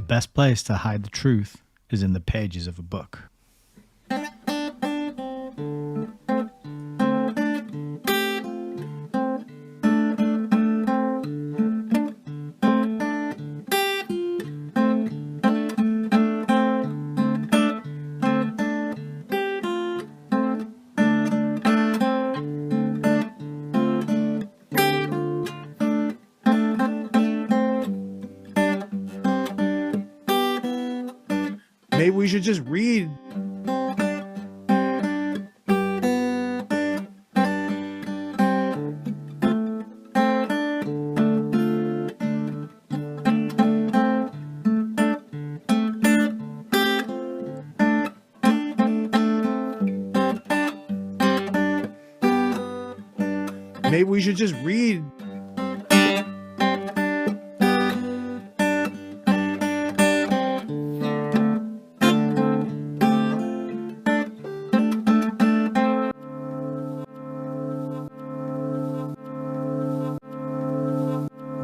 best place to hide the truth is in the pages of a book. Maybe we should just read. Maybe we should just read.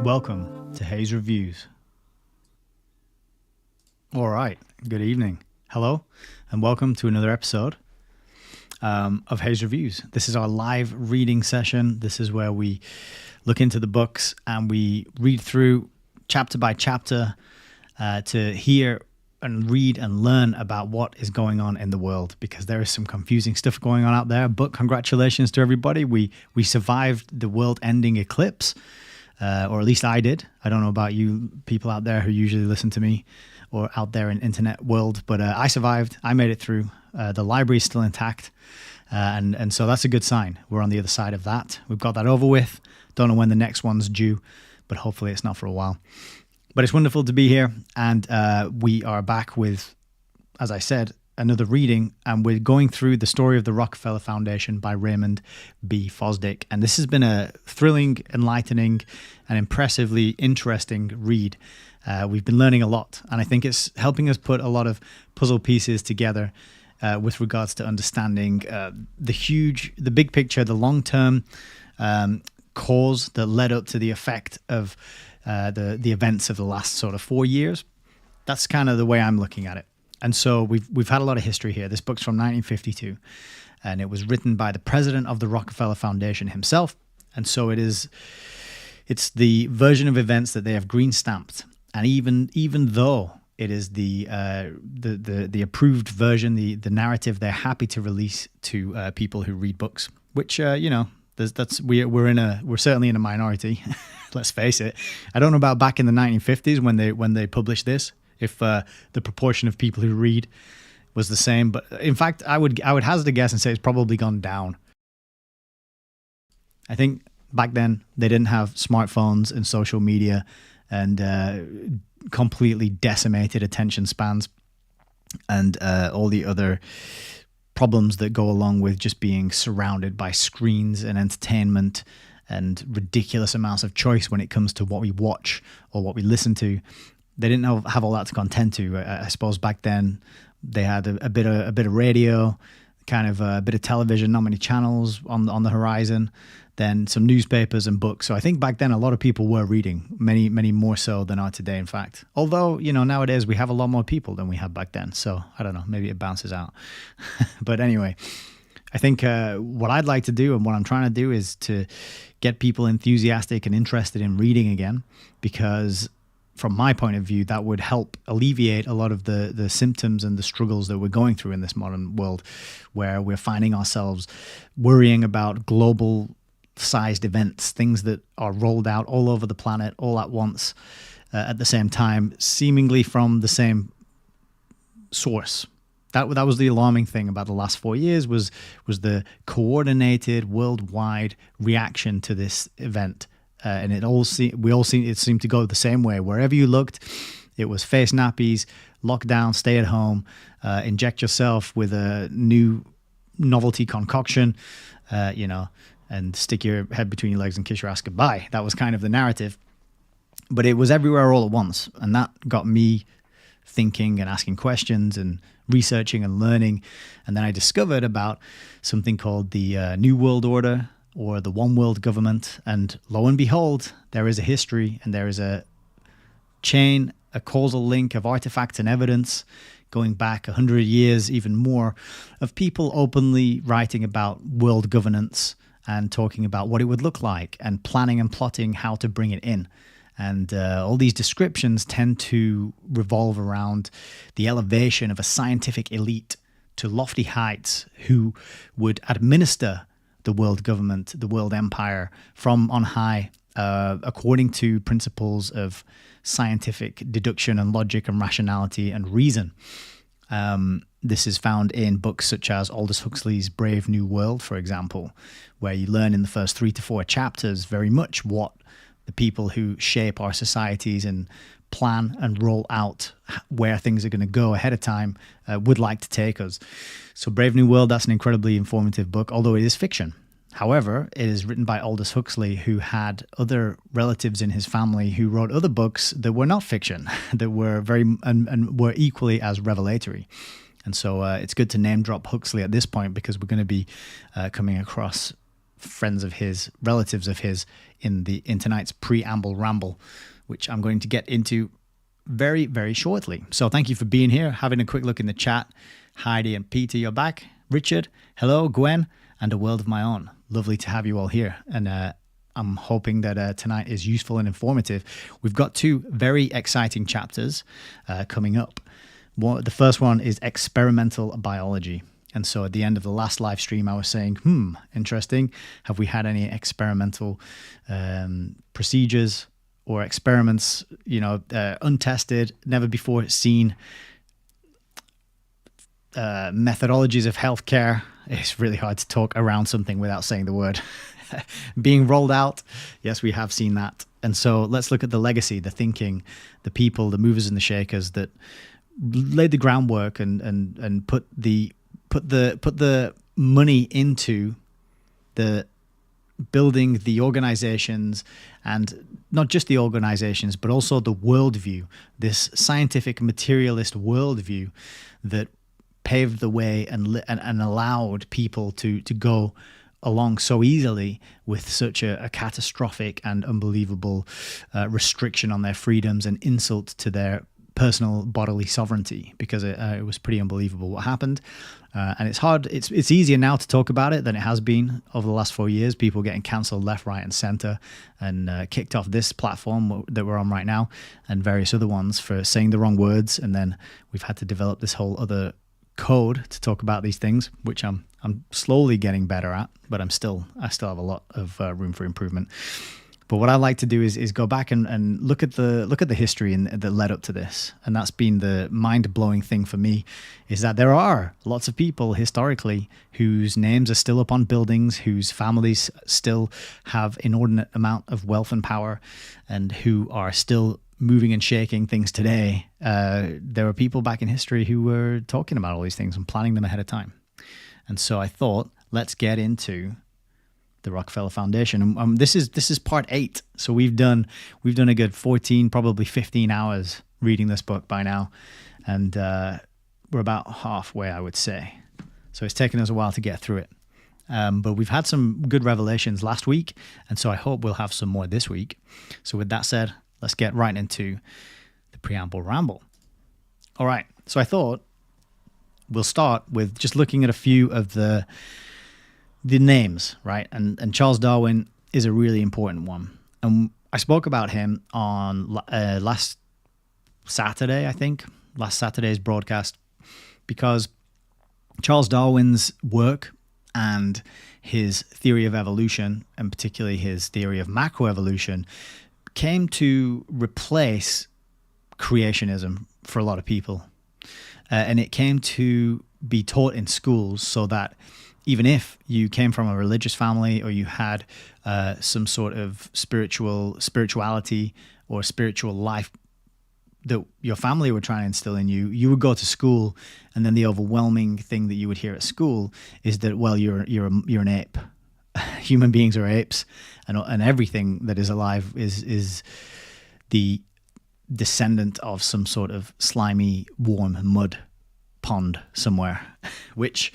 Welcome to Hayes Reviews. All right, good evening. Hello, and welcome to another episode of Hayes Reviews. This is our live reading session. This is where we look into the books and we read through chapter by chapter to hear and read and learn about what is going on in the world, because there is some confusing stuff going on out there. But congratulations to everybody. We survived the world-ending eclipse. Or at least I did. I don't know about you people out there who usually listen to me or out there in internet world, but I survived. I made it through. The library is still intact. And so that's a good sign. We're on the other side of that. We've got that over with. Don't know when the next one's due, but hopefully it's not for a while. But it's wonderful to be here. And we are back with, as I said, another reading, and we're going through the story of the Rockefeller Foundation by Raymond B. Fosdick. And this has been a thrilling, enlightening, and impressively interesting read. We've been learning a lot, and I think it's helping us put a lot of puzzle pieces together with regards to understanding the big picture, the long-term cause that led up to the effect of the events of the last sort of 4 years. That's kind of the way I'm looking at it. And so we've had a lot of history here. This book's from 1952, and it was written by the president of the Rockefeller Foundation himself. And so it's the version of events that they have green stamped. And even though it is the approved version, the narrative they're happy to release to people who read books, which we're certainly in a minority. Let's face it. I don't know about back in the 1950s when they published this, if the proportion of people who read was the same. But in fact, I would hazard a guess and say it's probably gone down. I think back then they didn't have smartphones and social media and completely decimated attention spans and all the other problems that go along with just being surrounded by screens and entertainment and ridiculous amounts of choice when it comes to what we watch or what we listen to. They didn't have all that to contend to. I suppose back then they had a bit of radio, kind of a bit of television, not many channels on the horizon, then some newspapers and books. So I think back then a lot of people were reading, many more so than are today, in fact. Although, nowadays we have a lot more people than we had back then. So I don't know, maybe it bounces out. But anyway, I think what I'd like to do and what I'm trying to do is to get people enthusiastic and interested in reading again, because from my point of view, that would help alleviate a lot of the symptoms and the struggles that we're going through in this modern world, where we're finding ourselves worrying about global-sized events, things that are rolled out all over the planet all at once at the same time, seemingly from the same source. That was the alarming thing about the last 4 years was the coordinated worldwide reaction to this event. And it seemed to go the same way. Wherever you looked, it was face nappies, lockdown, stay at home, inject yourself with a new novelty concoction, and stick your head between your legs and kiss your ass goodbye. That was kind of the narrative. But it was everywhere all at once. And that got me thinking and asking questions and researching and learning. And then I discovered about something called the New World Order, or the One World Government. And lo and behold, there is a history and there is a chain a causal link of artifacts and evidence going back 100 years, even more, of people openly writing about world governance and talking about what it would look like and planning and plotting how to bring it in. And all these descriptions tend to revolve around the elevation of a scientific elite to lofty heights who would administer the world government, the world empire from on high, according to principles of scientific deduction and logic and rationality and reason. This is found in books such as Aldous Huxley's Brave New World, for example, where you learn in the first 3 to 4 chapters very much what the people who shape our societies and plan and roll out where things are going to go ahead of time would like to take us. So Brave New World, that's an incredibly informative book, although it is fiction. However, it is written by Aldous Huxley, who had other relatives in his family who wrote other books that were not fiction, that were and were equally as revelatory. And so it's good to name drop Huxley at this point, because we're going to be coming across friends of his, relatives of his, in tonight's preamble ramble, which I'm going to get into very, very shortly. So thank you for being here, having a quick look in the chat. Heidi and Peter, you're back. Richard, hello, Gwen, and A World of My Own. Lovely to have you all here. And I'm hoping that tonight is useful and informative. We've got 2 very exciting chapters coming up. The first one is experimental biology. And so at the end of the last live stream, I was saying, interesting. Have we had any experimental procedures or experiments, untested, never before seen methodologies of healthcare? It's really hard to talk around something without saying the word. Being rolled out. Yes, we have seen that. And so let's look at the legacy, the thinking, the people, the movers and the shakers that laid the groundwork and put the money into the building the organizations, and not just the organizations, but also the worldview, this scientific materialist worldview that paved the way and allowed people to go along so easily with such a catastrophic and unbelievable restriction on their freedoms and insult to their personal bodily sovereignty, because it was pretty unbelievable what happened. And it's hard. It's easier now to talk about it than it has been over the last 4 years. People getting cancelled left, right, and center, and kicked off this platform that we're on right now, and various other ones for saying the wrong words. And then we've had to develop this whole other code to talk about these things, which I'm slowly getting better at, but I still have a lot of room for improvement. But what I like to do is go back and look at the history that led up to this. And that's been the mind-blowing thing for me, is that there are lots of people historically whose names are still up on buildings, whose families still have inordinate amount of wealth and power, and who are still moving and shaking things today. There are people back in history who were talking about all these things and planning them ahead of time. And so I thought, let's get into the Rockefeller Foundation. And this is part 8. So we've done a good 14, probably 15 hours reading this book by now, and we're about halfway, I would say. So it's taken us a while to get through it. But we've had some good revelations last week, and so I hope we'll have some more this week. So with that said, let's get right into the preamble ramble. All right. So I thought we'll start with just looking at a few of the names, right? And Charles Darwin is a really important one. And I spoke about him on last Saturday, I think, last Saturday's broadcast, because Charles Darwin's work and his theory of evolution, and particularly his theory of macroevolution, came to replace creationism for a lot of people. And it came to be taught in schools, so that even if you came from a religious family or you had some sort of spirituality or spiritual life that your family were trying to instill in you, you would go to school, and then the overwhelming thing that you would hear at school is that, well, you're an ape. Human beings are apes, and everything that is alive is the descendant of some sort of slimy, warm mud pond somewhere, which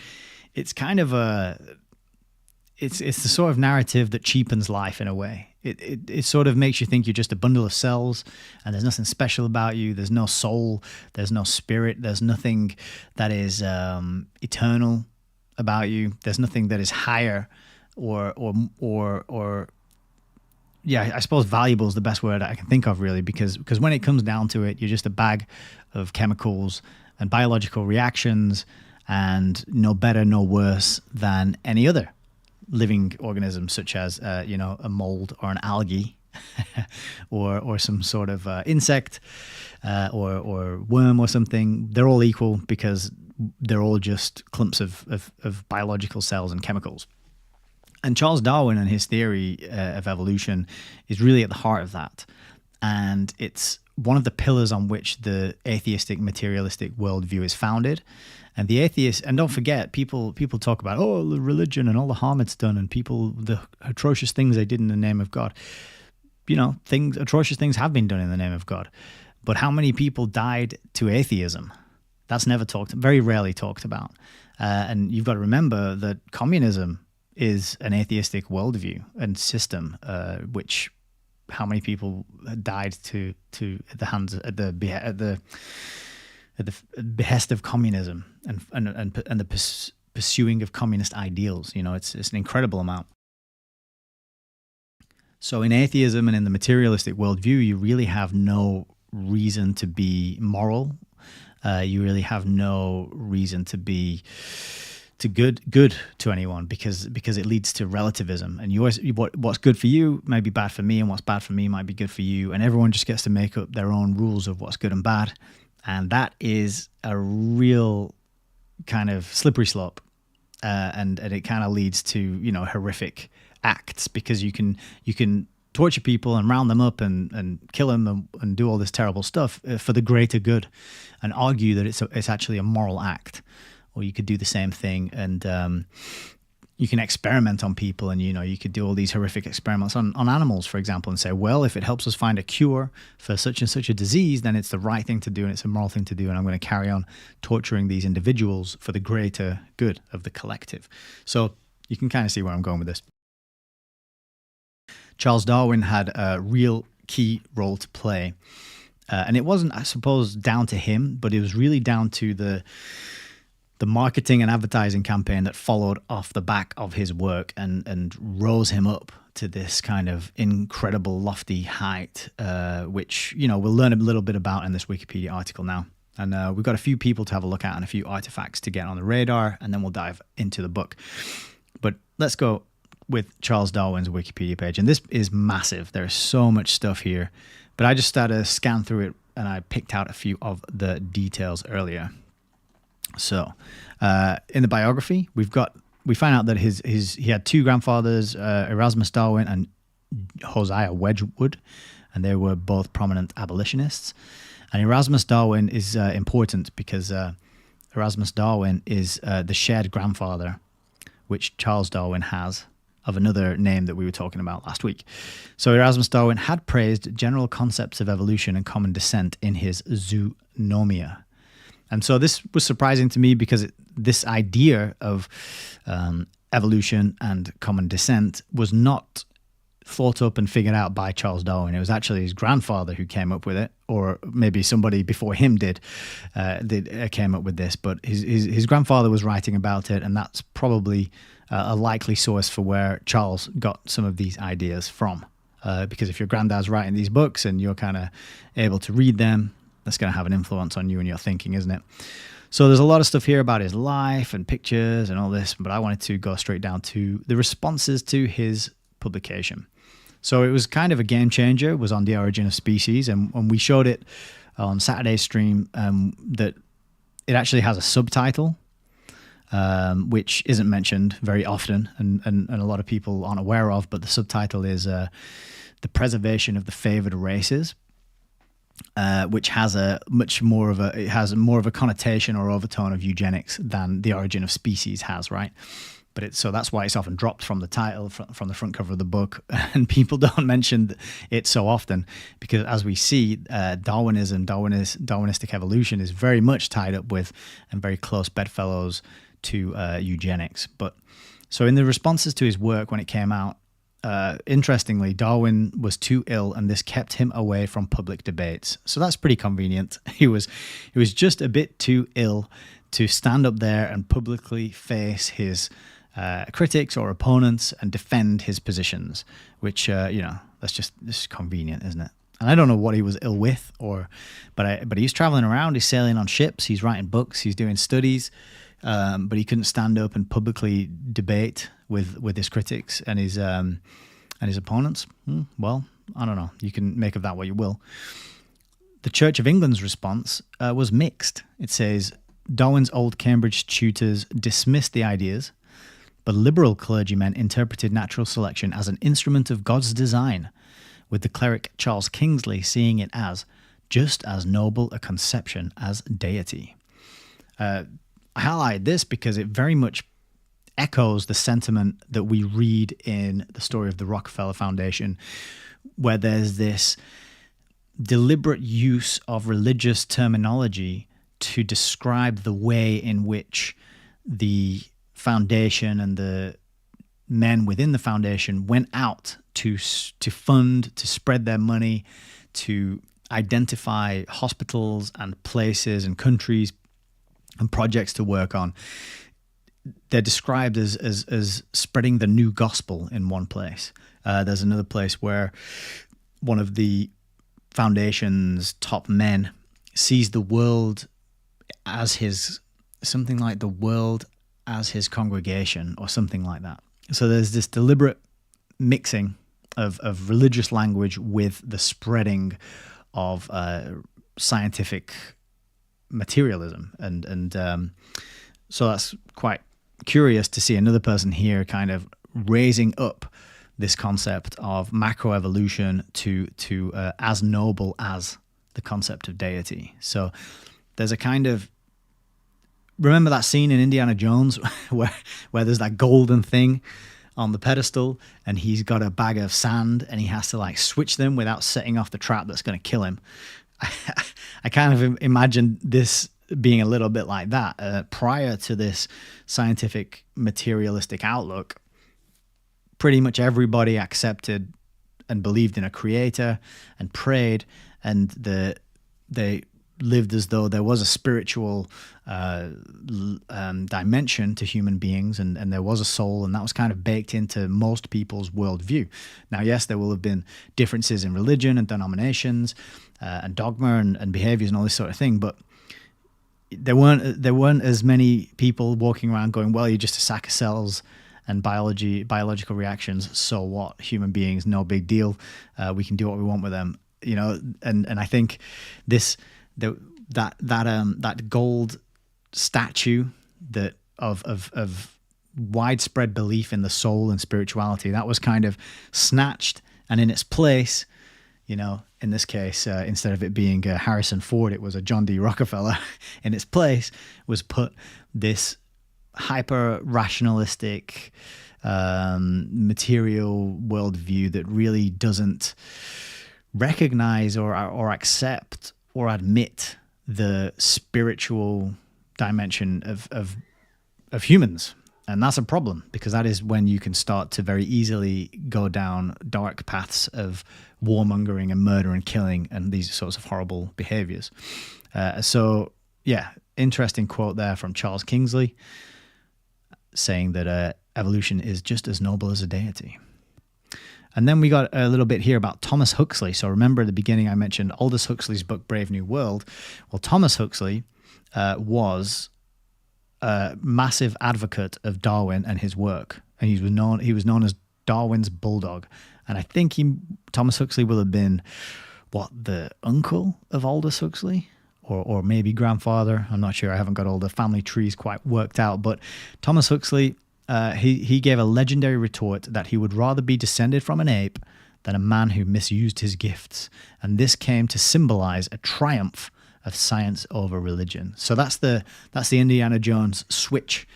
it's kind of it's the sort of narrative that cheapens life in a way. It sort of makes you think you're just a bundle of cells and there's nothing special about you. There's no soul. There's no spirit. There's nothing that is eternal about you. There's nothing that is higher or yeah, I suppose valuable is the best word I can think of, really, because when it comes down to it, you're just a bag of chemicals and biological reactions, and no better, no worse than any other living organism, such as a mold or an algae, or some sort of insect, or worm or something. They're all equal because they're all just clumps of biological cells and chemicals. And Charles Darwin and his theory of evolution is really at the heart of that. And it's one of the pillars on which the atheistic, materialistic worldview is founded. And the atheists, and don't forget, people talk about, the religion and all the harm it's done, and the atrocious things they did in the name of God. Atrocious things have been done in the name of God. But how many people died to atheism? That's very rarely talked about. And you've got to remember that communism is an atheistic worldview and system, which how many people died to at the behest of communism and the pursuing of communist ideals. It's an incredible amount. So in atheism and in the materialistic worldview, you really have no reason to be moral. You really have no reason to be good to anyone, because it leads to relativism, and what's good for you may be bad for me, and what's bad for me might be good for you, and everyone just gets to make up their own rules of what's good and bad, and that is a real kind of slippery slope, and it kind of leads to horrific acts, because you can torture people and round them up and kill them and do all this terrible stuff for the greater good, and argue that it's actually a moral act. Or you could do the same thing, and you can experiment on people, and you could do all these horrific experiments on animals, for example, and say, well, if it helps us find a cure for such and such a disease, then it's the right thing to do, and it's a moral thing to do, and I'm going to carry on torturing these individuals for the greater good of the collective. So you can kind of see where I'm going with this. Charles Darwin had a real key role to play, and it wasn't, I suppose, down to him, but it was really down to the marketing and advertising campaign that followed off the back of his work and rose him up to this kind of incredible lofty height, which, we'll learn a little bit about in this Wikipedia article now. And we've got a few people to have a look at and a few artifacts to get on the radar, and then we'll dive into the book. But let's go with Charles Darwin's Wikipedia page. And this is massive. There's so much stuff here. But I just started to scan through it, and I picked out a few of the details earlier. So, in the biography, we find out that he had two grandfathers, Erasmus Darwin and Josiah Wedgwood, and they were both prominent abolitionists. And Erasmus Darwin is important because Erasmus Darwin is the shared grandfather, which Charles Darwin has, of another name that we were talking about last week. So Erasmus Darwin had praised general concepts of evolution and common descent in his Zoonomia. And so this was surprising to me because this idea of evolution and common descent was not thought up and figured out by Charles Darwin. It was actually his grandfather who came up with it, or maybe somebody before him came up with this. But his grandfather was writing about it, and that's probably a likely source for where Charles got some of these ideas from. Because if your granddad's writing these books and you're kind of able to read them, that's going to have an influence on you and your thinking, isn't it? So there's a lot of stuff here about his life and pictures and all this, but I wanted to go straight down to the responses to his publication. So it was kind of a game changer. It was on The Origin of Species, and we showed it on Saturday's stream, that it actually has a subtitle, which isn't mentioned very often and a lot of people aren't aware of, but the subtitle is The Preservation of the Favored Races. Which has more of a connotation or overtone of eugenics than The Origin of Species has, right? But so that's why it's often dropped from the title, from the front cover of the book, and people don't mention it so often because, as we see, Darwinistic evolution is very much tied up with and very close bedfellows to eugenics. But So in the responses to his work when it came out, interestingly, Darwin was too ill, and this kept him away from public debates. So that's pretty convenient. He was just a bit too ill to stand up there and publicly face his critics or opponents and defend his positions, which this is convenient, isn't it? And I don't know what he was ill with, but he's traveling around. He's sailing on ships. He's writing books. He's doing studies. But he couldn't stand up and publicly debate with his critics and his opponents. Well, I don't know. You can make of that what you will. The Church of England's response was mixed. It says, Darwin's old Cambridge tutors dismissed the ideas, but liberal clergymen interpreted natural selection as an instrument of God's design, with the cleric Charles Kingsley seeing it as just as noble a conception as deity. I highlight this because it very much echoes the sentiment that we read in the story of the Rockefeller Foundation, where there's this deliberate use of religious terminology to describe the way in which the foundation and the men within the foundation went out to fund, to spread their money, to identify hospitals and places and countries and projects to work on. They're described as spreading the new gospel in one place. There's another place where one of the foundation's top men sees the world as something like the world as his congregation or something like that. So there's this deliberate mixing of religious language with the spreading of scientific materialism, and so that's quite curious to see another person here kind of raising up this concept of macroevolution to as noble as the concept of deity. So there's a kind of, remember that scene in Indiana Jones where there's that golden thing on the pedestal and he's got a bag of sand and he has to like switch them without setting off the trap that's going to kill him. I kind of imagine this being a little bit like that. Prior to this scientific materialistic outlook, pretty much everybody accepted and believed in a creator and prayed, and they lived as though there was a spiritual dimension to human beings, and there was a soul, and that was kind of baked into most people's worldview. Now, yes, there will have been differences in religion and denominations and dogma and behaviors and all this sort of thing, but there weren't as many people walking around going, well, you're just a sack of cells and biological reactions, so what? Human beings, no big deal. We can do what we want with them, you know. And I think that gold statue that of widespread belief in the soul and spirituality, that was kind of snatched, and in its place, you know, in this case, instead of it being Harrison Ford, it was a John D. Rockefeller. In its place was put this hyper-rationalistic material worldview that really doesn't recognize or accept or admit the spiritual dimension of humans. And that's a problem, because that is when you can start to very easily go down dark paths of warmongering and murder and killing and these sorts of horrible behaviors. So, yeah, interesting quote there from Charles Kingsley saying that evolution is just as noble as a deity. And then we got a little bit here about Thomas Huxley. So remember at the beginning I mentioned Aldous Huxley's book, Brave New World. Well, Thomas Huxley was a massive advocate of Darwin and his work. And he was known as Darwin's bulldog. And I think Thomas Huxley will have been, the uncle of Aldous Huxley? Or maybe grandfather. I'm not sure. I haven't got all the family trees quite worked out. But Thomas Huxley, he gave a legendary retort that he would rather be descended from an ape than a man who misused his gifts. And this came to symbolize a triumph of science over religion. So that's the Indiana Jones switch.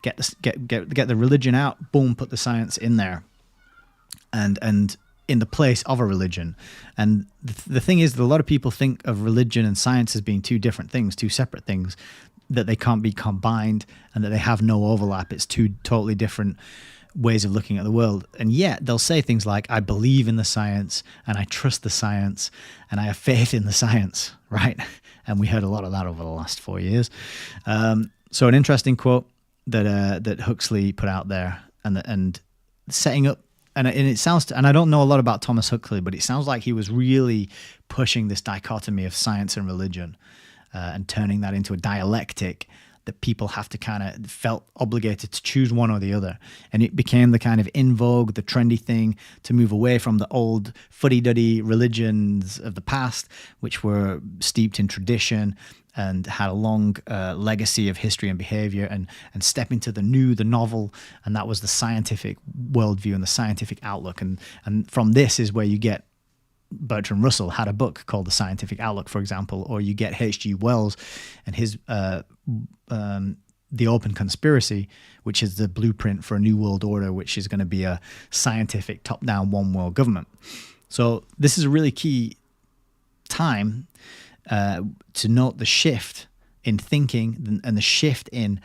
Get the religion out, boom, put the science in there. And in the place of a religion. And the thing is that a lot of people think of religion and science as being two different things, two separate things. that they can't be combined and that they have no overlap. It's two totally different ways of looking at the world. And yet they'll say things like, I believe in the science and I trust the science and I have faith in the science, right? And we heard a lot of that over the last 4 years. So an interesting quote that Huxley put out there, and setting up, and it sounds, and I don't know a lot about Thomas Huxley, but it sounds like he was really pushing this dichotomy of science and religion, and turning that into a dialectic that people have to kind of felt obligated to choose one or the other. And it became the kind of in vogue, the trendy thing to move away from the old fuddy-duddy religions of the past, which were steeped in tradition and had a long legacy of history and behavior, and step into the new, the novel, and that was the scientific worldview and the scientific outlook. And from this is where you get Bertrand Russell had a book called The Scientific Outlook, for example, or you get H.G. Wells and his The Open Conspiracy, which is the blueprint for a new world order, which is going to be a scientific top-down one world government. So this is a really key time to note the shift in thinking and the shift in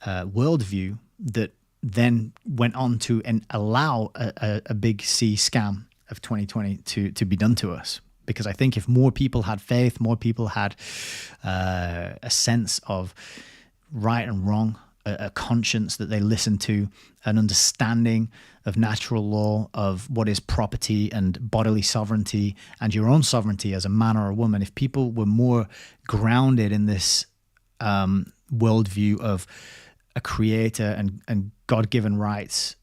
worldview that then went on to allow a big C scam of 2020 to be done to us. Because I think if more people had faith, more people had a sense of right and wrong, a conscience that they listen to, an understanding of natural law, of what is property and bodily sovereignty and your own sovereignty as a man or a woman, if people were more grounded in this worldview of a creator and God-given rights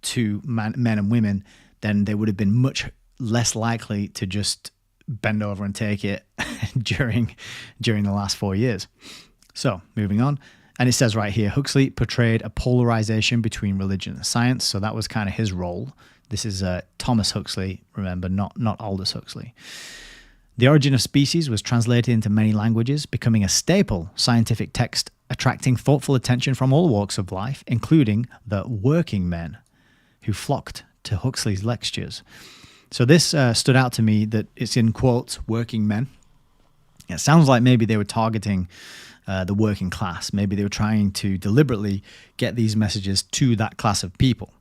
to men and women, then they would have been much less likely to just bend over and take it during the last 4 years. So moving on, and it says right here, Huxley portrayed a polarization between religion and science. So that was kind of his role. This is Thomas Huxley, remember, not Aldous Huxley. The Origin of Species was translated into many languages, becoming a staple scientific text, attracting thoughtful attention from all walks of life, including the working men who flocked to Huxley's lectures. So this stood out to me, that it's in quotes, working men. It sounds like maybe they were targeting the working class. Maybe they were trying to deliberately get these messages to that class of people,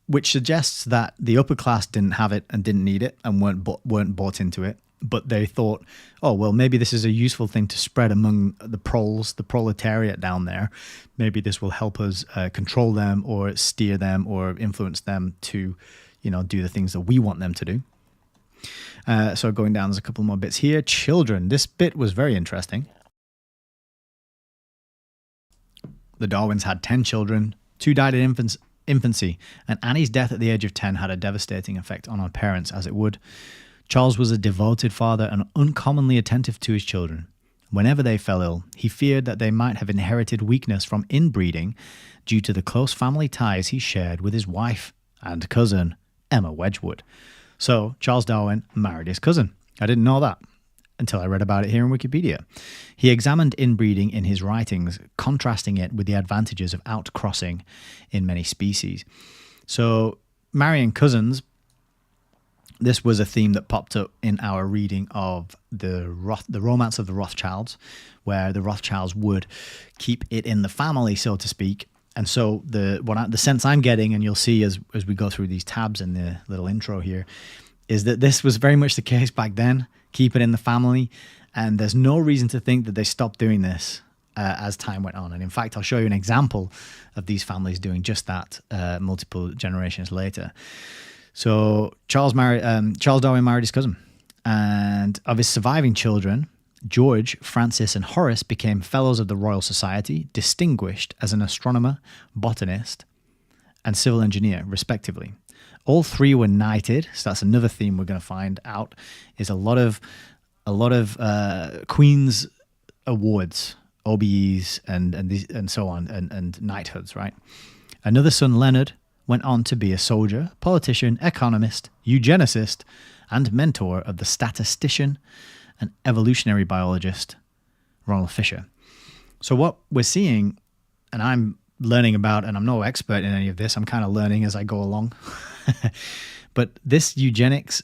which suggests that the upper class didn't have it and didn't need it and weren't bought into it. But they thought, oh, well, maybe this is a useful thing to spread among the proles, the proletariat down there. Maybe this will help us control them or steer them or influence them to, do the things that we want them to do. So going down, there's a couple more bits here. Children. This bit was very interesting. The Darwins had 10 children. 2 died in infancy. And Annie's death at the age of 10 had a devastating effect on her parents, as it would. Charles was a devoted father and uncommonly attentive to his children. Whenever they fell ill, he feared that they might have inherited weakness from inbreeding due to the close family ties he shared with his wife and cousin, Emma Wedgwood. So Charles Darwin married his cousin. I didn't know that until I read about it here in Wikipedia. He examined inbreeding in his writings, contrasting it with the advantages of outcrossing in many species. So marrying cousins, this was a theme that popped up in our reading of the Romance of the Rothschilds, where the Rothschilds would keep it in the family, so to speak. And so the sense I'm getting, and you'll see as we go through these tabs in the little intro here, is that this was very much the case back then. Keep it in the family, and there's no reason to think that they stopped doing this as time went on. And in fact, I'll show you an example of these families doing just that multiple generations later. So Charles Darwin married his cousin, and of his surviving children, George, Francis, and Horace became Fellows of the Royal Society, distinguished as an astronomer, botanist, and civil engineer, respectively. All 3 were knighted, so that's another theme we're going to find out, is a lot of Queen's awards, OBEs, and so on, and knighthoods, right? Another son, Leonard, went on to be a soldier, politician, economist, eugenicist, and mentor of the statistician and evolutionary biologist Ronald Fisher. So what we're seeing, and I'm learning about, and I'm no expert in any of this, I'm kind of learning as I go along, but this eugenics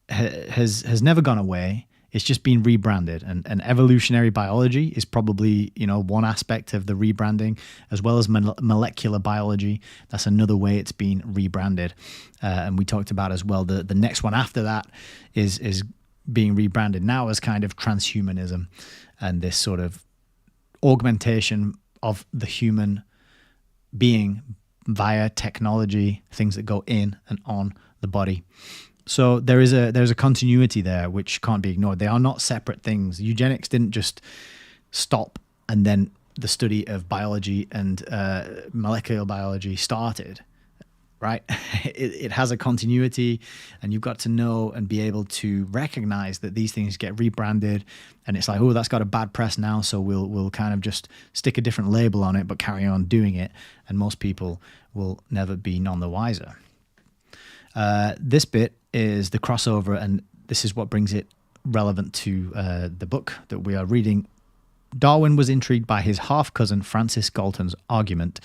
has never gone away. It's just been rebranded, and evolutionary biology is probably, one aspect of the rebranding, as well as molecular biology. That's another way it's been rebranded. And we talked about as well, the next one after that is being rebranded now as kind of transhumanism, and this sort of augmentation of the human being via technology, things that go in and on the body. So there's a continuity there which can't be ignored. They are not separate things. Eugenics didn't just stop and then the study of biology and molecular biology started, right? It has a continuity, and you've got to know and be able to recognize that these things get rebranded, and it's like, oh, that's got a bad press now, so we'll kind of just stick a different label on it, but carry on doing it, and most people will never be none the wiser. This bit is the crossover, and this is what brings it relevant to the book that we are reading. Darwin was intrigued by his half-cousin Francis Galton's argument,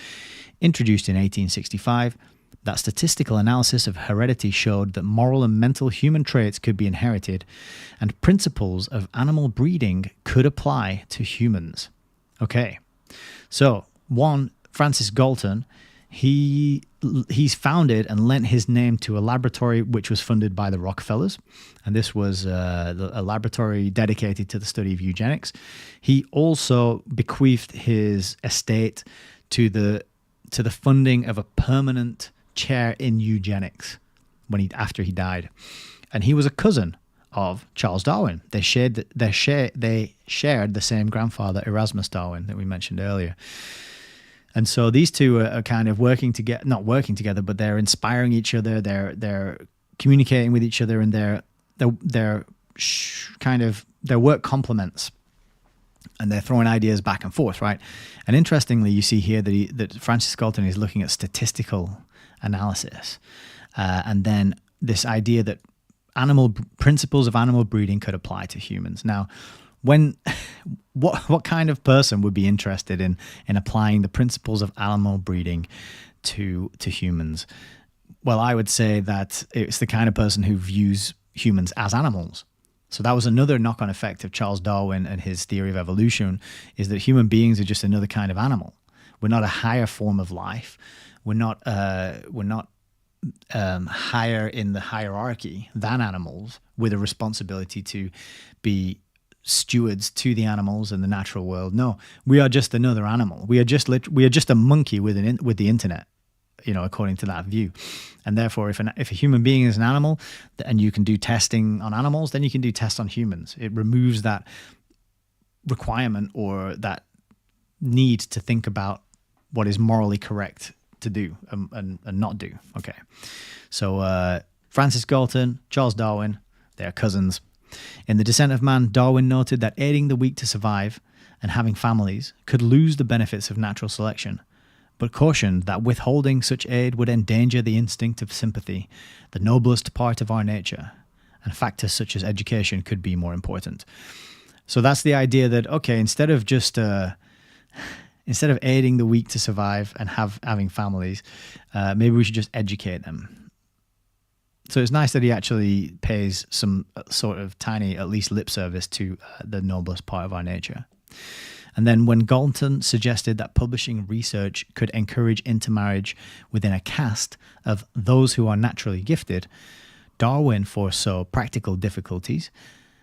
introduced in 1865, that statistical analysis of heredity showed that moral and mental human traits could be inherited, and principles of animal breeding could apply to humans. Okay, so Francis Galton, he's founded and lent his name to a laboratory which was funded by the Rockefellers, and this was a laboratory dedicated to the study of eugenics. He also bequeathed his estate to the funding of a permanent chair in eugenics after he died, and he was a cousin of Charles Darwin. They shared the same grandfather, Erasmus Darwin, that we mentioned earlier. And so these two are kind of not working together, but they're inspiring each other. They're communicating with each other, and their work complements, and they're throwing ideas back and forth, right? And interestingly, you see here that Francis Galton is looking at statistical analysis, and then this idea that principles of animal breeding could apply to humans. Now, what kind of person would be interested in applying the principles of animal breeding to humans? Well, I would say that it's the kind of person who views humans as animals. So that was another knock-on effect of Charles Darwin and his theory of evolution, is that human beings are just another kind of animal. We're not a higher form of life. We're not higher in the hierarchy than animals, with a responsibility to be stewards to the animals and the natural world. No, we are just another animal. We are just a monkey with the internet, according to that view. And therefore, if a human being is an animal, and you can do testing on animals, then you can do tests on humans. It removes that requirement or that need to think about what is morally correct to do and not do. Okay, so Francis Galton, Charles Darwin, they're cousins. In The Descent of Man, Darwin noted that aiding the weak to survive and having families could lose the benefits of natural selection, but cautioned that withholding such aid would endanger the instinct of sympathy, the noblest part of our nature, and factors such as education could be more important. So that's the idea that, okay, instead of aiding the weak to survive and having families, maybe we should just educate them. So it's nice that he actually pays some sort of tiny, at least lip service to the noblest part of our nature. And then when Galton suggested that publishing research could encourage intermarriage within a caste of those who are naturally gifted, Darwin foresaw practical difficulties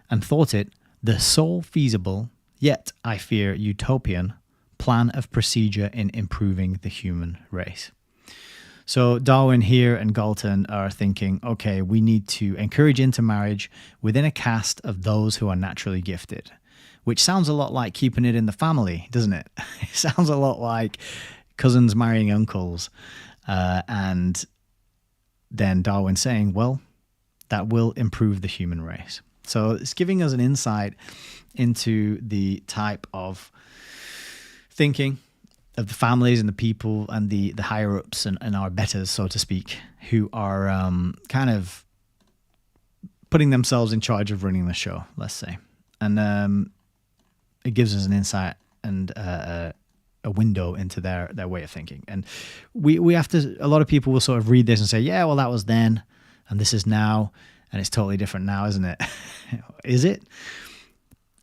and thought it the sole feasible, yet, I fear, utopian plan of procedure in improving the human race. So Darwin here and Galton are thinking, okay, we need to encourage intermarriage within a caste of those who are naturally gifted, which sounds a lot like keeping it in the family, doesn't it? It sounds a lot like cousins marrying uncles. And then Darwin saying, well, that will improve the human race. So it's giving us an insight into the type of thinking of the families and the people and the higher ups and our betters, so to speak, who are kind of putting themselves in charge of running the show, let's say. And it gives us an insight and a window into their way of thinking. And we have to, a lot of people will sort of read this and say, yeah, well, that was then and this is now. and it's totally different now, isn't it? Is it?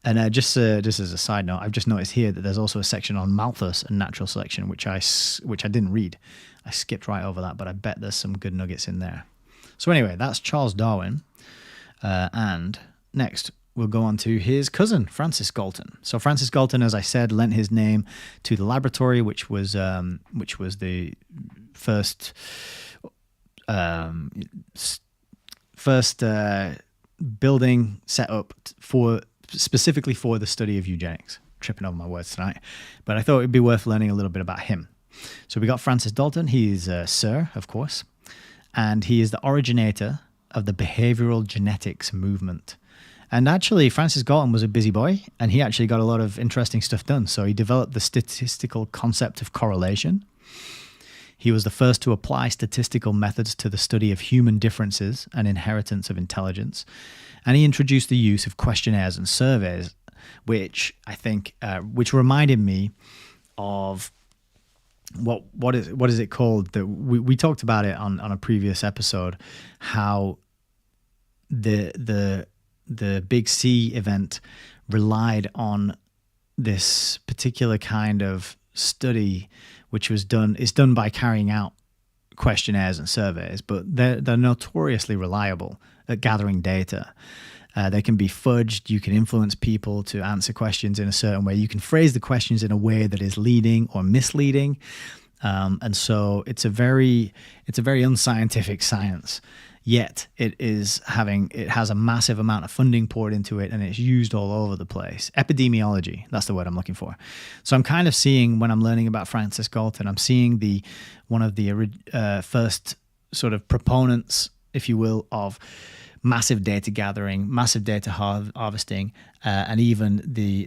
And just as a side note, I've just noticed here that there's also a section on Malthus and natural selection, which I didn't read. I skipped right over that, but I bet there's some good nuggets in there. So anyway, that's Charles Darwin. And next, we'll go on to his cousin, Francis Galton. So Francis Galton, as I said, lent his name to the laboratory, which was the first building set up specifically for the study of eugenics. Tripping over my words tonight, but I thought it'd be worth learning a little bit about him. So we got Francis Galton. He's Sir, of course, and he is the originator of the behavioral genetics movement. And actually, Francis Galton was a busy boy, and he actually got a lot of interesting stuff done. So he developed the statistical concept of correlation. He was the first to apply statistical methods to the study of human differences and inheritance of intelligence. And he introduced the use of questionnaires and surveys, which I think, which reminded me of what is it called? That we talked about it on a previous episode, how the Big C event relied on this particular kind of study, which is done by carrying out questionnaires and surveys, but they're notoriously reliable at gathering data. They can be fudged. You can influence people to answer questions in a certain way. You can phrase the questions in a way that is leading or misleading, and so it's a very unscientific science. Yet it has a massive amount of funding poured into it, and it's used all over the place. Epidemiology, that's the word I'm looking for. So I'm kind of seeing, when I'm learning about Francis Galton, I'm seeing one of the first sort of proponents, if you will, of massive data gathering, massive data harvesting, and even the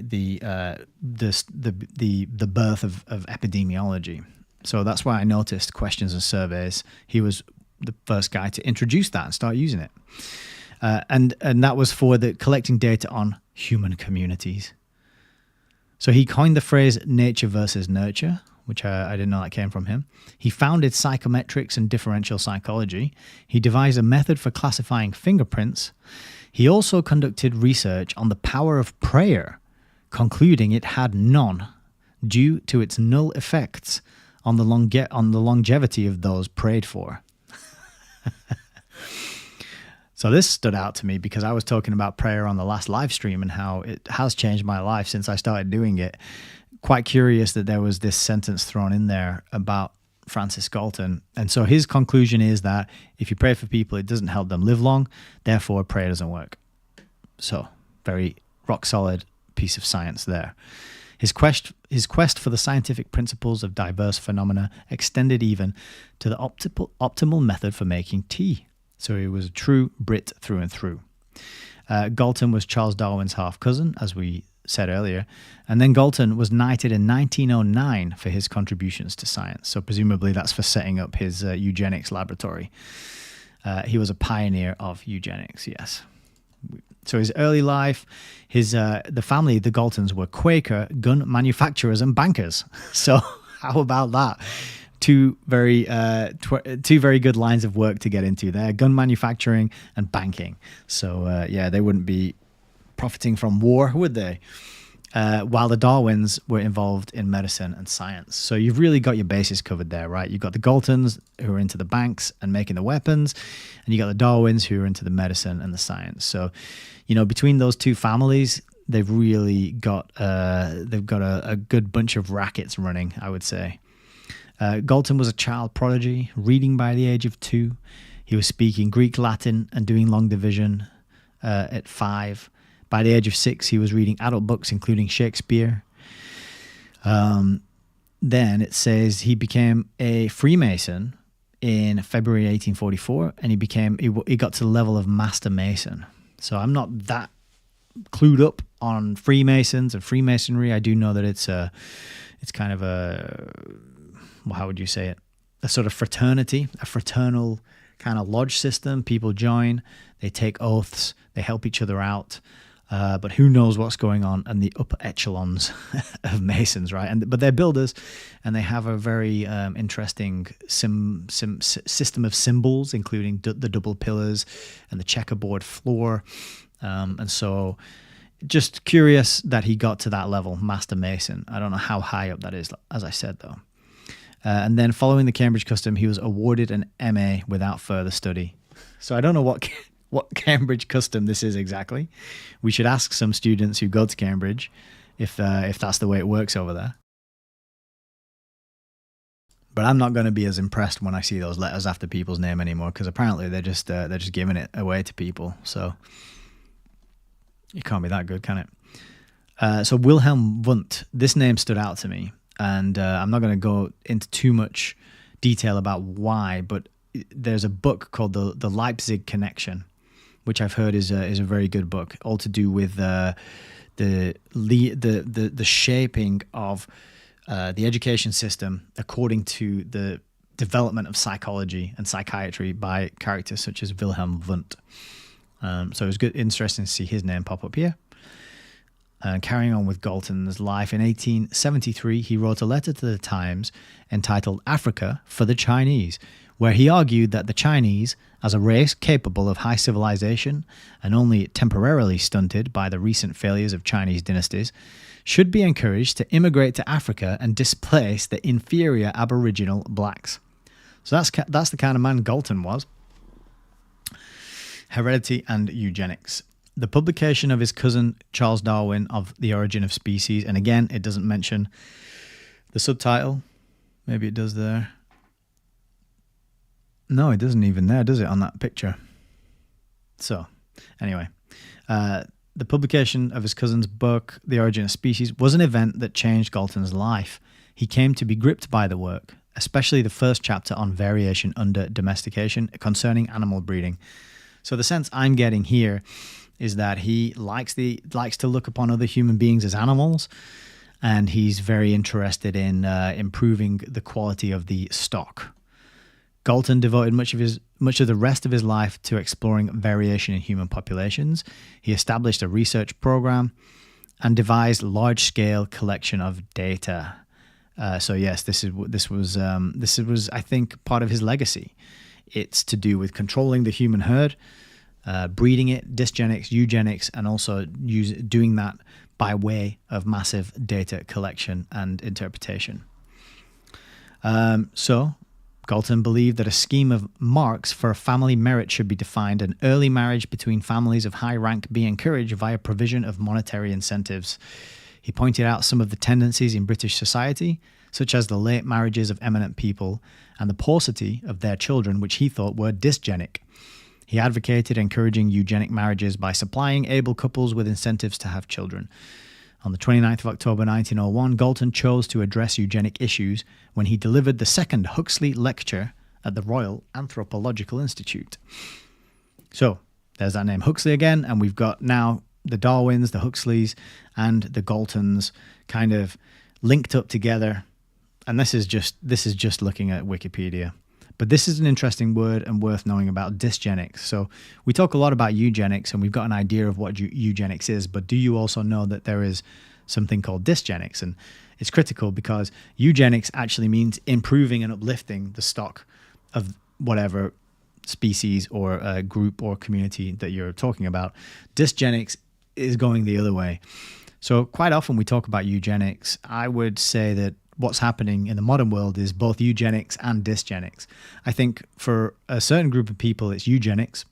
birth of epidemiology. So that's why I noticed questions and surveys. He was the first guy to introduce that and start using it. And that was for the collecting data on human communities. So he coined the phrase nature versus nurture, which I didn't know that came from him. He founded psychometrics and differential psychology. He devised a method for classifying fingerprints. He also conducted research on the power of prayer, concluding it had none due to its null effects on the longevity of those prayed for. So this stood out to me because I was talking about prayer on the last live stream and how it has changed my life since I started doing it. Quite curious that there was this sentence thrown in there about Francis Galton. And so his conclusion is that if you pray for people, it doesn't help them live long. Therefore, prayer doesn't work. So very rock solid piece of science there. His quest for the scientific principles of diverse phenomena extended even to the optimal method for making tea. So he was a true Brit through and through. Galton was Charles Darwin's half-cousin, as we said earlier, and then Galton was knighted in 1909 for his contributions to science. So presumably that's for setting up his eugenics laboratory. He was a pioneer of eugenics, yes. So his early life, the family, the Galtons, were Quaker, gun manufacturers and bankers. So how about that? Two very good lines of work to get into there: gun manufacturing and banking. So they wouldn't be profiting from war, would they? While the Darwins were involved in medicine and science. So you've really got your bases covered there, right? You've got the Galtons, who are into the banks and making the weapons, and you got the Darwins, who are into the medicine and the science. So, between those two families, they've really got a good bunch of rackets running, I would say. Galton was a child prodigy, reading by the age of 2. He was speaking Greek, Latin, and doing long division at 5. By the age of 6, he was reading adult books, including Shakespeare. Then it says he became a Freemason in February 1844, and he got to the level of Master Mason. So I'm not that clued up on Freemasons and Freemasonry. I do know that it's kind of how would you say it? A sort of fraternity, a fraternal kind of lodge system. People join, they take oaths, they help each other out. But who knows what's going on in the upper echelons of Masons, right? But they're builders, and they have a very interesting system of symbols, including the double pillars and the checkerboard floor. And so just curious that he got to that level, Master Mason. I don't know how high up that is, as I said, though. And then following the Cambridge custom, he was awarded an MA without further study. So I don't know what Cambridge custom this is exactly. We should ask some students who go to Cambridge if that's the way it works over there. But I'm not going to be as impressed when I see those letters after people's name anymore, because apparently they're just giving it away to people. So it can't be that good, can it? So Wilhelm Wundt, this name stood out to me, and I'm not going to go into too much detail about why, but there's a book called the Leipzig Connection, which I've heard is a very good book, all to do with the shaping of the education system according to the development of psychology and psychiatry by characters such as Wilhelm Wundt. So it was interesting to see his name pop up here. Carrying on with Galton's life, in 1873, he wrote a letter to the Times entitled Africa for the Chinese, where he argued that the Chinese, as a race capable of high civilization and only temporarily stunted by the recent failures of Chinese dynasties, should be encouraged to immigrate to Africa and displace the inferior aboriginal blacks. So that's the kind of man Galton was. Heredity and Eugenics. The publication of his cousin Charles Darwin of The Origin of Species, and again, it doesn't mention the subtitle. Maybe it does there. No, it doesn't even there, does it, on that picture? So, anyway, the publication of his cousin's book, The Origin of Species, was an event that changed Galton's life. He came to be gripped by the work, especially the first chapter on variation under domestication concerning animal breeding. So the sense I'm getting here is that he likes to look upon other human beings as animals, and he's very interested in improving the quality of the stock. Galton devoted much of the rest of his life to exploring variation in human populations. He established a research program and devised large-scale collection of data. So yes, this was I think part of his legacy. It's to do with controlling the human herd, breeding it, dysgenics, eugenics, and also doing that by way of massive data collection and interpretation. So Galton believed that a scheme of marks for family merit should be defined, and early marriage between families of high rank be encouraged via provision of monetary incentives. He pointed out some of the tendencies in British society, such as the late marriages of eminent people and the paucity of their children, which he thought were dysgenic. He advocated encouraging eugenic marriages by supplying able couples with incentives to have children. On the 29th of October 1901, Galton chose to address eugenic issues when he delivered the second Huxley Lecture at the Royal Anthropological Institute. So, there's that name Huxley again, and we've got now the Darwins, the Huxleys, and the Galtons kind of linked up together. And this is just looking at Wikipedia. But this is an interesting word and worth knowing about, dysgenics. So we talk a lot about eugenics, and we've got an idea of what eugenics is, but do you also know that there is something called dysgenics? And it's critical because eugenics actually means improving and uplifting the stock of whatever species or group or community that you're talking about. Dysgenics is going the other way. So quite often we talk about eugenics. I would say that what's happening in the modern world is both eugenics and dysgenics. I think for a certain group of people, it's eugenics.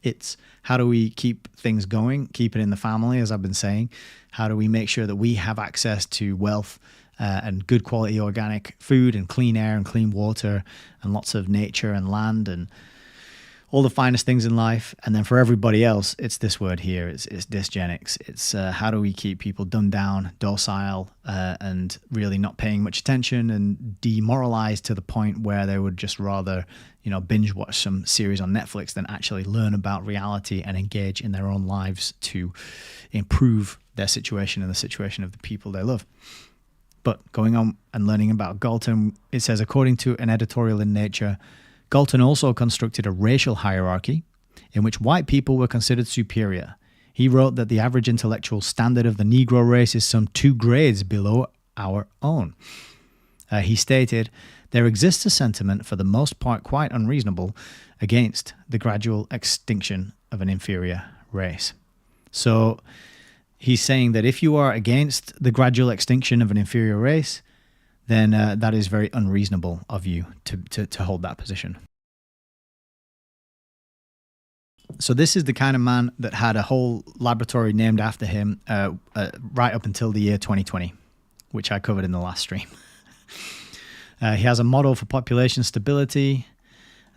It's how do we keep things going, keep it in the family, as I've been saying. How do we make sure that we have access to wealth and good quality organic food and clean air and clean water and lots of nature and land and all the finest things in life. And then for everybody else, it's this word here. It's dysgenics. It's how do we keep people dumbed down, docile, and really not paying much attention and demoralized to the point where they would just rather, binge watch some series on Netflix than actually learn about reality and engage in their own lives to improve their situation and the situation of the people they love. But going on and learning about Galton, it says, according to an editorial in Nature, Galton also constructed a racial hierarchy in which white people were considered superior. He wrote that the average intellectual standard of the Negro race is some 2 grades below our own. He stated, there exists a sentiment, for the most part quite unreasonable, against the gradual extinction of an inferior race. So he's saying that if you are against the gradual extinction of an inferior race, then that is very unreasonable of you to hold that position. So this is the kind of man that had a whole laboratory named after him right up until the year 2020, which I covered in the last stream. He has a model for population stability.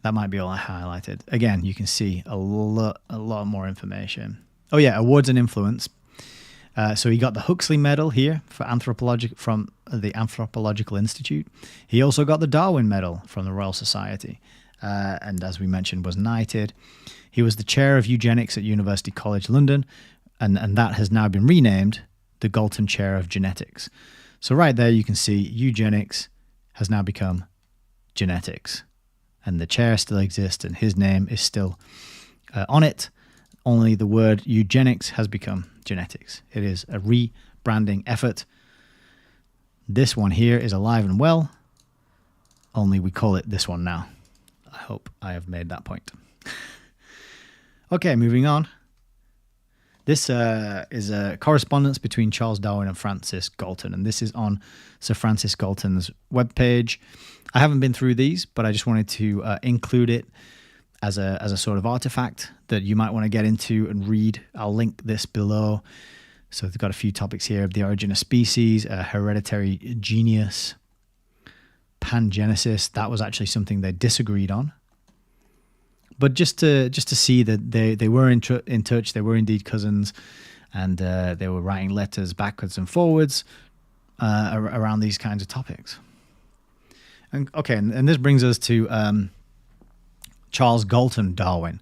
That might be all I highlighted. Again, you can see a lot more information. Oh yeah, awards and influence. So he got the Huxley Medal here for from the Anthropological Institute. He also got the Darwin Medal from the Royal Society, and as we mentioned, was knighted. He was the chair of eugenics at University College London, and that has now been renamed the Galton Chair of Genetics. So right there you can see eugenics has now become genetics, and the chair still exists and his name is still on it. Only the word eugenics has become genetics. It is a rebranding effort. This one here is alive and well, only we call it this one now. I hope I have made that point. Okay, moving on. This is a correspondence between Charles Darwin and Francis Galton, and this is on Sir Francis Galton's webpage. I haven't been through these, but I just wanted to include it as a sort of artifact that you might want to get into and read. I'll link this below. So they've got a few topics here: the origin of species, hereditary genius, pangenesis. That was actually something they disagreed on. But just to see that they were in touch, they were indeed cousins, and they were writing letters backwards and forwards around these kinds of topics. And okay, and this brings us to Charles Galton Darwin.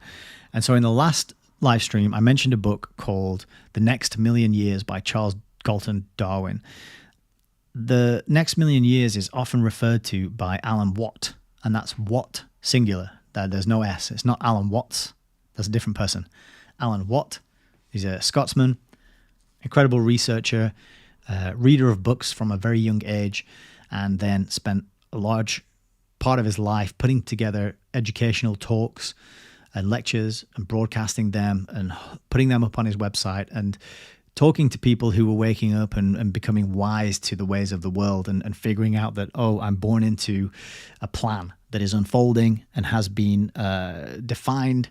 And so in the last live stream, I mentioned a book called The Next Million Years by Charles Galton Darwin. The Next Million Years is often referred to by Alan Watt, and that's Watt singular. There's no S. It's not Alan Watts. That's a different person. Alan Watt. He's a Scotsman, incredible researcher, reader of books from a very young age, and then spent a large part of his life putting together educational talks and lectures and broadcasting them and putting them up on his website and talking to people who were waking up and becoming wise to the ways of the world and figuring out that, oh, I'm born into a plan that is unfolding and has been defined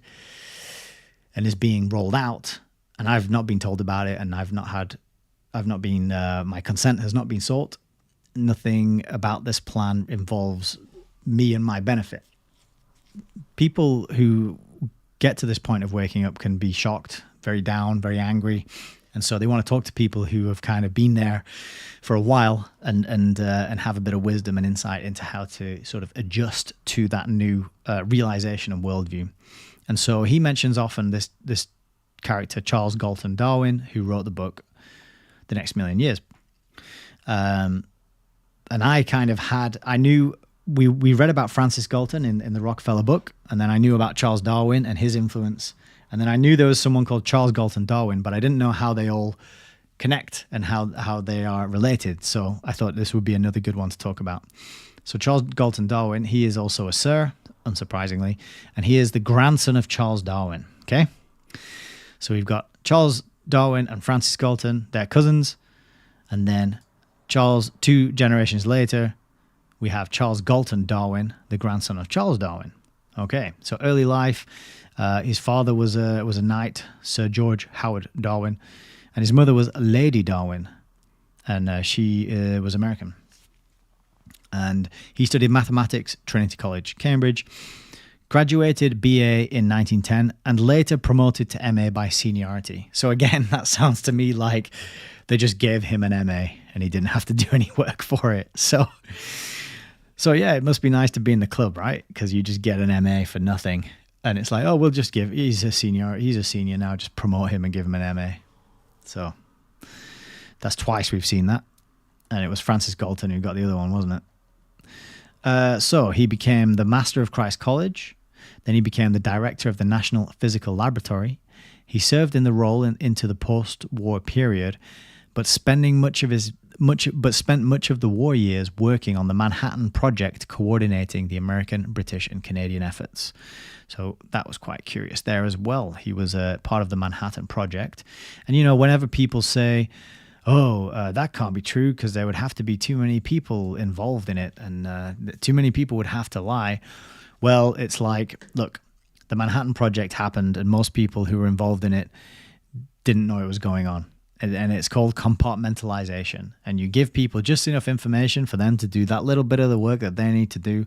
and is being rolled out, and I've not been told about it, and my consent has not been sought. Nothing about this plan involves me and my benefit. People who get to this point of waking up can be shocked, very down, very angry. And so they want to talk to people who have kind of been there for a while and have a bit of wisdom and insight into how to sort of adjust to that new realization and worldview. And so he mentions often this character, Charles Galton Darwin, who wrote the book The Next Million Years. And I knew we read about Francis Galton in the Rockefeller book, and then I knew about Charles Darwin and his influence. And then I knew there was someone called Charles Galton Darwin, but I didn't know how they all connect and how they are related. So I thought this would be another good one to talk about. So Charles Galton Darwin, he is also a Sir, unsurprisingly, and he is the grandson of Charles Darwin. Okay? So we've got Charles Darwin and Francis Galton, they're cousins. And then Charles, 2 generations later, we have Charles Galton Darwin, the grandson of Charles Darwin. Okay, so early life. His father was a knight, Sir George Howard Darwin, and his mother was Lady Darwin, and she was American. And he studied mathematics, Trinity College, Cambridge, graduated BA in 1910, and later promoted to MA by seniority. So again, that sounds to me like they just gave him an MA, and he didn't have to do any work for it. So yeah, it must be nice to be in the club, right? Because you just get an MA for nothing. And it's like, oh, we'll just he's a senior now, just promote him and give him an MA. So that's twice we've seen that. And it was Francis Galton who got the other one, wasn't it? So he became the Master of Christ College. Then he became the Director of the National Physical Laboratory. He served in the role into the post-war period, but spent much of the war years working on the Manhattan Project, coordinating the American, British, and Canadian efforts. So that was quite curious there as well. He was a part of the Manhattan Project. And, whenever people say, that can't be true because there would have to be too many people involved in it and too many people would have to lie. Well, it's like, look, the Manhattan Project happened and most people who were involved in it didn't know it was going on. And it's called compartmentalization. And you give people just enough information for them to do that little bit of the work that they need to do.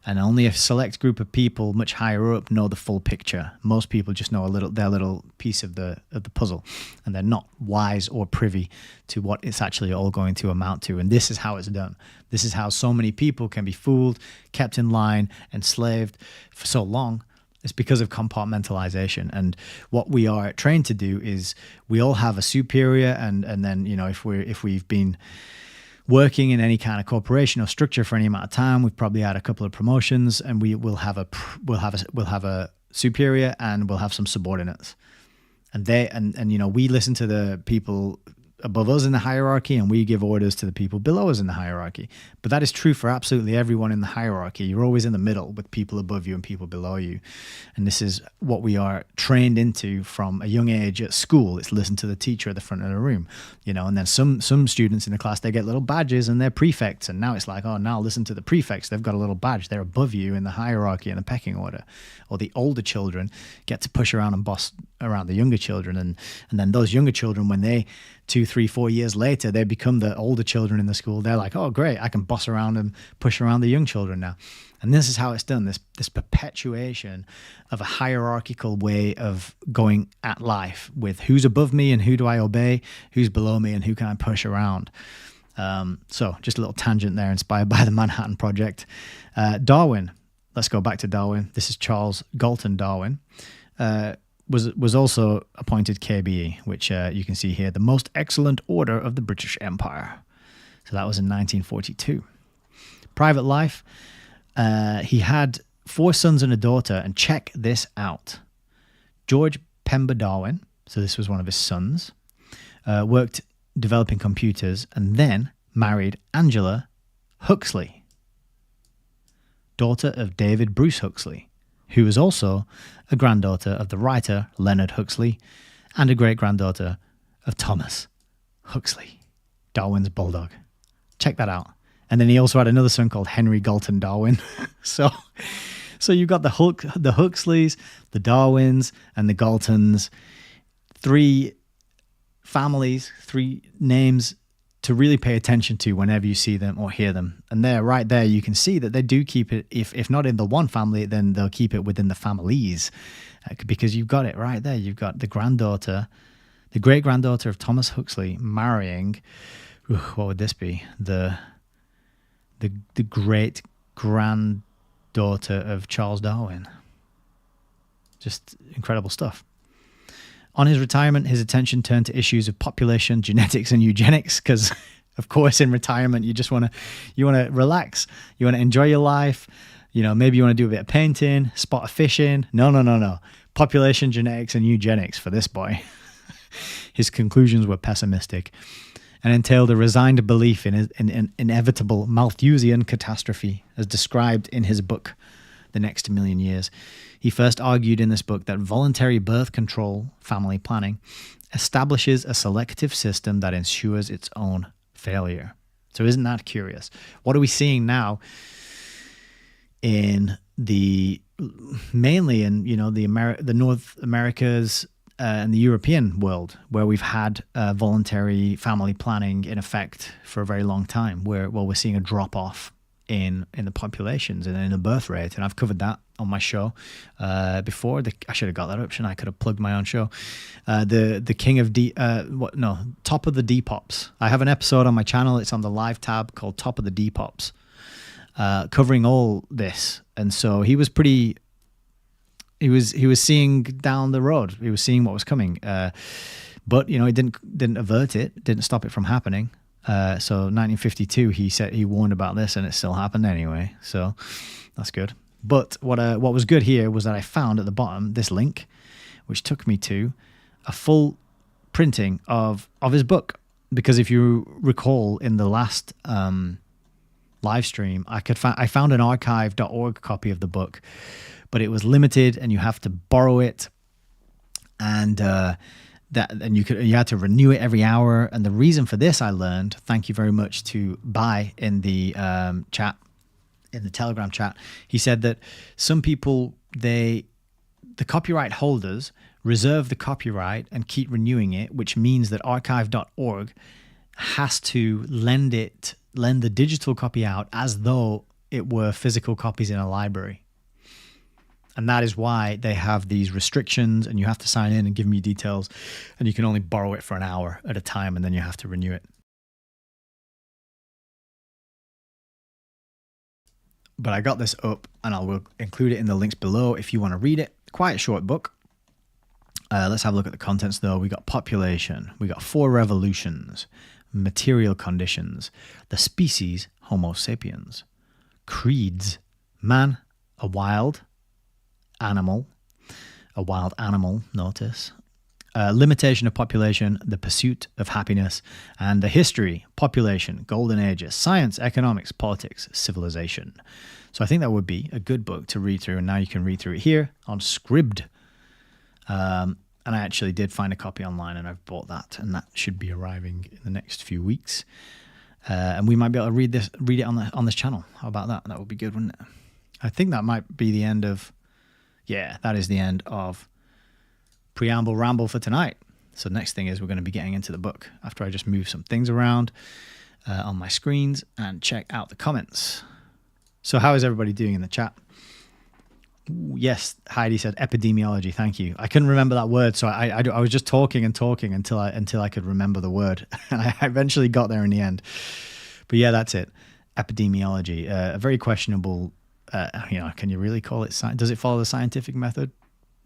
And only a select group of people much higher up know the full picture. Most people just know their little piece of the puzzle, and they're not wise or privy to what it's actually all going to amount to. And this is how it's done. This is how so many people can be fooled, kept in line, enslaved for so long. It's because of compartmentalization. And what we are trained to do is we all have a superior, and then if we've been working in any kind of corporation or structure for any amount of time, we've probably had a couple of promotions, and we'll have a superior and we'll have some subordinates, and we listen to the people above us in the hierarchy and we give orders to the people below us in the hierarchy. But that is true for absolutely everyone in the hierarchy. You're always in the middle with people above you and people below you. And this is what we are trained into from a young age at school. It's listen to the teacher at the front of the room, and then some students in the class, they get little badges and they're prefects. And now it's like, now listen to the prefects. They've got a little badge. They're above you in the hierarchy and the pecking order. Or the older children get to push around and boss around the younger children. And then those younger children, when they 2, 3, 4 years later, they become the older children in the school. They're like, oh, great, I can boss around and push around the young children now. And this is how it's done, this perpetuation of a hierarchical way of going at life with who's above me and who do I obey, who's below me and who can I push around. So just a little tangent there, inspired by the Manhattan Project. Darwin, let's go back to Darwin. This is Charles Galton Darwin. Was also appointed KBE, which you can see here, the most excellent order of the British Empire. So that was in 1942. Private life, he had 4 sons and a daughter, and check this out. George Pember Darwin, so this was one of his sons, worked developing computers and then married Angela Huxley, daughter of David Bruce Huxley, who was also a granddaughter of the writer Leonard Huxley and a great-granddaughter of Thomas Huxley, Darwin's bulldog. Check that out. And then he also had another son called Henry Galton Darwin. So you've got the Huxleys, the Darwins, and the Galtons. 3 families, 3 names to really pay attention to whenever you see them or hear them. And right there, you can see that they do keep it, if not in the one family, then they'll keep it within the families, because you've got it right there. You've got the granddaughter, the great-granddaughter of Thomas Huxley marrying, what would this be? The great-granddaughter of Charles Darwin. Just incredible stuff. On his retirement, his attention turned to issues of population, genetics, and eugenics, because, of course, in retirement, you want to relax. You want to enjoy your life. Maybe you want to do a bit of painting, spot a fish in. No. Population, genetics, and eugenics for this boy. His conclusions were pessimistic and entailed a resigned belief in inevitable Malthusian catastrophe, as described in his book, The Next Million Years. He first argued in this book that voluntary birth control, family planning, establishes a selective system that ensures its own failure. So isn't that curious? What are we seeing now mainly in the North Americas and the European world, where we've had voluntary family planning in effect for a very long time, where we're seeing a drop off in the populations and in the birth rate. And I've covered that on my show before. I should have got that up, shouldn't I? I could have plugged my own show. The king of Top of the Depops. I have an episode on my channel. It's on the live tab called Top of the Depops, covering all this. And so he was seeing down the road. He was seeing what was coming. But he didn't avert it, didn't stop it from happening. So 1952, he warned about this, and it still happened anyway. So that's good. But what was good here was that I found at the bottom this link, which took me to a full printing of his book. Because if you recall, in the last live stream, I found an archive.org copy of the book, but it was limited, and you have to borrow it, and you had to renew it every hour. And the reason for this, I learned, thank you very much to Bai in the chat, in the Telegram chat. He said that some people, the copyright holders reserve the copyright and keep renewing it, which means that archive.org has to lend the digital copy out as though it were physical copies in a library. And that is why they have these restrictions, and you have to sign in and give me details, and you can only borrow it for an hour at a time, and then you have to renew it. But I got this up, and I will include it in the links below if you want to read it. Quite a short book. Let's have a look at the contents, though. We got population. We got 4 revolutions. Material conditions. The species Homo sapiens. Creeds. Man, a wild animal, notice. Limitation of population, the pursuit of happiness, and the history, population, golden ages, science, economics, politics, civilization. So I think that would be a good book to read through, and now you can read through it here on Scribd. And I actually did find a copy online, and I've bought that, and that should be arriving in the next few weeks. And we might be able to read it on this channel. How about that? That would be good, wouldn't it? I think that might be the end of. Yeah, that is the end of Preamble Ramble for tonight. So next thing is we're going to be getting into the book after I just move some things around on my screens and check out the comments. So how is everybody doing in the chat? Ooh, yes, Heidi said epidemiology. Thank you. I couldn't remember that word, so I was just talking until I could remember the word, and I eventually got there in the end. But yeah, that's it. Epidemiology, a very questionable. Can you really call it science? Does it follow the scientific method?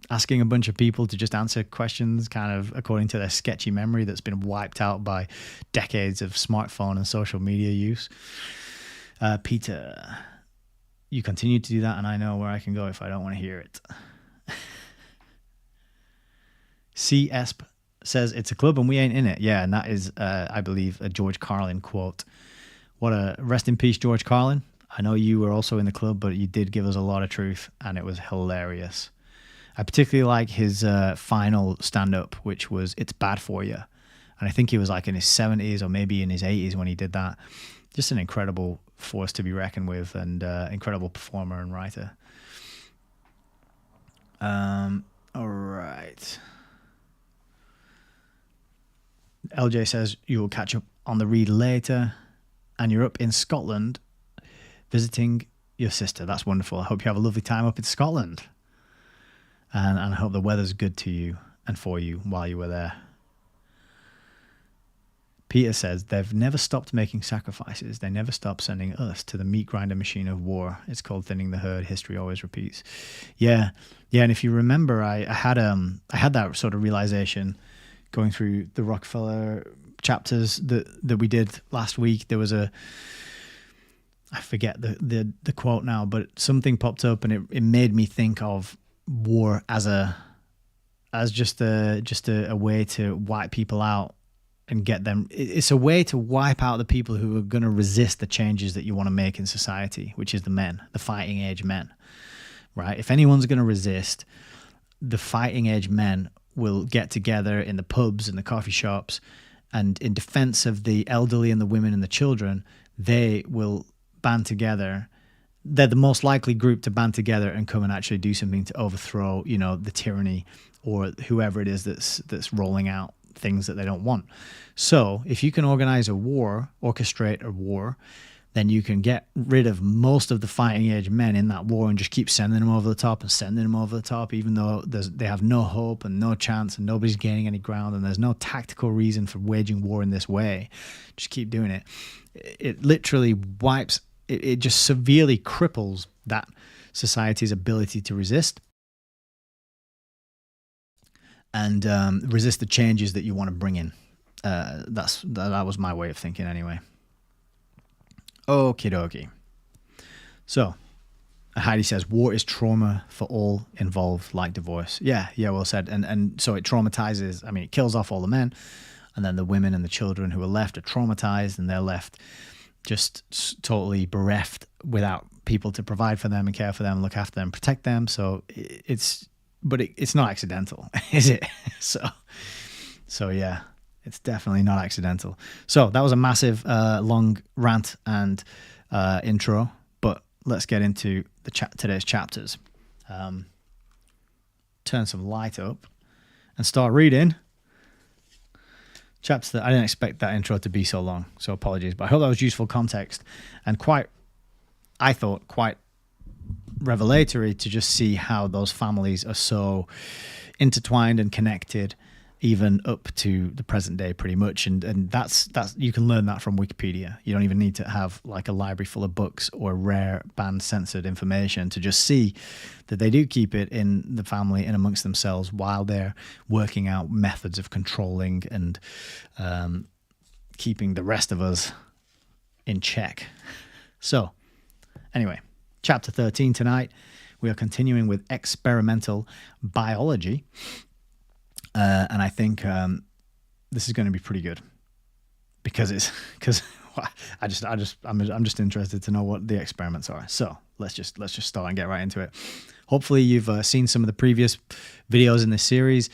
Asking a bunch of people to just answer questions kind of according to their sketchy memory that's been wiped out by decades of smartphone and social media use. Peter, you continue to do that, and I know where I can go if I don't want to hear it. C. Esp says it's a club and we ain't in it. Yeah, and that is, I believe, a George Carlin quote. What a rest in peace, George Carlin. I know you were also in the club, but you did give us a lot of truth, and it was hilarious. I particularly like his final stand-up, which was "It's Bad for You," and I think he was like in his 70s or maybe in his 80s when he did that. Just an incredible force to be reckoned with, and incredible performer and writer. All right. LJ says you will catch up on the read later, and you're up in Scotland visiting your sister. That's wonderful. I hope you have a lovely time up in Scotland. And I hope the weather's good to you and for you while you were there. Peter says, they've never stopped making sacrifices. They never stop sending us to the meat grinder machine of war. It's called thinning the herd. History always repeats. Yeah. And if you remember, I had that sort of realization going through the Rockefeller chapters that we did last week. There was I forget the quote now, but something popped up, and it made me think of war as just a way to wipe people out and get them. It's a way to wipe out the people who are going to resist the changes that you want to make in society, which is the men, the fighting age men, right? If anyone's going to resist, the fighting age men will get together in the pubs and the coffee shops, and in defense of the elderly and the women and the children, they will band together. They're the most likely group to band together and come and actually do something to overthrow, the tyranny or whoever it is that's rolling out things that they don't want. So if you can organize a war, orchestrate a war, then you can get rid of most of the fighting age men in that war and just keep sending them over the top and sending them over the top, even though they have no hope and no chance and nobody's gaining any ground and there's no tactical reason for waging war in this way. Just keep doing it. It literally wipes. It just severely cripples that society's ability to resist and resist the changes that you want to bring in. That was my way of thinking anyway. Okie dokie. So, Heidi says, war is trauma for all involved, like divorce. Yeah, well said. And so it traumatizes, I mean, it kills off all the men, and then the women and the children who are left are traumatized, and they're left just totally bereft without people to provide for them and care for them, look after them, protect them. So it's not accidental, is it? So yeah, it's definitely not accidental. So that was a massive, long rant and intro, but let's get into today's chapters. Turn some light up and start reading. Chapter that I didn't expect that intro to be so long, so apologies, but I hope that was useful context and quite revelatory to just see how those families are so intertwined and connected even up to the present day pretty much, and that's you can learn that from Wikipedia. You don't even need to have like a library full of books or rare banned censored information to just see that they do keep it in the family and amongst themselves while they're working out methods of controlling and keeping the rest of us in check. So anyway, chapter 13 tonight, we are continuing with experimental biology. And I think this is going to be pretty good because I'm just interested to know what the experiments are. So let's just start and get right into it. Hopefully you've seen some of the previous videos in this series.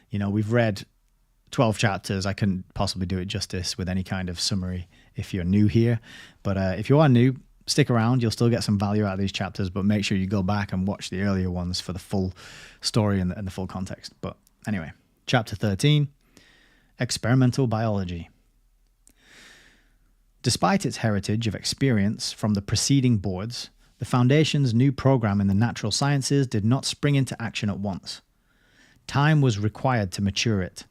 You know, we've read 12 chapters. I couldn't possibly do it justice with any kind of summary if you're new here. But if you are new, stick around. You'll still get some value out of these chapters, but make sure you go back and watch the earlier ones for the full story and the full context. But anyway. Chapter 13, Experimental Biology. Despite its heritage of experience from the preceding boards, the Foundation's new program in the natural sciences did not spring into action at once. Time was required to mature it.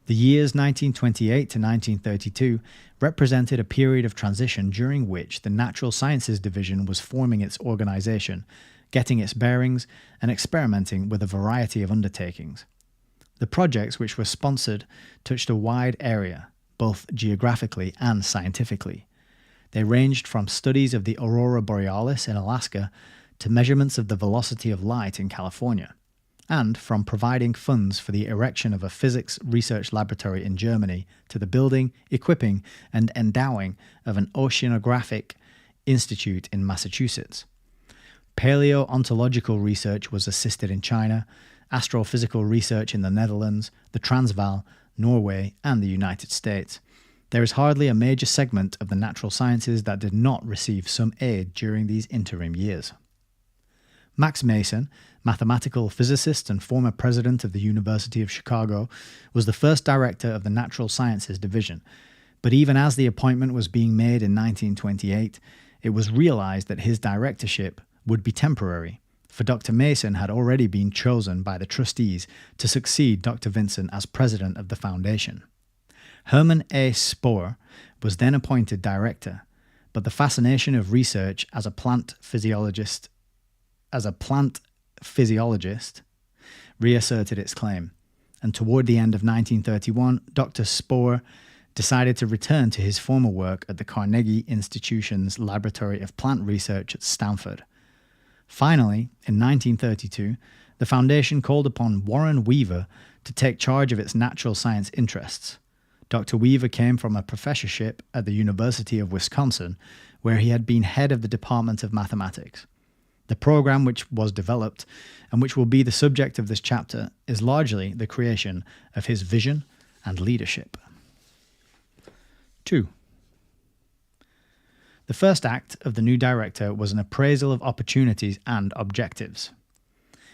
The years 1928 to 1932 represented a period of transition during which the Natural Sciences Division was forming its organization, getting its bearings, and experimenting with a variety of undertakings. The projects which were sponsored touched a wide area, both geographically and scientifically. They ranged from studies of the aurora borealis in Alaska to measurements of the velocity of light in California, and from providing funds for the erection of a physics research laboratory in Germany to the building, equipping, and endowing of an oceanographic institute in Massachusetts. Paleontological research was assisted in China, astrophysical research in the Netherlands, the Transvaal, Norway, and the United States. There is hardly a major segment of the natural sciences that did not receive some aid during these interim years. Max Mason, mathematical physicist and former president of the University of Chicago, was the first director of the Natural Sciences Division, but even as the appointment was being made in 1928, it was realized that his directorship would be temporary, for Dr. Mason had already been chosen by the trustees to succeed Dr. Vincent as president of the foundation. Hermann A. Spohr was then appointed director, but the fascination of research as a plant physiologist reasserted its claim, and toward the end of 1931, Dr. Spohr decided to return to his former work at the Carnegie Institution's Laboratory of Plant Research at Stanford. Finally, in 1932, the foundation called upon Warren Weaver to take charge of its natural science interests. Dr. Weaver came from a professorship at the University of Wisconsin, where he had been head of the Department of Mathematics. The program which was developed, and which will be the subject of this chapter, is largely the creation of his vision and leadership. 2. The first act of the new director was an appraisal of opportunities and objectives.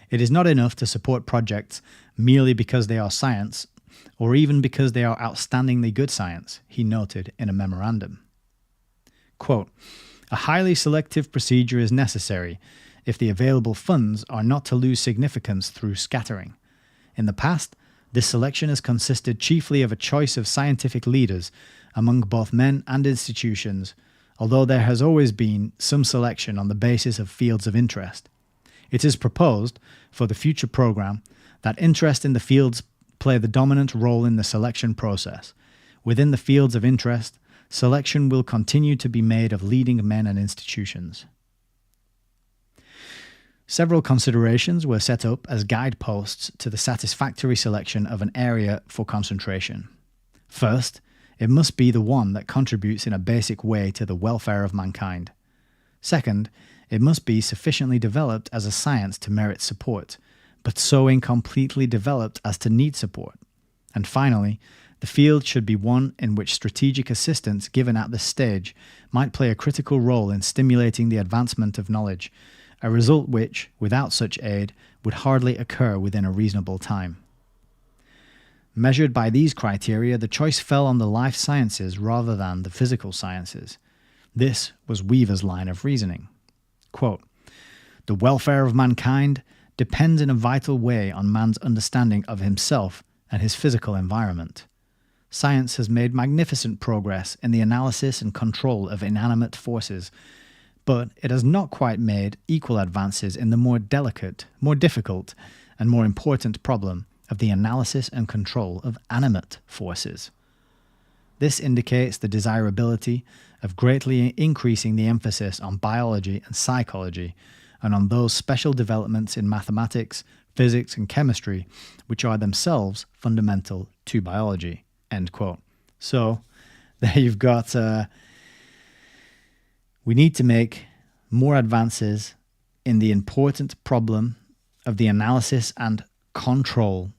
It is not enough to support projects merely because they are science, or even because they are outstandingly good science, he noted in a memorandum. Quote, a highly selective procedure is necessary if the available funds are not to lose significance through scattering. In the past, this selection has consisted chiefly of a choice of scientific leaders among both men and institutions, although there has always been some selection on the basis of fields of interest. It is proposed, for the future program, that interest in the fields play the dominant role in the selection process. Within the fields of interest, selection will continue to be made of leading men and institutions. Several considerations were set up as guideposts to the satisfactory selection of an area for concentration. First, it must be the one that contributes in a basic way to the welfare of mankind. Second, it must be sufficiently developed as a science to merit support, but so incompletely developed as to need support. And finally, the field should be one in which strategic assistance given at this stage might play a critical role in stimulating the advancement of knowledge, a result which, without such aid, would hardly occur within a reasonable time. Measured by these criteria, the choice fell on the life sciences rather than the physical sciences. This was Weaver's line of reasoning. Quote, "The welfare of mankind depends in a vital way on man's understanding of himself and his physical environment. Science has made magnificent progress in the analysis and control of inanimate forces, but it has not quite made equal advances in the more delicate, more difficult, and more important problem of the analysis and control of animate forces. This indicates the desirability of greatly increasing the emphasis on biology and psychology and on those special developments in mathematics, physics, and chemistry which are themselves fundamental to biology." End quote. So there you've got, we need to make more advances in the important problem of the analysis and control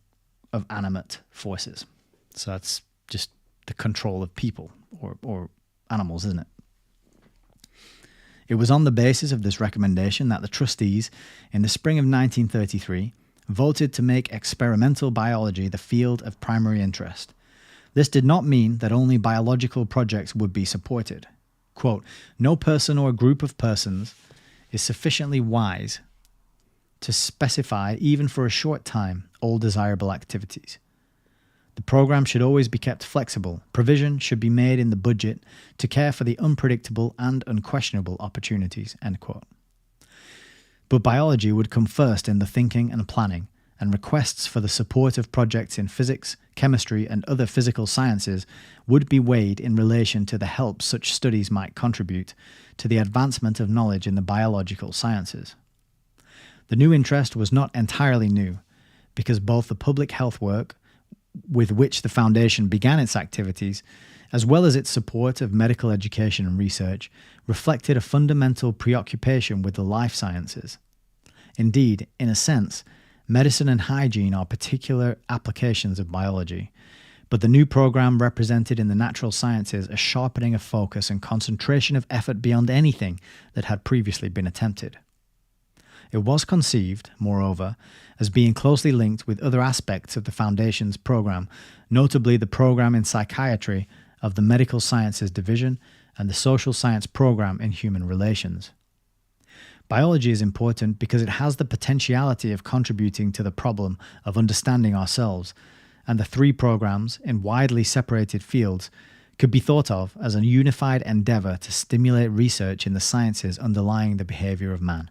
of animate forces. So that's just the control of people or animals, isn't it? It was on the basis of this recommendation that the trustees, in the spring of 1933, voted to make experimental biology the field of primary interest. This did not mean that only biological projects would be supported. Quote, "No person or group of persons is sufficiently wise to specify, even for a short time, all desirable activities. The program should always be kept flexible. Provision should be made in the budget to care for the unpredictable and unquestionable opportunities." End quote. But biology would come first in the thinking and planning, and requests for the support of projects in physics, chemistry, and other physical sciences would be weighed in relation to the help such studies might contribute to the advancement of knowledge in the biological sciences. The new interest was not entirely new, because both the public health work with which the Foundation began its activities, as well as its support of medical education and research, reflected a fundamental preoccupation with the life sciences. Indeed, in a sense, medicine and hygiene are particular applications of biology, but the new program represented in the natural sciences a sharpening of focus and concentration of effort beyond anything that had previously been attempted. It was conceived, moreover, as being closely linked with other aspects of the Foundation's program, notably the program in psychiatry of the Medical Sciences Division and the Social Science program in human relations. Biology is important because it has the potentiality of contributing to the problem of understanding ourselves, and the three programs in widely separated fields could be thought of as a unified endeavor to stimulate research in the sciences underlying the behavior of man.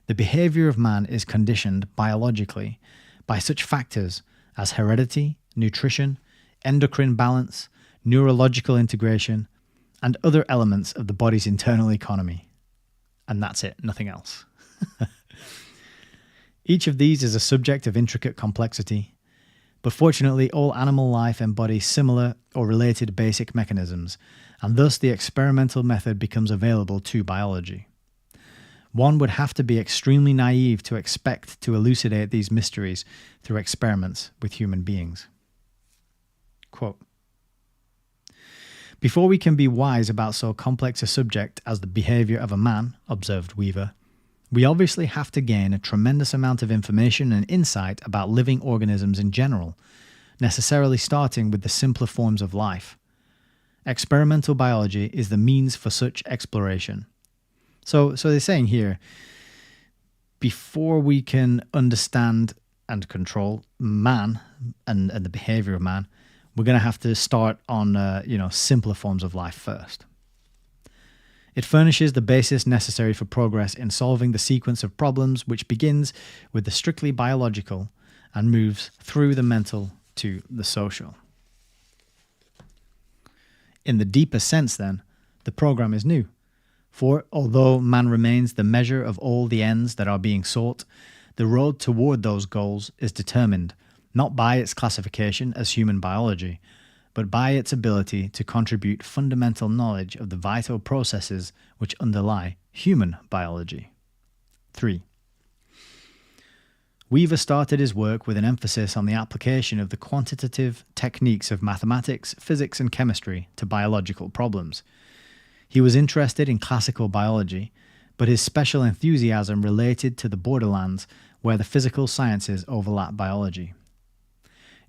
The behavior of man is conditioned biologically by such factors as heredity, nutrition, endocrine balance, neurological integration, and other elements of the body's internal economy. And that's it, nothing else. Each of these is a subject of intricate complexity, but fortunately all animal life embodies similar or related basic mechanisms, and thus the experimental method becomes available to biology. One would have to be extremely naive to expect to elucidate these mysteries through experiments with human beings. Quote, "Before we can be wise about so complex a subject as the behavior of a man," observed Weaver, "we obviously have to gain a tremendous amount of information and insight about living organisms in general, necessarily starting with the simpler forms of life. Experimental biology is the means for such exploration." So they're saying here, before we can understand and control man and the behavior of man, we're going to have to start on simpler forms of life first. It furnishes the basis necessary for progress in solving the sequence of problems which begins with the strictly biological and moves through the mental to the social. In the deeper sense, then, the program is new. For although man remains the measure of all the ends that are being sought, the road toward those goals is determined not by its classification as human biology, but by its ability to contribute fundamental knowledge of the vital processes which underlie human biology. 3. Weaver started his work with an emphasis on the application of the quantitative techniques of mathematics, physics, and chemistry to biological problems. He was interested in classical biology, but his special enthusiasm related to the borderlands where the physical sciences overlap biology.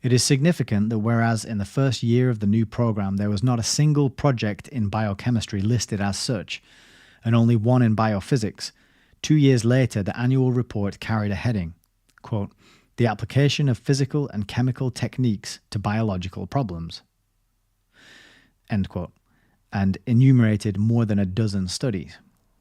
It is significant that whereas in the first year of the new program there was not a single project in biochemistry listed as such, and only one in biophysics, 2 years later the annual report carried a heading, quote, "The application of physical and chemical techniques to biological problems," end quote, and enumerated more than a dozen studies.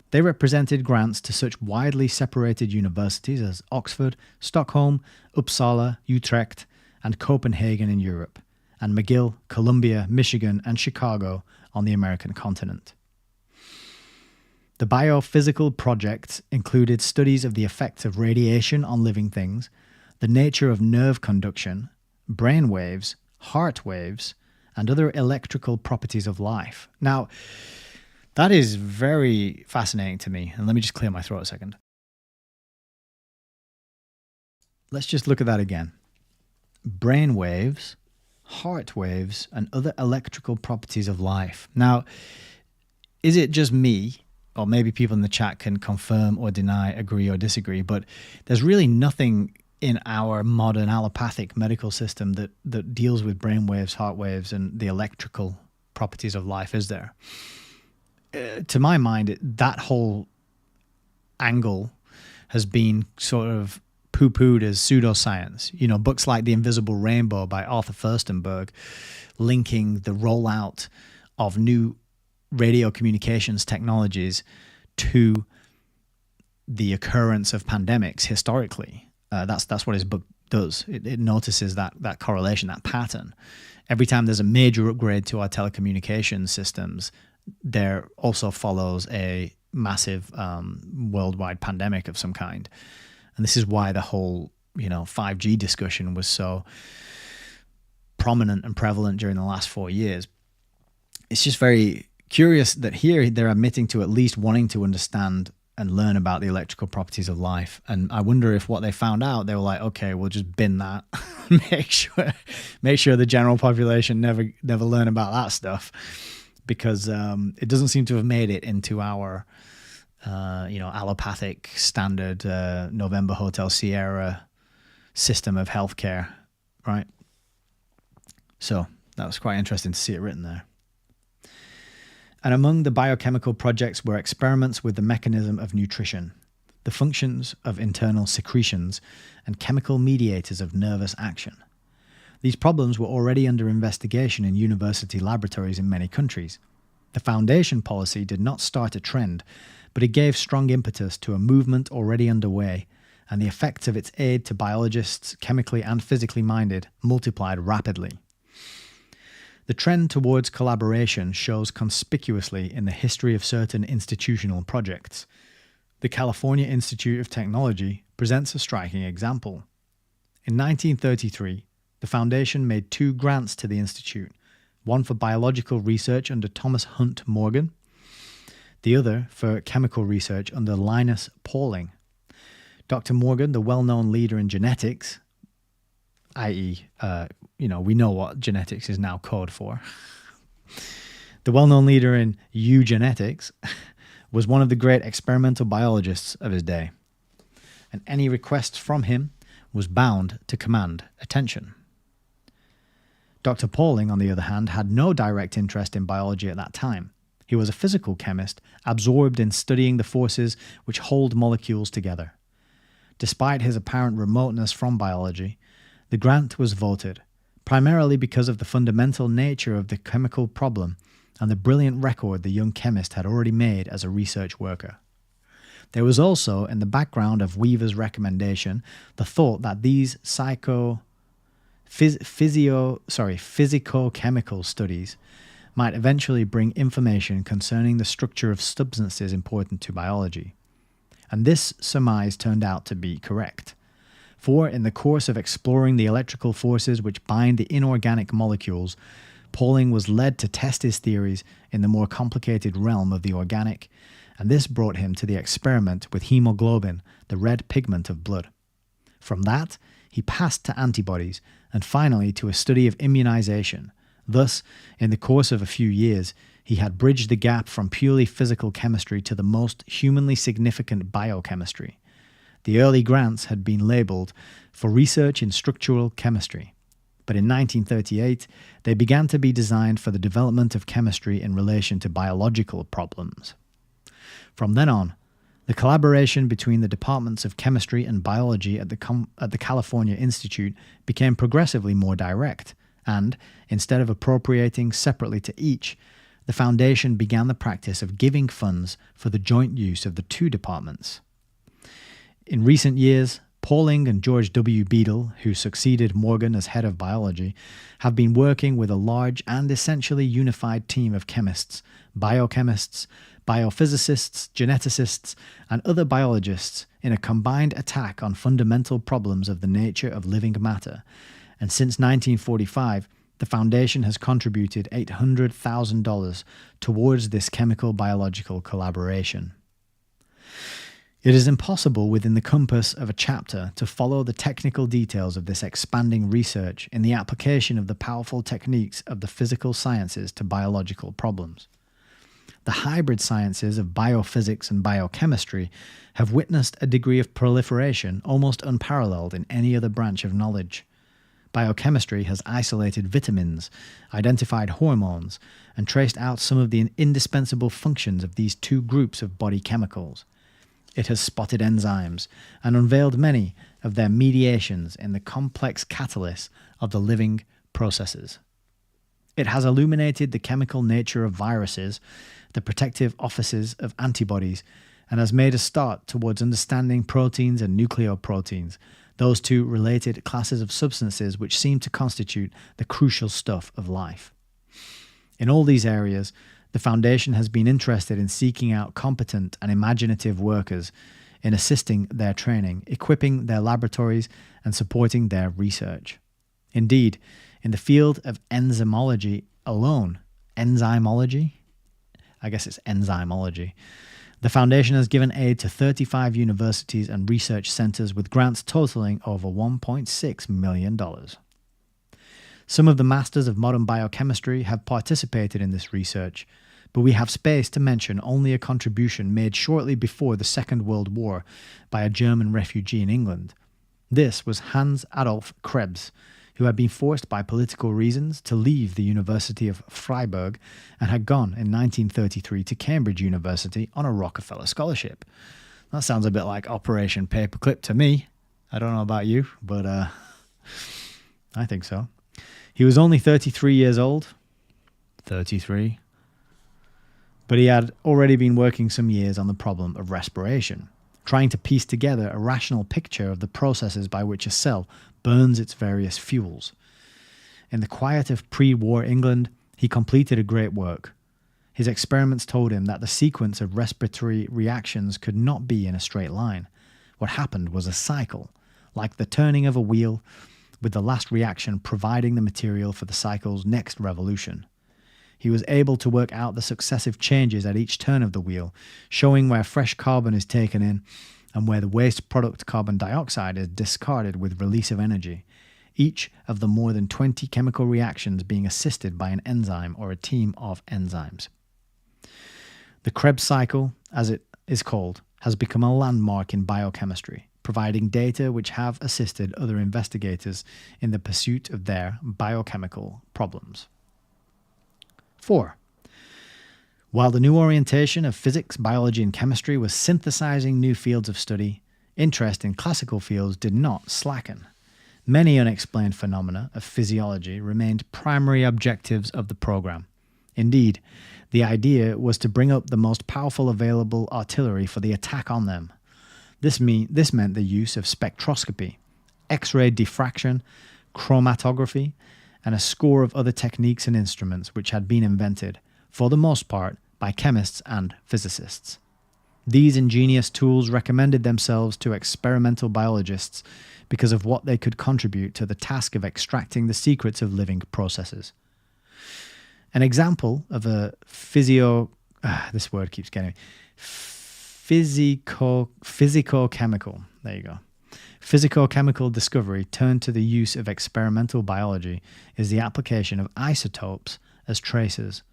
They represented grants to such widely separated universities as Oxford, Stockholm, Uppsala, Utrecht, and Copenhagen in Europe, and McGill, Columbia, Michigan, and Chicago on the American continent. The biophysical projects included studies of the effects of radiation on living things, the nature of nerve conduction, brain waves, heart waves, and other electrical properties of life. Now, that is very fascinating to me, and let me just clear my throat a second. Let's just look at that again. Brain waves, heart waves, and other electrical properties of life. Now, is it just me, or maybe people in the chat can confirm or deny, agree or disagree, but there's really nothing in our modern allopathic medical system that deals with brain waves, heart waves, and the electrical properties of life, is there? To my mind, that whole angle has been sort of poo-pooed as pseudoscience. You know, books like The Invisible Rainbow by Arthur Furstenberg linking the rollout of new radio communications technologies to the occurrence of pandemics historically. That's what his book does. It notices that correlation, that pattern. Every time there's a major upgrade to our telecommunications systems, there also follows a massive worldwide pandemic of some kind. And this is why the whole, 5G discussion was so prominent and prevalent during the last 4 years. It's just very curious that here they're admitting to at least wanting to understand and learn about the electrical properties of life. And I wonder if what they found out, they were like, okay, we'll just bin that. make sure the general population never learn about that stuff, because it doesn't seem to have made it into our allopathic standard November Hotel Sierra system of healthcare, right? So that was quite interesting to see it written there. And among the biochemical projects were experiments with the mechanism of nutrition, the functions of internal secretions, and chemical mediators of nervous action. These problems were already under investigation in university laboratories in many countries. The foundation policy did not start a trend, but it gave strong impetus to a movement already underway, and the effects of its aid to biologists, chemically and physically minded, multiplied rapidly. The trend towards collaboration shows conspicuously in the history of certain institutional projects. The California Institute of Technology presents a striking example. In 1933, the foundation made 2 grants to the institute, one for biological research under Thomas Hunt Morgan, the other for chemical research under Linus Pauling. Dr. Morgan, the well-known leader in genetics, i.e., we know what genetics is now code for. The well-known leader in eugenetics was one of the great experimental biologists of his day, and any request from him was bound to command attention. Dr. Pauling, on the other hand, had no direct interest in biology at that time. He was a physical chemist, absorbed in studying the forces which hold molecules together. Despite his apparent remoteness from biology, the grant was voted, primarily because of the fundamental nature of the chemical problem and the brilliant record the young chemist had already made as a research worker. There was also, in the background of Weaver's recommendation, the thought that these physico-chemical studies might eventually bring information concerning the structure of substances important to biology. And this surmise turned out to be correct. For in the course of exploring the electrical forces which bind the inorganic molecules, Pauling was led to test his theories in the more complicated realm of the organic, and this brought him to the experiment with hemoglobin, the red pigment of blood. From that, he passed to antibodies, and finally to a study of immunization. Thus, in the course of a few years, he had bridged the gap from purely physical chemistry to the most humanly significant biochemistry. The early grants had been labelled for research in structural chemistry, but in 1938 they began to be designed for the development of chemistry in relation to biological problems. From then on, the collaboration between the departments of chemistry and biology at the California Institute became progressively more direct, and, instead of appropriating separately to each, the Foundation began the practice of giving funds for the joint use of the two departments. In recent years, Pauling and George W. Beadle, who succeeded Morgan as head of biology, have been working with a large and essentially unified team of chemists, biochemists, biophysicists, geneticists, and other biologists in a combined attack on fundamental problems of the nature of living matter. And since 1945, the Foundation has contributed $800,000 towards this chemical-biological collaboration. It is impossible within the compass of a chapter to follow the technical details of this expanding research in the application of the powerful techniques of the physical sciences to biological problems. The hybrid sciences of biophysics and biochemistry have witnessed a degree of proliferation almost unparalleled in any other branch of knowledge. Biochemistry has isolated vitamins, identified hormones, and traced out some of the indispensable functions of these two groups of body chemicals. It has spotted enzymes and unveiled many of their mediations in the complex catalysts of the living processes. It has illuminated the chemical nature of viruses, the protective offices of antibodies, and has made a start towards understanding proteins and nucleoproteins, those two related classes of substances which seem to constitute the crucial stuff of life. In all these areas, the Foundation has been interested in seeking out competent and imaginative workers, in assisting their training, equipping their laboratories, and supporting their research. Indeed, in the field of enzymology alone, enzymology? I guess it's enzymology. The Foundation has given aid to 35 universities and research centers with grants totaling over $1.6 million. Some of the masters of modern biochemistry have participated in this research, but we have space to mention only a contribution made shortly before the Second World War by a German refugee in England. This was Hans Adolf Krebs, who had been forced by political reasons to leave the University of Freiburg and had gone in 1933 to Cambridge University on a Rockefeller scholarship. That sounds a bit like Operation Paperclip to me. I don't know about you, but I think so. He was only 33 years old. 33. But he had already been working some years on the problem of respiration, trying to piece together a rational picture of the processes by which a cell burns its various fuels. In the quiet of pre-war England, he completed a great work. His experiments told him that the sequence of respiratory reactions could not be in a straight line. What happened was a cycle, like the turning of a wheel, with the last reaction providing the material for the cycle's next revolution. He was able to work out the successive changes at each turn of the wheel, showing where fresh carbon is taken in and where the waste product carbon dioxide is discarded with release of energy, each of the more than 20 chemical reactions being assisted by an enzyme or a team of enzymes. The Krebs cycle, as it is called, has become a landmark in biochemistry, providing data which have assisted other investigators in the pursuit of their biochemical problems. 4. While the new orientation of physics, biology, and chemistry was synthesizing new fields of study, interest in classical fields did not slacken. Many unexplained phenomena of physiology remained primary objectives of the program. Indeed, the idea was to bring up the most powerful available artillery for the attack on them. This meant the use of spectroscopy, X-ray diffraction, chromatography, and a score of other techniques and instruments which had been invented, for the most part, by chemists and physicists. These ingenious tools recommended themselves to experimental biologists because of what they could contribute to the task of extracting the secrets of living processes. An example of a physicochemical, there you go. Physicochemical discovery turned to the use of experimental biology is the application of isotopes as tracers.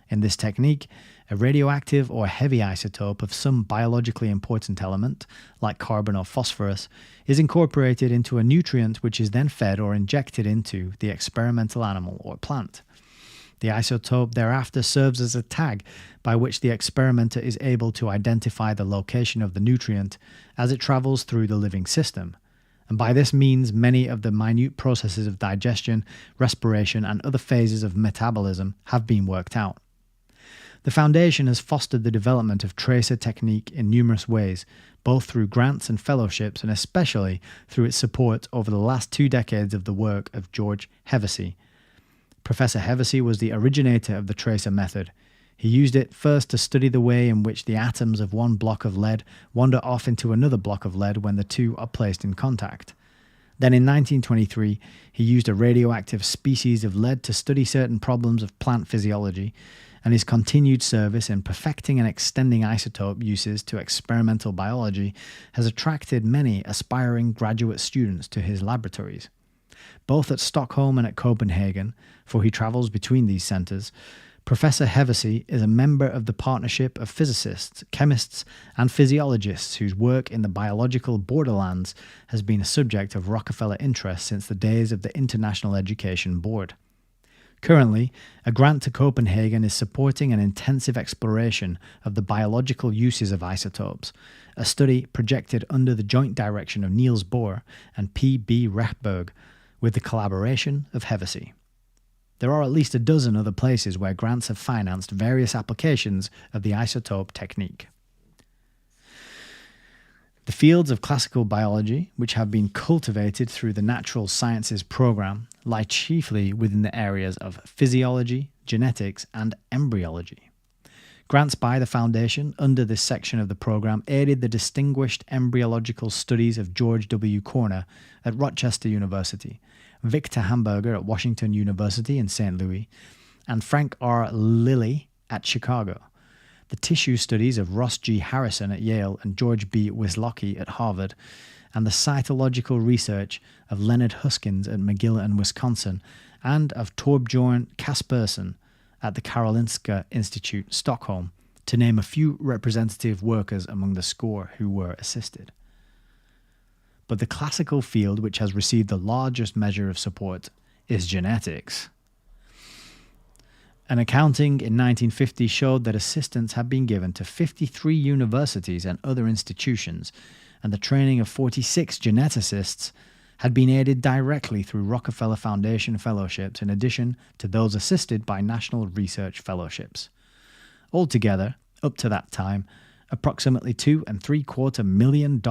In this technique, a radioactive or heavy isotope of some biologically important element, like carbon or phosphorus, is incorporated into a nutrient which is then fed or injected into the experimental animal or plant. The isotope thereafter serves as a tag by which the experimenter is able to identify the location of the nutrient as it travels through the living system. And by this means, many of the minute processes of digestion, respiration, and other phases of metabolism have been worked out. The Foundation has fostered the development of tracer technique in numerous ways, both through grants and fellowships, and especially through its support over the last 2 decades of the work of George Hevesy. Professor Hevesy was the originator of the tracer method. He used it first to study the way in which the atoms of one block of lead wander off into another block of lead when the two are placed in contact. Then in 1923, he used a radioactive species of lead to study certain problems of plant physiology, and his continued service in perfecting and extending isotope uses to experimental biology has attracted many aspiring graduate students to his laboratories. Both at Stockholm and at Copenhagen, for he travels between these centres, Professor Hevesy is a member of the partnership of physicists, chemists, and physiologists whose work in the biological borderlands has been a subject of Rockefeller interest since the days of the International Education Board. Currently, a grant to Copenhagen is supporting an intensive exploration of the biological uses of isotopes, a study projected under the joint direction of Niels Bohr and P.B. Rechberg, with the collaboration of Hevesy. There are at least a dozen other places where grants have financed various applications of the isotope technique. The fields of classical biology, which have been cultivated through the Natural Sciences program, lie chiefly within the areas of physiology, genetics, and embryology. Grants by the Foundation under this section of the program aided the distinguished embryological studies of George W. Corner at Rochester University, Victor Hamburger at Washington University in St. Louis, and Frank R. Lilly at Chicago. The tissue studies of Ross G. Harrison at Yale and George B. Wislocky at Harvard, and the cytological research of Leonard Huskins at McGill and Wisconsin, and of Torbjorn Kaspersen at the Karolinska Institute, Stockholm, to name a few representative workers among the score who were assisted. But the classical field which has received the largest measure of support is genetics. An accounting in 1950 showed that assistance had been given to 53 universities and other institutions, and the training of 46 geneticists had been aided directly through Rockefeller Foundation fellowships in addition to those assisted by National Research Fellowships. Altogether, up to that time, approximately $2.75 million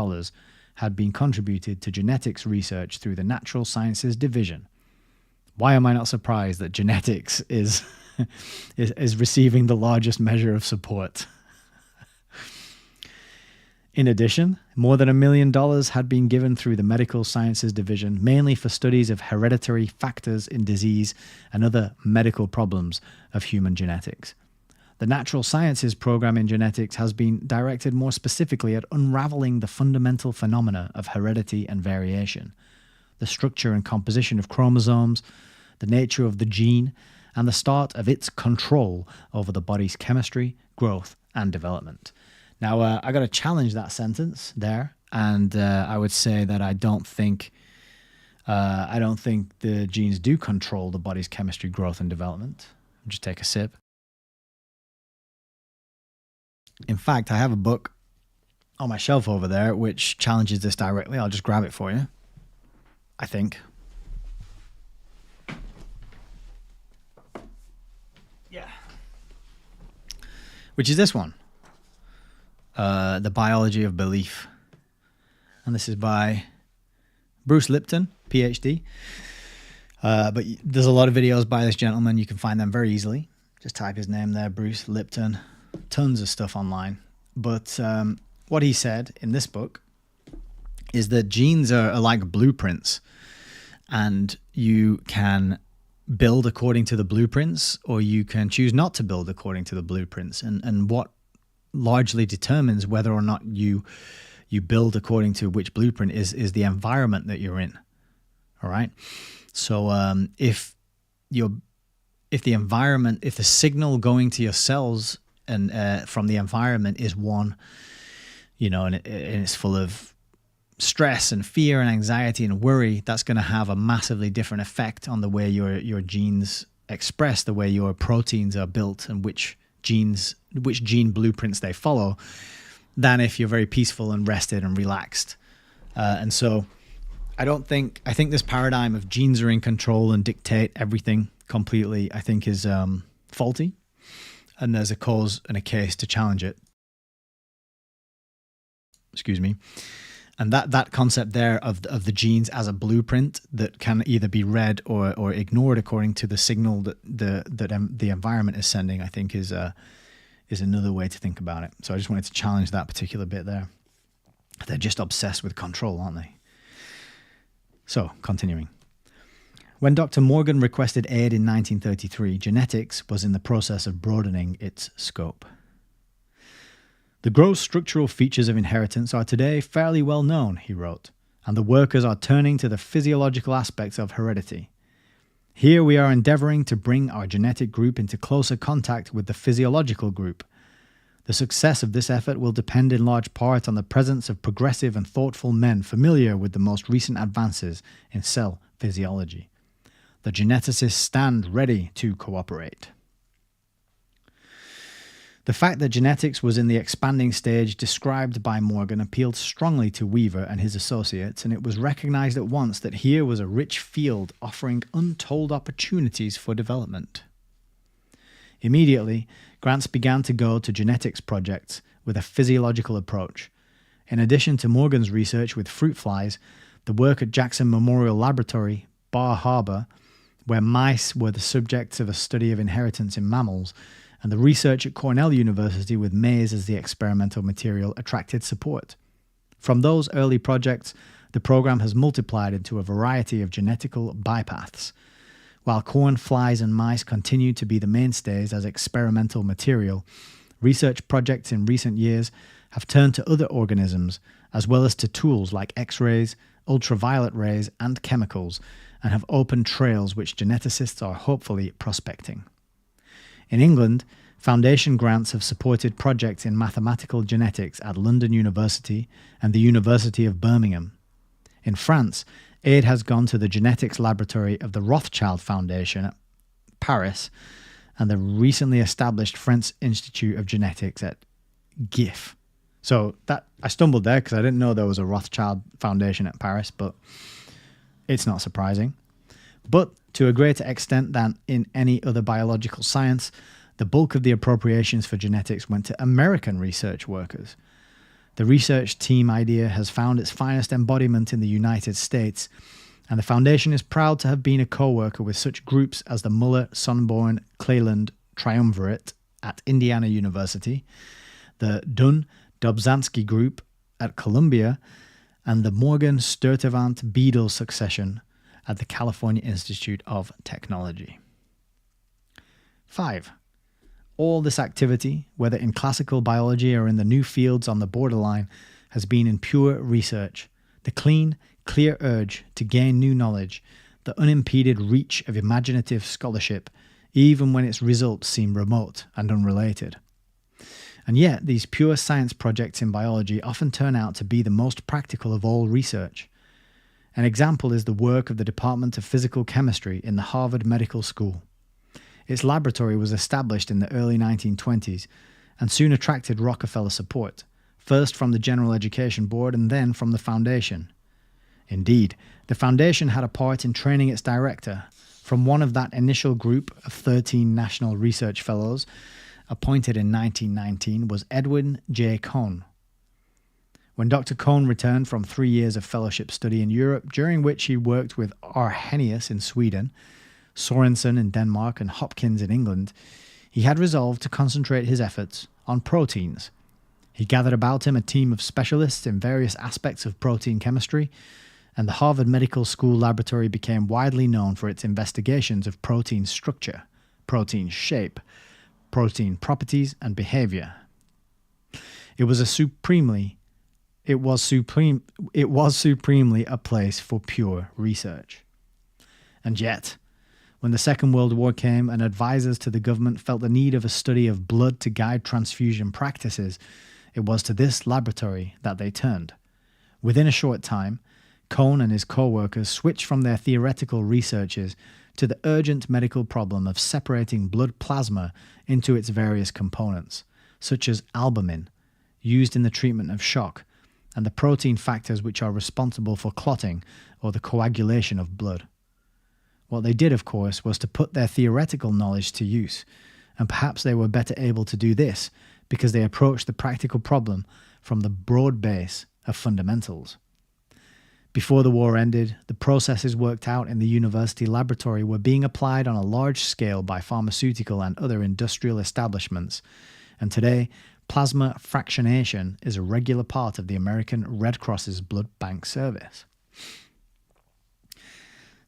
had been contributed to genetics research through the Natural Sciences Division. Why am I not surprised that genetics is receiving the largest measure of support? In addition, more than $1 million had been given through the Medical Sciences Division, mainly for studies of hereditary factors in disease and other medical problems of human genetics. The Natural Sciences program in genetics has been directed more specifically at unraveling the fundamental phenomena of heredity and variation, the structure and composition of chromosomes, the nature of the gene, and the start of its control over the body's chemistry, growth, and development. Now, I got to challenge that sentence there, and I would say that I don't think the genes do control the body's chemistry, growth, and development. I'll just take a sip. In fact, I have a book on my shelf over there which challenges this directly. I'll just grab it for you, I think. Yeah. Which is this one. The Biology of Belief. And this is by Bruce Lipton, PhD. But there's a lot of videos by this gentleman. You can find them very easily. Just type his name there, Bruce Lipton. Tons of stuff online. But what he said in this book is that genes are like blueprints, and you can build according to the blueprints, or you can choose not to build according to the blueprints. And what largely determines whether or not you build according to which blueprint is the environment that you're in. All right. So if the signal going to your cells and from the environment is one, and it's full of stress and fear and anxiety and worry, that's going to have a massively different effect on the way your genes express, the way your proteins are built, and which gene blueprints they follow, than if you're very peaceful and rested and relaxed. And so I think this paradigm of genes are in control and dictate everything completely, I think is faulty, and there's a cause and a case to challenge it. Excuse me. And that concept there of the genes as a blueprint that can either be read or ignored according to the signal that the environment is sending, I think is another way to think about it. So I just wanted to challenge that particular bit there. They're just obsessed with control, aren't they? So, continuing. When Dr. Morgan requested aid in 1933, genetics was in the process of broadening its scope. The gross structural features of inheritance are today fairly well known, he wrote, and the workers are turning to the physiological aspects of heredity. Here we are endeavoring to bring our genetic group into closer contact with the physiological group. The success of this effort will depend in large part on the presence of progressive and thoughtful men familiar with the most recent advances in cell physiology. The geneticists stand ready to cooperate. The fact that genetics was in the expanding stage described by Morgan appealed strongly to Weaver and his associates, and it was recognized at once that here was a rich field offering untold opportunities for development. Immediately, grants began to go to genetics projects with a physiological approach. In addition to Morgan's research with fruit flies, the work at Jackson Memorial Laboratory, Bar Harbor, where mice were the subjects of a study of inheritance in mammals, and the research at Cornell University with maize as the experimental material attracted support. From those early projects, the program has multiplied into a variety of genetical bypaths. While corn, flies, and mice continue to be the mainstays as experimental material, research projects in recent years have turned to other organisms, as well as to tools like X-rays, ultraviolet rays, and chemicals, and have opened trails which geneticists are hopefully prospecting. In England, foundation grants have supported projects in mathematical genetics at London University and the University of Birmingham. In France, aid has gone to the genetics laboratory of the Rothschild Foundation at Paris and the recently established French Institute of Genetics at GIF. So that I stumbled there because I didn't know there was a Rothschild Foundation at Paris, but it's not surprising. But to a greater extent than in any other biological science, the bulk of the appropriations for genetics went to American research workers. The research team idea has found its finest embodiment in the United States, and the Foundation is proud to have been a co-worker with such groups as the Muller-Sonborn-Cleland Triumvirate at Indiana University, the Dunn-Dobzhansky Group at Columbia, and the Morgan-Sturtevant-Beadle succession at the California Institute of Technology. 5. All this activity, whether in classical biology or in the new fields on the borderline, has been in pure research. The clean, clear urge to gain new knowledge, the unimpeded reach of imaginative scholarship, even when its results seem remote and unrelated. And yet, these pure science projects in biology often turn out to be the most practical of all research. An example is the work of the Department of Physical Chemistry in the Harvard Medical School. Its laboratory was established in the early 1920s and soon attracted Rockefeller support, first from the General Education Board and then from the Foundation. Indeed, the Foundation had a part in training its director. From one of that initial group of 13 National Research Fellows, appointed in 1919, was Edwin J. Cohn. When Dr. Cohn returned from 3 years of fellowship study in Europe, during which he worked with Arrhenius in Sweden, Sorensen in Denmark, and Hopkins in England, he had resolved to concentrate his efforts on proteins. He gathered about him a team of specialists in various aspects of protein chemistry, and the Harvard Medical School laboratory became widely known for its investigations of protein structure, protein shape, protein properties, and behavior. It was supremely a place for pure research. And yet, when the Second World War came and advisors to the government felt the need of a study of blood to guide transfusion practices, it was to this laboratory that they turned. Within a short time, Cohn and his co-workers switched from their theoretical researches to the urgent medical problem of separating blood plasma into its various components, such as albumin, used in the treatment of shock, and the protein factors which are responsible for clotting or the coagulation of blood. What they did, of course, was to put their theoretical knowledge to use, and perhaps they were better able to do this because they approached the practical problem from the broad base of fundamentals. Before the war ended, the processes worked out in the university laboratory were being applied on a large scale by pharmaceutical and other industrial establishments, and today, plasma fractionation is a regular part of the American Red Cross's blood bank service.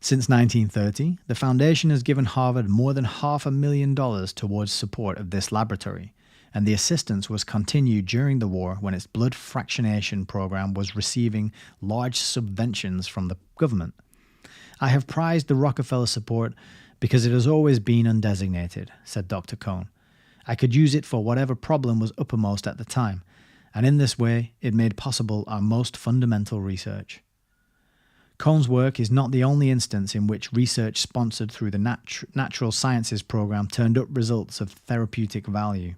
Since 1930, the foundation has given Harvard more than $500,000 towards support of this laboratory, and the assistance was continued during the war when its blood fractionation program was receiving large subventions from the government. I have prized the Rockefeller support because it has always been undesignated, said Dr. Cohn. I could use it for whatever problem was uppermost at the time, and in this way it made possible our most fundamental research. Cohn's work is not the only instance in which research sponsored through the Natural Sciences program turned up results of therapeutic value.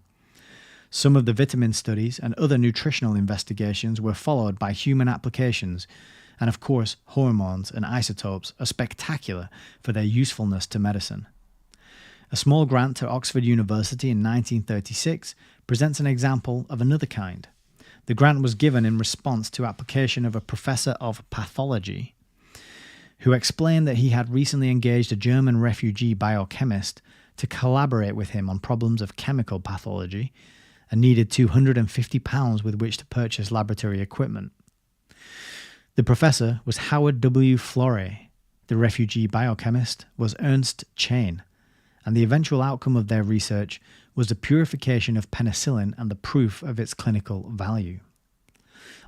Some of the vitamin studies and other nutritional investigations were followed by human applications, and of course hormones and isotopes are spectacular for their usefulness to medicine. A small grant to Oxford University in 1936 presents an example of another kind. The grant was given in response to application of a professor of pathology who explained that he had recently engaged a German refugee biochemist to collaborate with him on problems of chemical pathology and needed £250 with which to purchase laboratory equipment. The professor was Howard W. Florey. The refugee biochemist was Ernst Chain, and the eventual outcome of their research was the purification of penicillin and the proof of its clinical value.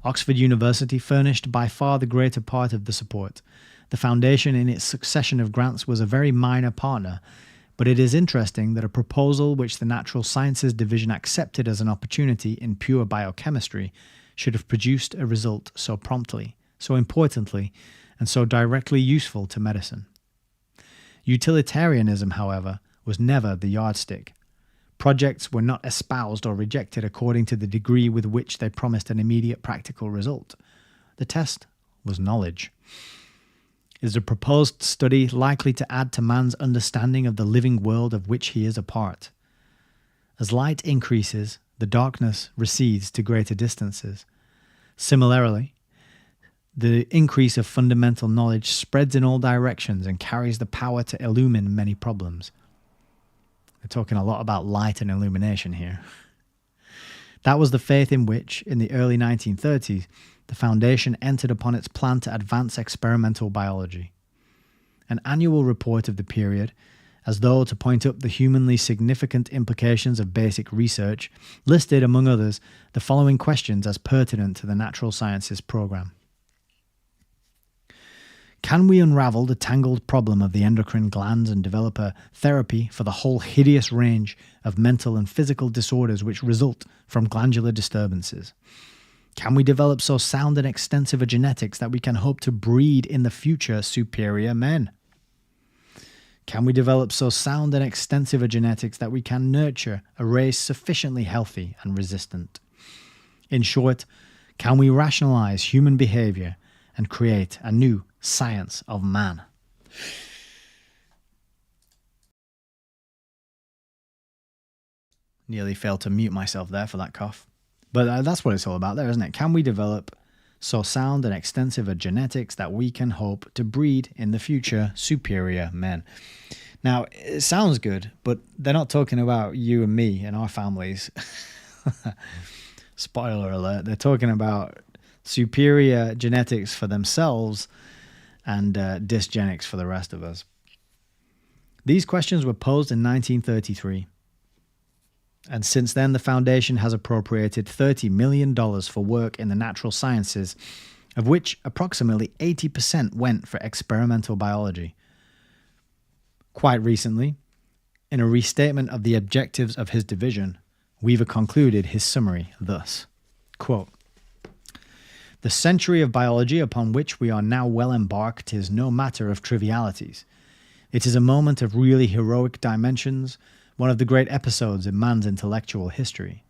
Oxford University furnished by far the greater part of the support. The foundation in its succession of grants was a very minor partner, but it is interesting that a proposal which the Natural Sciences Division accepted as an opportunity in pure biochemistry should have produced a result so promptly, so importantly, and so directly useful to medicine. Utilitarianism, however, was never the yardstick. Projects were not espoused or rejected according to the degree with which they promised an immediate practical result. The test was knowledge. Is the proposed study likely to add to man's understanding of the living world of which he is a part? As light increases, the darkness recedes to greater distances. Similarly, the increase of fundamental knowledge spreads in all directions and carries the power to illumine many problems. We're talking a lot about light and illumination here. That was the faith in which, in the early 1930s, the Foundation entered upon its plan to advance experimental biology. An annual report of the period, as though to point up the humanly significant implications of basic research, listed, among others, the following questions as pertinent to the natural sciences program. Can we unravel the tangled problem of the endocrine glands and develop a therapy for the whole hideous range of mental and physical disorders which result from glandular disturbances? Can we develop so sound and extensive a genetics that we can hope to breed in the future superior men? Can we develop so sound and extensive a genetics that we can nurture a race sufficiently healthy and resistant? In short, can we rationalize human behavior and create a new science of man? Nearly failed to mute myself there for that cough. But that's what it's all about there, isn't it? Can we develop so sound and extensive a genetics that we can hope to breed in the future superior men? Now, it sounds good, but they're not talking about you and me and our families. Spoiler alert. They're talking about superior genetics for themselves and dysgenics for the rest of us. These questions were posed in 1933. And since then, the Foundation has appropriated $30 million for work in the natural sciences, of which approximately 80% went for experimental biology. Quite recently, in a restatement of the objectives of his division, Weaver concluded his summary thus, quote, "The century of biology upon which we are now well embarked is no matter of trivialities. It is a moment of really heroic dimensions, one of the great episodes in man's intellectual history.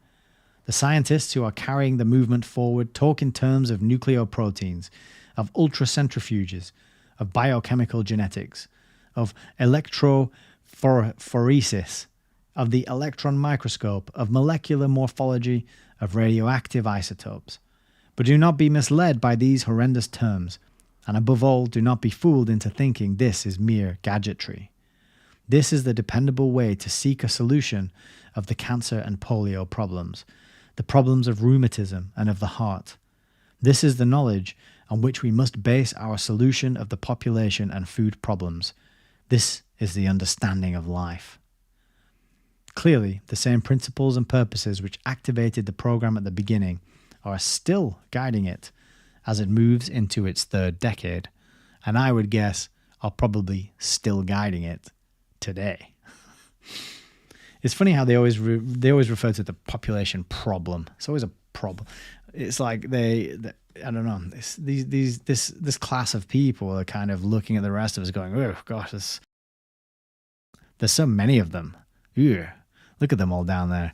The scientists who are carrying the movement forward talk in terms of nucleoproteins, of ultracentrifuges, of biochemical genetics, of electrophoresis, of the electron microscope, of molecular morphology, of radioactive isotopes. But do not be misled by these horrendous terms, and above all, do not be fooled into thinking this is mere gadgetry. This is the dependable way to seek a solution of the cancer and polio problems, the problems of rheumatism and of the heart. This is the knowledge on which we must base our solution of the population and food problems. This is the understanding of life." Clearly, the same principles and purposes which activated the program at the beginning are still guiding it as it moves into its third decade, and I would guess are probably still guiding it today. It's funny how they always refer to the population problem. It's always a problem. It's like I don't know. This class of people are kind of looking at the rest of us, going, "Oh gosh, there's so many of them. Ew. Look at them all down there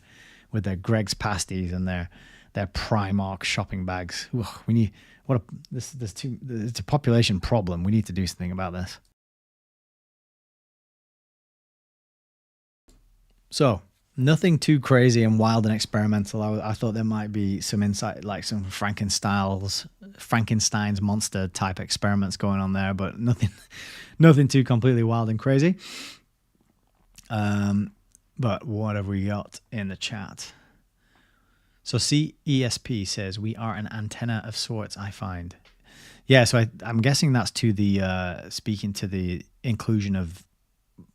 with their Greg's pasties and their Primark shopping bags. Ugh, it's a population problem. We need to do something about this." So, nothing too crazy and wild and experimental. I thought there might be some insight, like some Frankenstein's monster type experiments going on there, but nothing too completely wild and crazy. But what have we got in the chat? So CESP says, "We are an antenna of sorts, I find." Yeah, so I'm guessing that's to the speaking to the inclusion of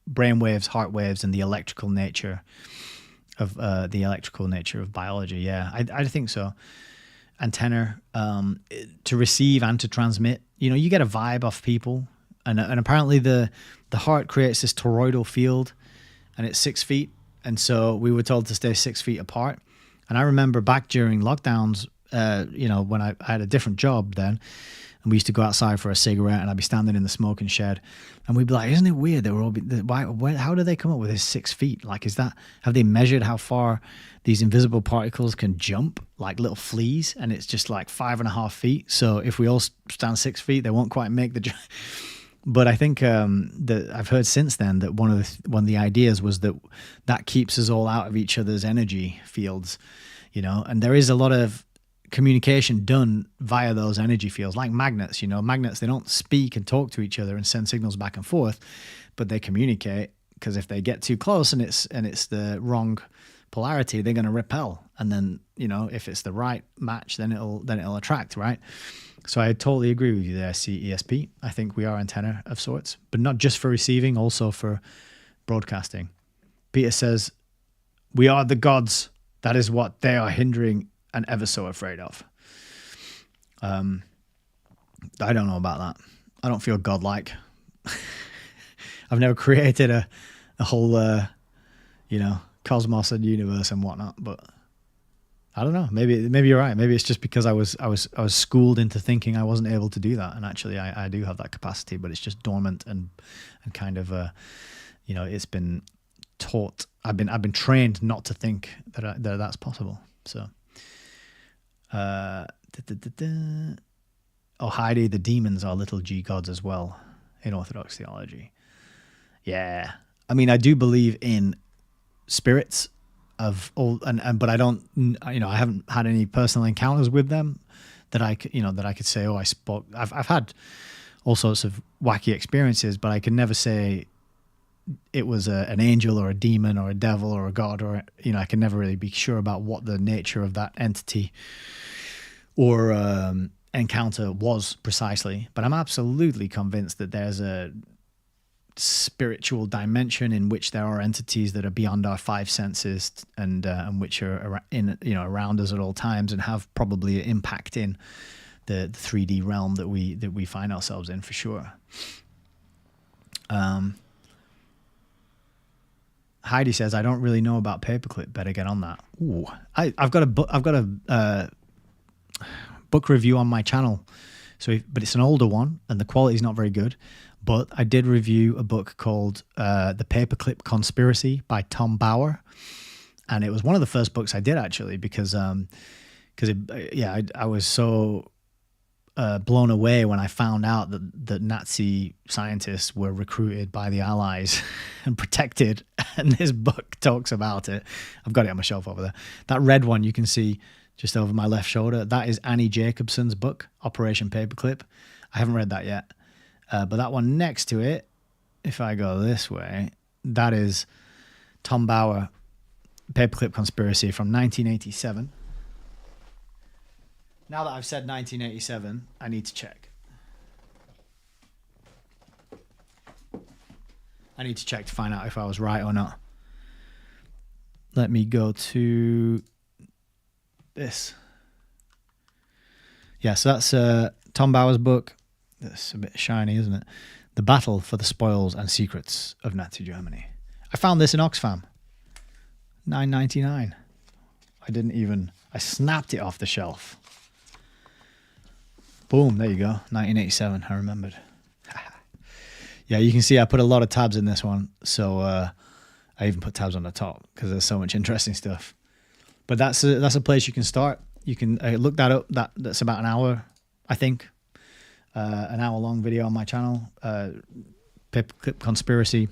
brain waves, heart waves, and the electrical nature of biology. Yeah, I think so. Antenna to receive and to transmit. You know, you get a vibe off people, and apparently the heart creates this toroidal field, and it's 6 feet, and so we were told to stay 6 feet apart. And I remember back during lockdowns, when I had a different job then, and we used to go outside for a cigarette, and I'd be standing in the smoking shed, and we'd be like, "Isn't it weird that how do they come up with this 6 feet? Like, have they measured how far these invisible particles can jump like little fleas? And it's just like 5.5 feet. So if we all stand 6 feet, they won't quite make the jump." But I think that I've heard since then that one of the ideas was that keeps us all out of each other's energy fields, and there is a lot of communication done via those energy fields, like magnets. Magnets, they don't speak and talk to each other and send signals back and forth, but they communicate, because if they get too close and it's the wrong polarity, they're going to repel. And then, if it's the right match, then it'll attract, right? So I totally agree with you there, CESP. I think we are antenna of sorts, but not just for receiving, also for broadcasting. Peter says, "We are the gods. That is what they are hindering and ever so afraid of." I don't know about that. I don't feel godlike. I've never created a whole, cosmos and universe and whatnot, but I don't know. Maybe you're right. Maybe it's just because I was schooled into thinking I wasn't able to do that, and actually I do have that capacity, but it's just dormant and kind of it's been taught. I've been trained not to think that that's possible. So, Heidi, the demons are little g gods as well in Orthodox theology. Yeah, I mean, I do believe in spirits. of all, but I don't, I haven't had any personal encounters with them that I could say, oh, I spoke. I've had all sorts of wacky experiences, but I can never say it was an angel or a demon or a devil or a god, or I can never really be sure about what the nature of that entity or encounter was precisely. But I'm absolutely convinced that there's a spiritual dimension in which there are entities that are beyond our five senses and which are around us at all times and have probably an impact in the 3D realm that we find ourselves in, for sure. Heidi says, I don't really know about paperclip. Better get on that. Ooh, I've got a book review on my channel. But it's an older one and the quality is not very good. But I did review a book called The Paperclip Conspiracy by Tom Bauer. And it was one of the first books I did, actually, because I was so blown away when I found out that Nazi scientists were recruited by the Allies and protected. And this book talks about it. I've got it on my shelf over there. That red one you can see just over my left shoulder, that is Annie Jacobson's book, Operation Paperclip. I haven't read that yet. But that one next to it, if I go this way, that is Tom Bauer, Paperclip Conspiracy from 1987. Now that I've said 1987, I need to check. I need to check to find out if I was right or not. Let me go to this. Yeah, so that's Tom Bauer's book. That's a bit shiny, isn't it? The Battle for the Spoils and Secrets of Nazi Germany. I found this in Oxfam. $9.99. I snapped it off the shelf. Boom, there you go. 1987, I remembered. Yeah, you can see I put a lot of tabs in this one. So I even put tabs on the top because there's so much interesting stuff. But that's a place you can start. You can look that up. That's about an hour, I think. An hour-long video on my channel, Paperclip Conspiracy.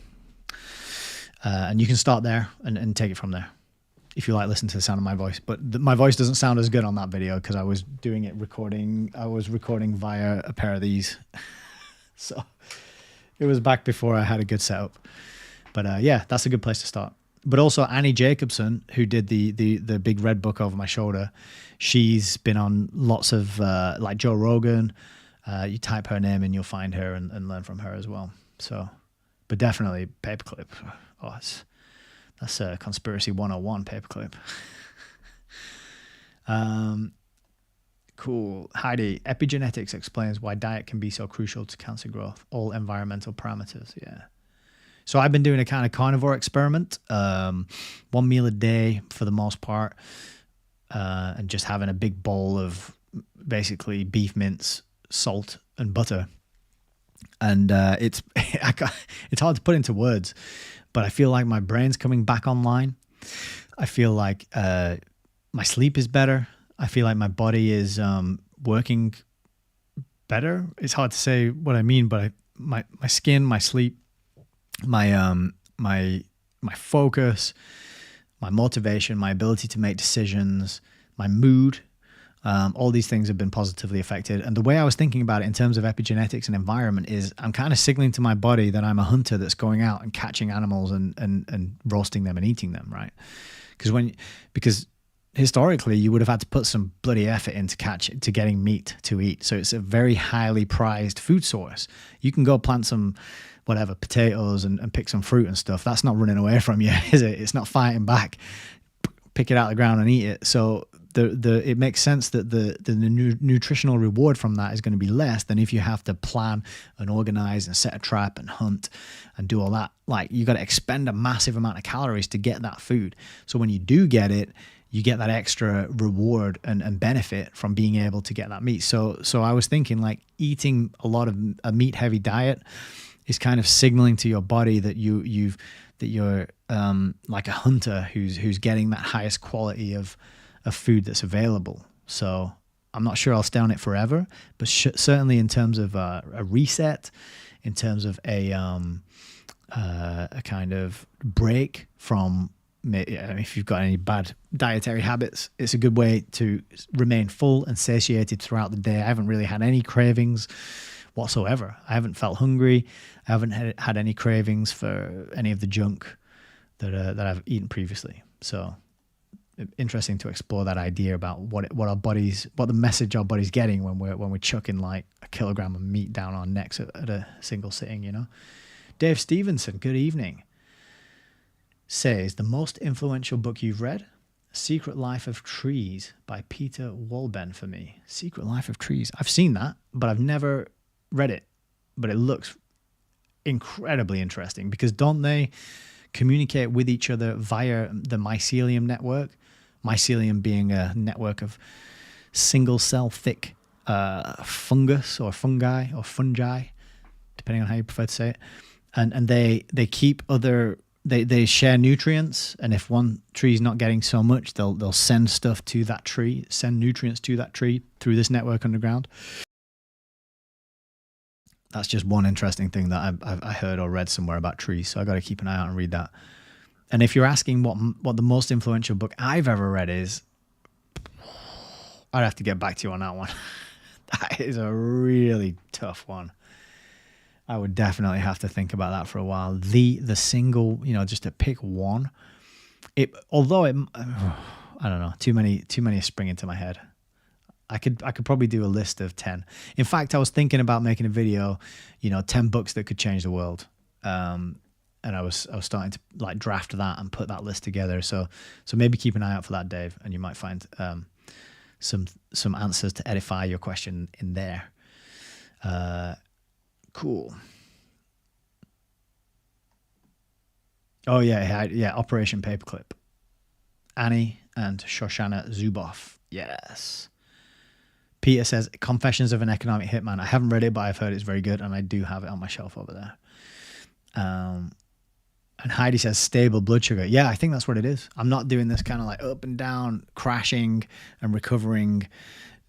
And you can start there and take it from there if you like listening to the sound of my voice. But my voice doesn't sound as good on that video because I was doing it I was recording via a pair of these. So it was back before I had a good setup. But yeah, that's a good place to start. But also Annie Jacobson, who did the big red book over my shoulder, she's been on lots of like Joe Rogan. You type her name and you'll find her and learn from her as well. So, but definitely Paperclip. Oh, that's a Conspiracy 101 Paperclip. Cool. Heidi, epigenetics explains why diet can be so crucial to cancer growth. All environmental parameters. Yeah. So I've been doing a kind of carnivore experiment, 1 meal a day for the most part, and just having a big bowl of basically beef mince, salt and butter. And it's hard to put into words, but I feel like my brain's coming back online. I feel like my sleep is better. I feel like my body is working better. It's hard to say what I mean, but my skin, my sleep, my focus, my motivation, my ability to make decisions, my mood, all these things have been positively affected. And the way I was thinking about it in terms of epigenetics and environment is I'm kind of signaling to my body that I'm a hunter that's going out and catching animals and roasting them and eating them, right? Because historically you would have had to put some bloody effort into getting meat to eat. So it's a very highly prized food source. You can go plant some potatoes and pick some fruit and stuff. That's not running away from you, is it? It's not fighting back. Pick it out of the ground and eat it. So it makes sense that the nutritional reward from that is going to be less than if you have to plan and organize and set a trap and hunt and do all that. Like, you got to expend a massive amount of calories to get that food. So when you do get it, you get that extra reward and benefit from being able to get that meat. So I was thinking, like, eating a lot of a meat heavy diet is kind of signaling to your body that you're like a hunter who's getting that highest quality of food that's available. So I'm not sure I'll stay on it forever, but certainly in terms of a reset, in terms of a kind of break from if you've got any bad dietary habits, it's a good way to remain full and satiated throughout the day. I haven't really had any cravings whatsoever. I haven't felt hungry. I haven't had any cravings for any of the junk that I've eaten previously. So interesting to explore that idea about what the message our body's getting when we're chucking like a kilogram of meat down our necks at a single sitting, you know. Dave Stevenson, good evening, says, the most influential book you've read? Secret Life of Trees by Peter Wolben for me. Secret Life of Trees. I've seen that, but I've never read it. But it looks incredibly interesting because don't they communicate with each other via the mycelium network? Mycelium being a network of single cell thick fungus or fungi, depending on how you prefer to say it. And they keep other... They share nutrients, and if one tree's not getting so much, they'll send stuff to that tree, send nutrients to that tree through this network underground. That's just one interesting thing that I heard or read somewhere about trees, so I got to keep an eye out and read that. And if you're asking what the most influential book I've ever read is, I'd have to get back to you on that one. That is a really tough one. I would definitely have to think about that for a while. The single, just to pick one. I don't know, too many spring into my head. I could probably do a list of 10. In fact, I was thinking about making a video, 10 books that could change the world. And I was starting to like draft that and put that list together. So maybe keep an eye out for that, Dave, and you might find some answers to edify your question in there. Cool. Oh yeah, Operation Paperclip. Annie and Shoshana Zuboff. Yes. Peter says, Confessions of an Economic Hitman. I haven't read it, but I've heard it's very good, and I do have it on my shelf over there. And Heidi says, stable blood sugar. Yeah, I think that's what it is. I'm not doing this kind of like up and down, crashing and recovering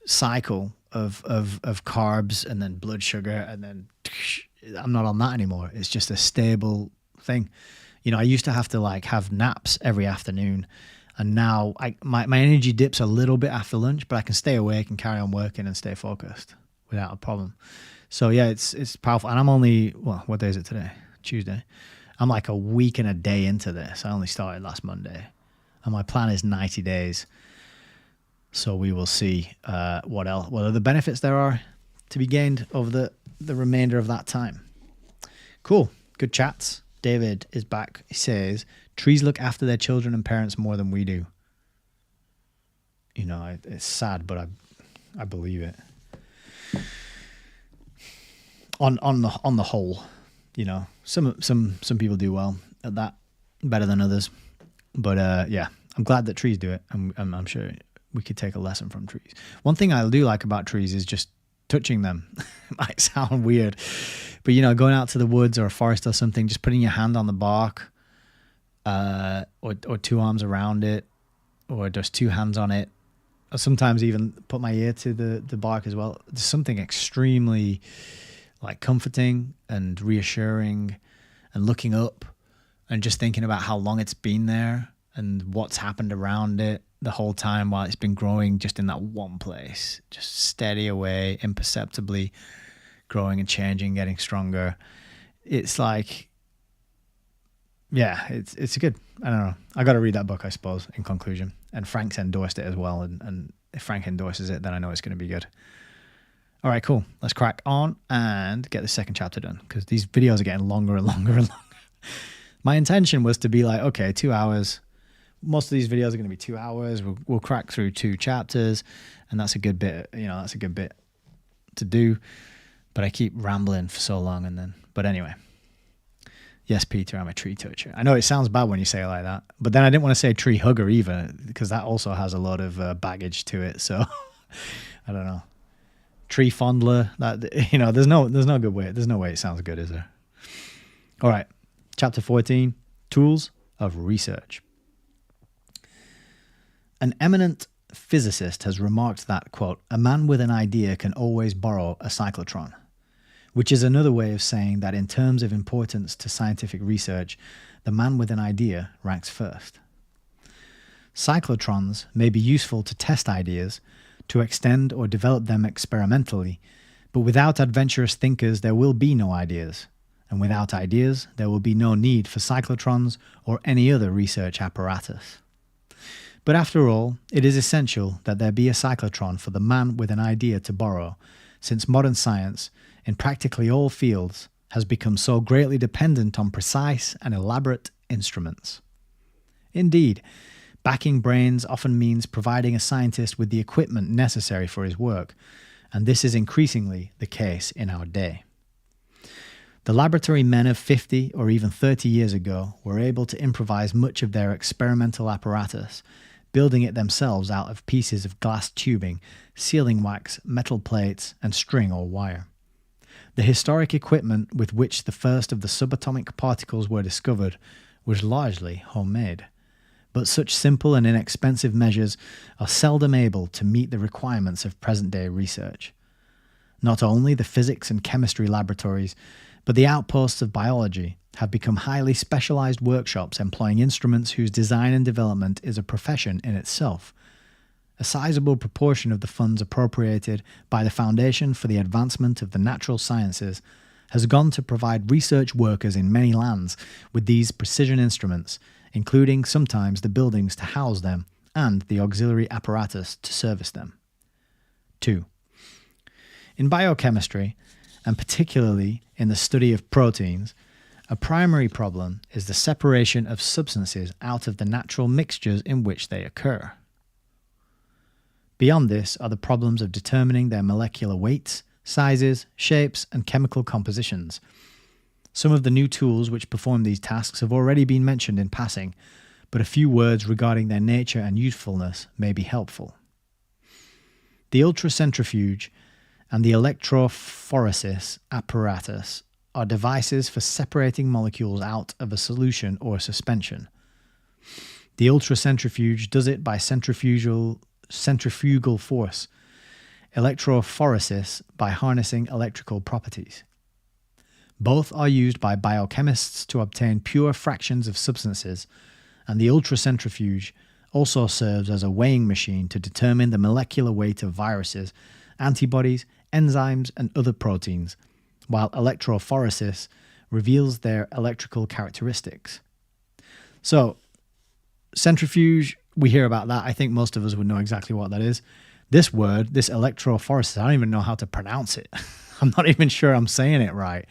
cycle of carbs and then blood sugar, and then I'm not on that anymore. It's just a stable thing. I used to have to like have naps every afternoon, and now my energy dips a little bit after lunch, but I can stay awake and carry on working and stay focused without a problem. So yeah, it's powerful. And I'm only, what day is it today? Tuesday. I'm like a week and a day into this. I only started last Monday, and my plan is 90 days. So we will see what other benefits there are to be gained over the remainder of that time. Cool. Good chats. David is back. He says, trees look after their children and parents more than we do. It's sad, but I believe it. On the whole, some people do well at that, better than others. But yeah, I'm glad that trees do it. I'm sure we could take a lesson from trees. One thing I do like about trees is just touching them. It might sound weird, but going out to the woods or a forest or something, just putting your hand on the bark, or two arms around it, or just two hands on it, or sometimes even put my ear to the bark as well. There's something extremely like comforting and reassuring, and looking up and just thinking about how long it's been there and what's happened around it the whole time while it's been growing just in that one place, just steady away, imperceptibly growing and changing, getting stronger. It's like, yeah, it's good. I don't know. I got to read that book, I suppose, in conclusion. And Frank's endorsed it as well. And if Frank endorses it, then I know it's going to be good. All right, cool. Let's crack on and get the second chapter done, because these videos are getting longer and longer and longer. My intention was to be like, okay, 2 hours. Most of these videos are going to be 2 hours. We'll crack through 2 chapters, and that's a good bit. That's a good bit to do. But I keep rambling for so long, but anyway. Yes, Peter, I'm a tree toucher. I know it sounds bad when you say it like that, but then I didn't want to say tree hugger either, because that also has a lot of baggage to it. So I don't know. Tree fondler. That there's no good way. There's no way it sounds good, is there? All right, chapter 14: Tools of Research. An eminent physicist has remarked that, quote, a man with an idea can always borrow a cyclotron, which is another way of saying that in terms of importance to scientific research, the man with an idea ranks first. Cyclotrons may be useful to test ideas, to extend or develop them experimentally, but without adventurous thinkers there will be no ideas, and without ideas there will be no need for cyclotrons or any other research apparatus. But after all, it is essential that there be a cyclotron for the man with an idea to borrow, since modern science, in practically all fields, has become so greatly dependent on precise and elaborate instruments. Indeed, backing brains often means providing a scientist with the equipment necessary for his work, and this is increasingly the case in our day. The laboratory men of 50 or even 30 years ago were able to improvise much of their experimental apparatus, building it themselves out of pieces of glass tubing, sealing wax, metal plates, and string or wire. The historic equipment with which the first of the subatomic particles were discovered was largely homemade. But such simple and inexpensive measures are seldom able to meet the requirements of present-day research. Not only the physics and chemistry laboratories, but the outposts of biology have become highly specialized workshops employing instruments whose design and development is a profession in itself. A sizable proportion of the funds appropriated by the Foundation for the Advancement of the Natural Sciences has gone to provide research workers in many lands with these precision instruments, including sometimes the buildings to house them and the auxiliary apparatus to service them. 2. In biochemistry, and particularly in the study of proteins, a primary problem is the separation of substances out of the natural mixtures in which they occur. Beyond this are the problems of determining their molecular weights, sizes, shapes, and chemical compositions. Some of the new tools which perform these tasks have already been mentioned in passing, but a few words regarding their nature and usefulness may be helpful. The ultracentrifuge and the electrophoresis apparatus are devices for separating molecules out of a solution or suspension. The ultracentrifuge does it by centrifugal force, electrophoresis by harnessing electrical properties. Both are used by biochemists to obtain pure fractions of substances, and the ultracentrifuge also serves as a weighing machine to determine the molecular weight of viruses, antibodies, enzymes, and other proteins, while electrophoresis reveals their electrical characteristics. So, centrifuge, we hear about that. I think most of us would know exactly what that is. This word, this electrophoresis, I don't even know how to pronounce it. I'm not even sure I'm saying it right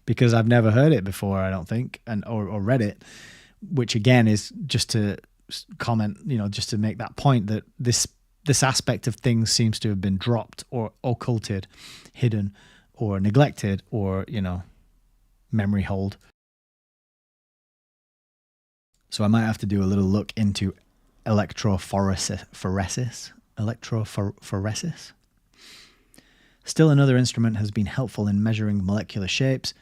because I've never heard it before, I don't think, or read it, which again is just to comment, just to make that point that this aspect of things seems to have been dropped or occulted, hidden, or neglected, or, memory hold. So I might have to do a little look into electrophoresis. Still another instrument has been helpful in measuring molecular shapes,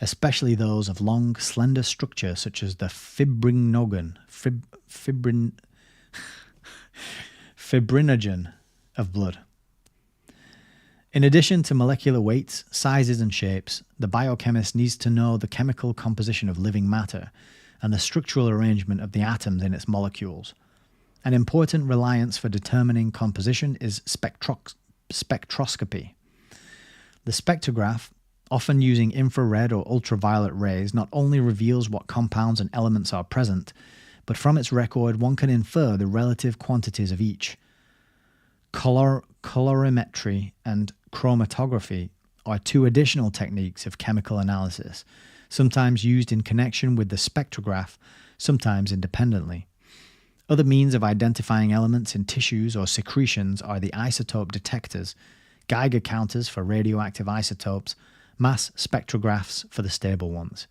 especially those of long, slender structure such as the fibrinogen of blood. In addition to molecular weights, sizes, and shapes, the biochemist needs to know the chemical composition of living matter and the structural arrangement of the atoms in its molecules. An important reliance for determining composition is spectroscopy. The spectrograph, often using infrared or ultraviolet rays, not only reveals what compounds and elements are present, but from its record one can infer the relative quantities of each. Colorimetry and chromatography are two additional techniques of chemical analysis, sometimes used in connection with the spectrograph, sometimes independently. Other means of identifying elements in tissues or secretions are the isotope detectors, Geiger counters for radioactive isotopes, mass spectrographs for the stable ones.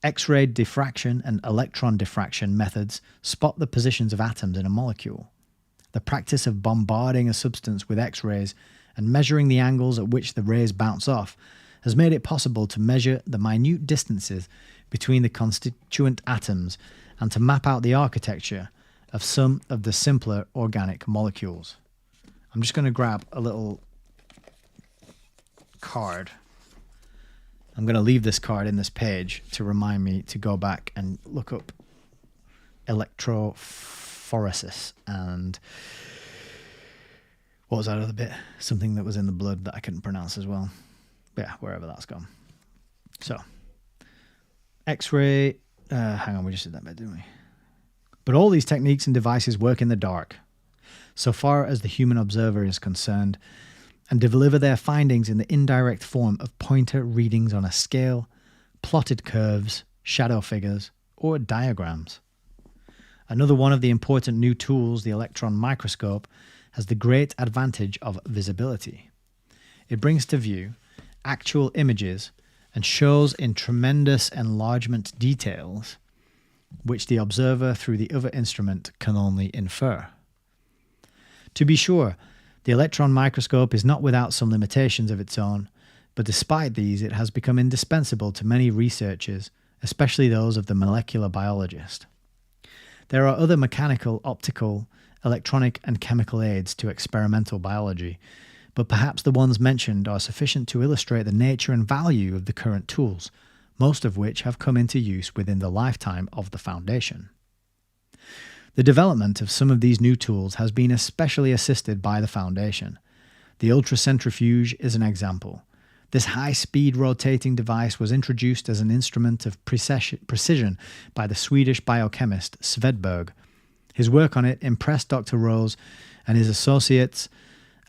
X-ray diffraction and electron diffraction methods spot the positions of atoms in a molecule. The practice of bombarding a substance with X-rays and measuring the angles at which the rays bounce off has made it possible to measure the minute distances between the constituent atoms and to map out the architecture of some of the simpler organic molecules. I'm just going to grab a little card. I'm going to leave this card in this page to remind me to go back and look up electrophoresis. electrophoresis and what was that other bit? Something that was in the blood that I couldn't pronounce as well. But yeah, wherever that's gone. So, X-ray. Hang on, we just did that bit, didn't we? But all these techniques and devices work in the dark, so far as the human observer is concerned, and deliver their findings in the indirect form of pointer readings on a scale, plotted curves, shadow figures, or diagrams. Another one of the important new tools, the electron microscope, has the great advantage of visibility. It brings to view actual images and shows in tremendous enlargement details which the observer through the other instrument can only infer. To be sure, the electron microscope is not without some limitations of its own, but despite these it has become indispensable to many researchers, especially those of the molecular biologist. There are other mechanical, optical, electronic and chemical aids to experimental biology, but perhaps the ones mentioned are sufficient to illustrate the nature and value of the current tools, most of which have come into use within the lifetime of the Foundation. The development of some of these new tools has been especially assisted by the Foundation. The ultracentrifuge is an example. This high-speed rotating device was introduced as an instrument of precision by the Swedish biochemist Svedberg. His work on it impressed Dr. Rose and his associates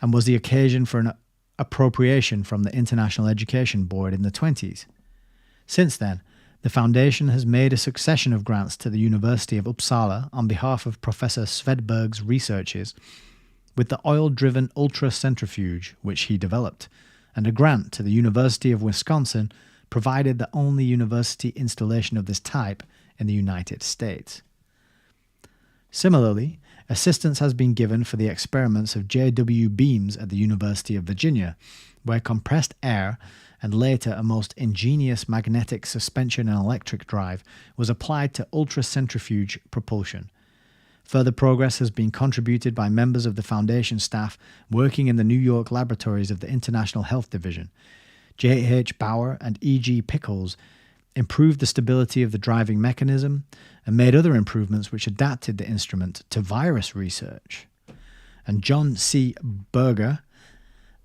and was the occasion for an appropriation from the International Education Board in the 1920s. Since then, the Foundation has made a succession of grants to the University of Uppsala on behalf of Professor Svedberg's researches with the oil-driven ultracentrifuge which he developed, and a grant to the University of Wisconsin provided the only university installation of this type in the United States. Similarly, assistance has been given for the experiments of J.W. Beams at the University of Virginia, where compressed air and later a most ingenious magnetic suspension and electric drive was applied to ultracentrifuge propulsion. Further progress has been contributed by members of the Foundation staff working in the New York laboratories of the International Health Division. J.H. Bauer and E.G. Pickles improved the stability of the driving mechanism and made other improvements which adapted the instrument to virus research. And John C. Berger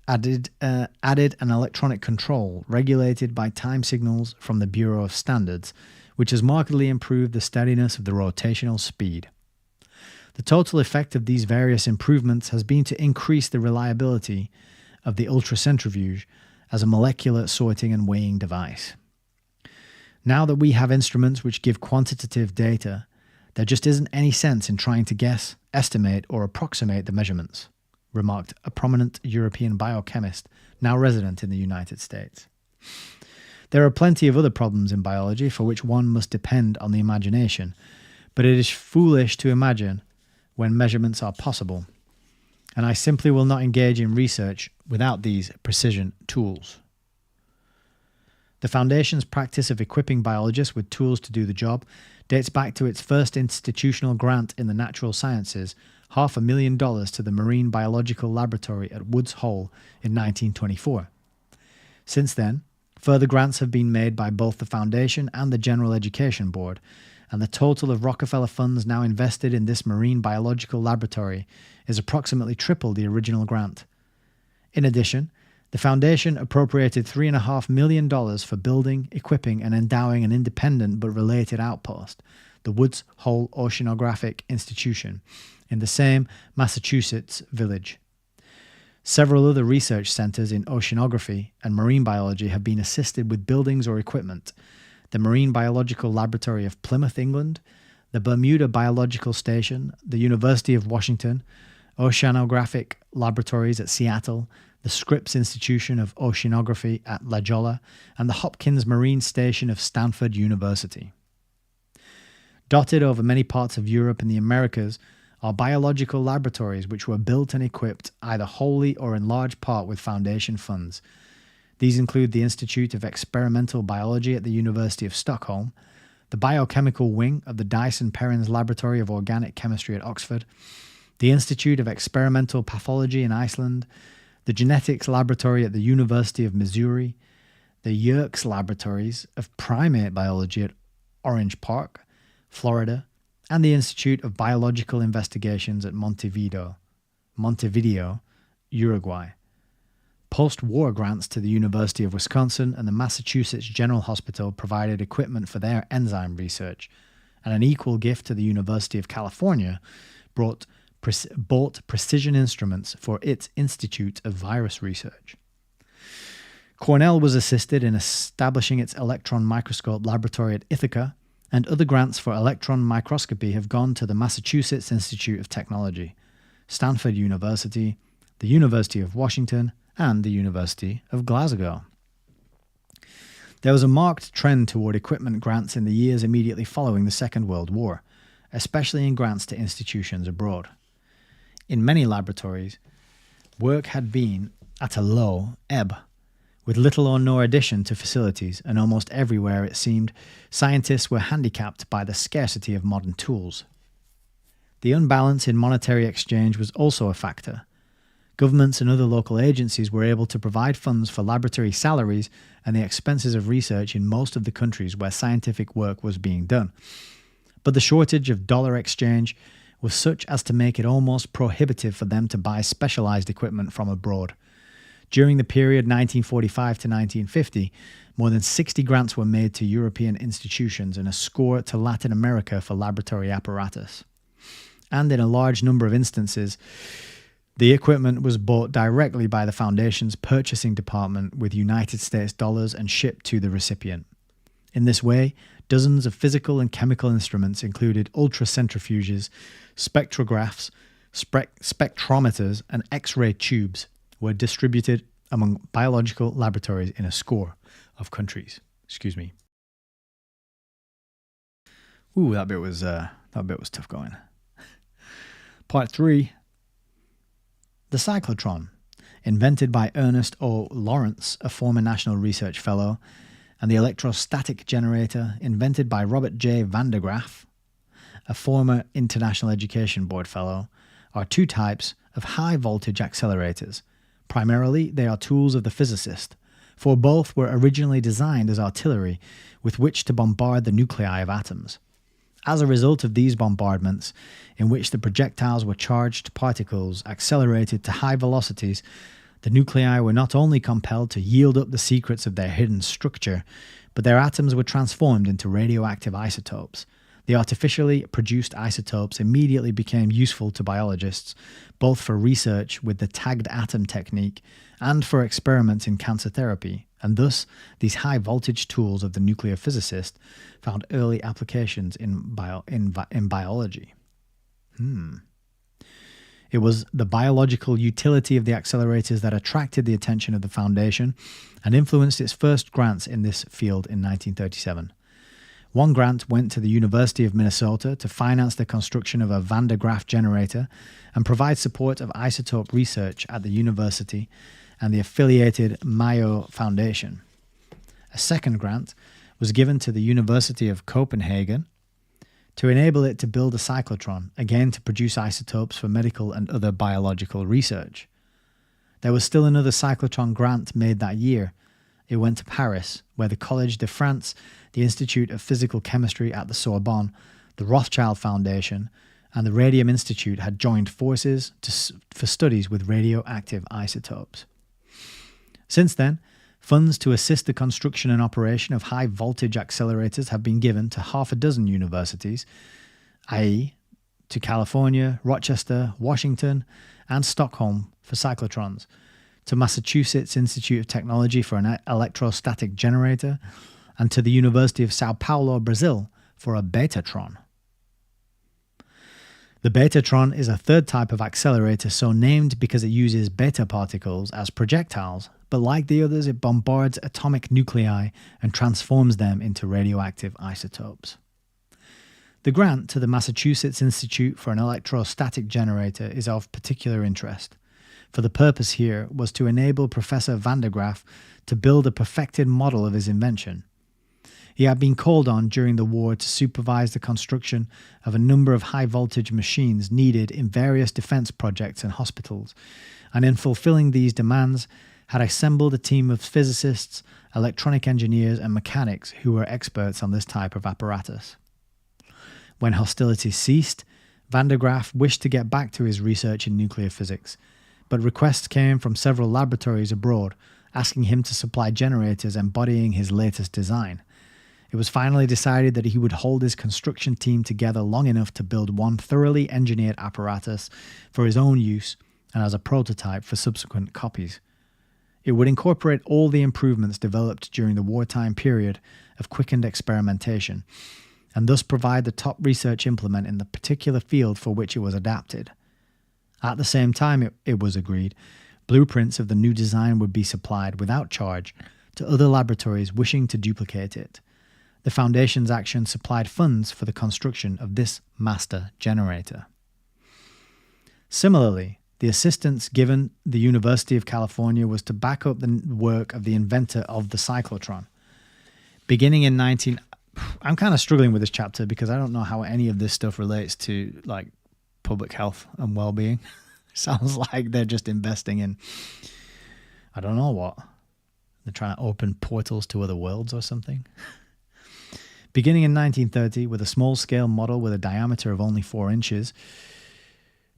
added an electronic control regulated by time signals from the Bureau of Standards, which has markedly improved the steadiness of the rotational speed. The total effect of these various improvements has been to increase the reliability of the ultracentrifuge as a molecular sorting and weighing device. Now that we have instruments which give quantitative data, there just isn't any sense in trying to guess, estimate, or approximate the measurements, remarked a prominent European biochemist now resident in the United States. There are plenty of other problems in biology for which one must depend on the imagination, but it is foolish to imagine when measurements are possible, and I simply will not engage in research without these precision tools. The Foundation's practice of equipping biologists with tools to do the job dates back to its first institutional grant in the natural sciences, $500,000 to the Marine Biological Laboratory at Woods Hole in 1924. Since then, further grants have been made by both the Foundation and the General Education Board, and the total of Rockefeller funds now invested in this marine biological laboratory is approximately triple the original grant. In addition, the Foundation appropriated $3.5 million for building, equipping, and endowing an independent but related outpost, the Woods Hole Oceanographic Institution, in the same Massachusetts village. Several other research centers in oceanography and marine biology have been assisted with buildings or equipment: the Marine Biological Laboratory of Plymouth, England, the Bermuda Biological Station, the University of Washington, Oceanographic Laboratories at Seattle, the Scripps Institution of Oceanography at La Jolla, and the Hopkins Marine Station of Stanford University. Dotted over many parts of Europe and the Americas are biological laboratories which were built and equipped either wholly or in large part with Foundation funds. These include the Institute of Experimental Biology at the University of Stockholm, the Biochemical Wing of the Dyson-Perrins Laboratory of Organic Chemistry at Oxford, the Institute of Experimental Pathology in Iceland, the Genetics Laboratory at the University of Missouri, the Yerkes Laboratories of Primate Biology at Orange Park, Florida, and the Institute of Biological Investigations at Montevideo, Uruguay. Post-war grants to the University of Wisconsin and the Massachusetts General Hospital provided equipment for their enzyme research, and an equal gift to the University of California bought precision instruments for its Institute of Virus Research. Cornell was assisted in establishing its electron microscope laboratory at Ithaca, and other grants for electron microscopy have gone to the Massachusetts Institute of Technology, Stanford University, the University of Washington, and the University of Glasgow. There was a marked trend toward equipment grants in the years immediately following the Second World War, especially in grants to institutions abroad. In many laboratories, work had been at a low ebb, with little or no addition to facilities, and almost everywhere it seemed scientists were handicapped by the scarcity of modern tools. The unbalance in monetary exchange was also a factor. Governments and other local agencies were able to provide funds for laboratory salaries and the expenses of research in most of the countries where scientific work was being done. But the shortage of dollar exchange was such as to make it almost prohibitive for them to buy specialized equipment from abroad. During the period 1945 to 1950, more than 60 grants were made to European institutions and a score to Latin America for laboratory apparatus. And in a large number of instances, the equipment was bought directly by the Foundation's purchasing department with United States dollars and shipped to the recipient. In this way, dozens of physical and chemical instruments included ultracentrifuges, spectrographs, spectrometers, and X-ray tubes were distributed among biological laboratories in a score of countries. Excuse me. Ooh, that bit was tough going. Part 3. The cyclotron, invented by Ernest O. Lawrence, a former National Research Fellow, and the electrostatic generator, invented by Robert J. Van der Graaf, a former International Education Board Fellow, are two types of high-voltage accelerators. Primarily, they are tools of the physicist, for both were originally designed as artillery with which to bombard the nuclei of atoms. As a result of these bombardments, in which the projectiles were charged particles accelerated to high velocities, the nuclei were not only compelled to yield up the secrets of their hidden structure, but their atoms were transformed into radioactive isotopes. The artificially produced isotopes immediately became useful to biologists, both for research with the tagged atom technique and for experiments in cancer therapy, and thus these high-voltage tools of the nuclear physicist found early applications in biology. It was the biological utility of the accelerators that attracted the attention of the Foundation and influenced its first grants in this field in 1937. One grant went to the University of Minnesota to finance the construction of a Van der Graaf generator and provide support of isotope research at the university and the affiliated Mayo Foundation. A second grant was given to the University of Copenhagen to enable it to build a cyclotron, again to produce isotopes for medical and other biological research. There was still another cyclotron grant made that year. It went to Paris, where the Collège de France, the Institute of Physical Chemistry at the Sorbonne, the Rothschild Foundation, and the Radium Institute had joined forces for studies with radioactive isotopes. Since then, funds to assist the construction and operation of high-voltage accelerators have been given to half a dozen universities, i.e., to California, Rochester, Washington, and Stockholm for cyclotrons, to Massachusetts Institute of Technology for an electrostatic generator, and to the University of Sao Paulo, Brazil, for a betatron. The betatron is a third type of accelerator so named because it uses beta particles as projectiles, but like the others it bombards atomic nuclei and transforms them into radioactive isotopes. The grant to the Massachusetts Institute for an electrostatic generator is of particular interest, for the purpose here was to enable Professor Van der Graaf to build a perfected model of his invention. He had been called on during the war to supervise the construction of a number of high-voltage machines needed in various defense projects and hospitals, and in fulfilling these demands had assembled a team of physicists, electronic engineers, and mechanics who were experts on this type of apparatus. When hostilities ceased, Van der Graaf wished to get back to his research in nuclear physics, but requests came from several laboratories abroad asking him to supply generators embodying his latest design. It was finally decided that he would hold his construction team together long enough to build one thoroughly engineered apparatus for his own use and as a prototype for subsequent copies. It would incorporate all the improvements developed during the wartime period of quickened experimentation, and thus provide the top research implement in the particular field for which it was adapted. At the same time, it was agreed, blueprints of the new design would be supplied without charge to other laboratories wishing to duplicate it. The Foundation's action supplied funds for the construction of this master generator. Similarly, the assistance given the University of California was to back up the work of the inventor of the cyclotron. Beginning in I'm kind of struggling with this chapter because I don't know how any of this stuff relates to like public health and well-being. Sounds like they're just investing in, I don't know what. They're trying to open portals to other worlds or something. Beginning in 1930, with a small-scale model with a diameter of only 4 inches,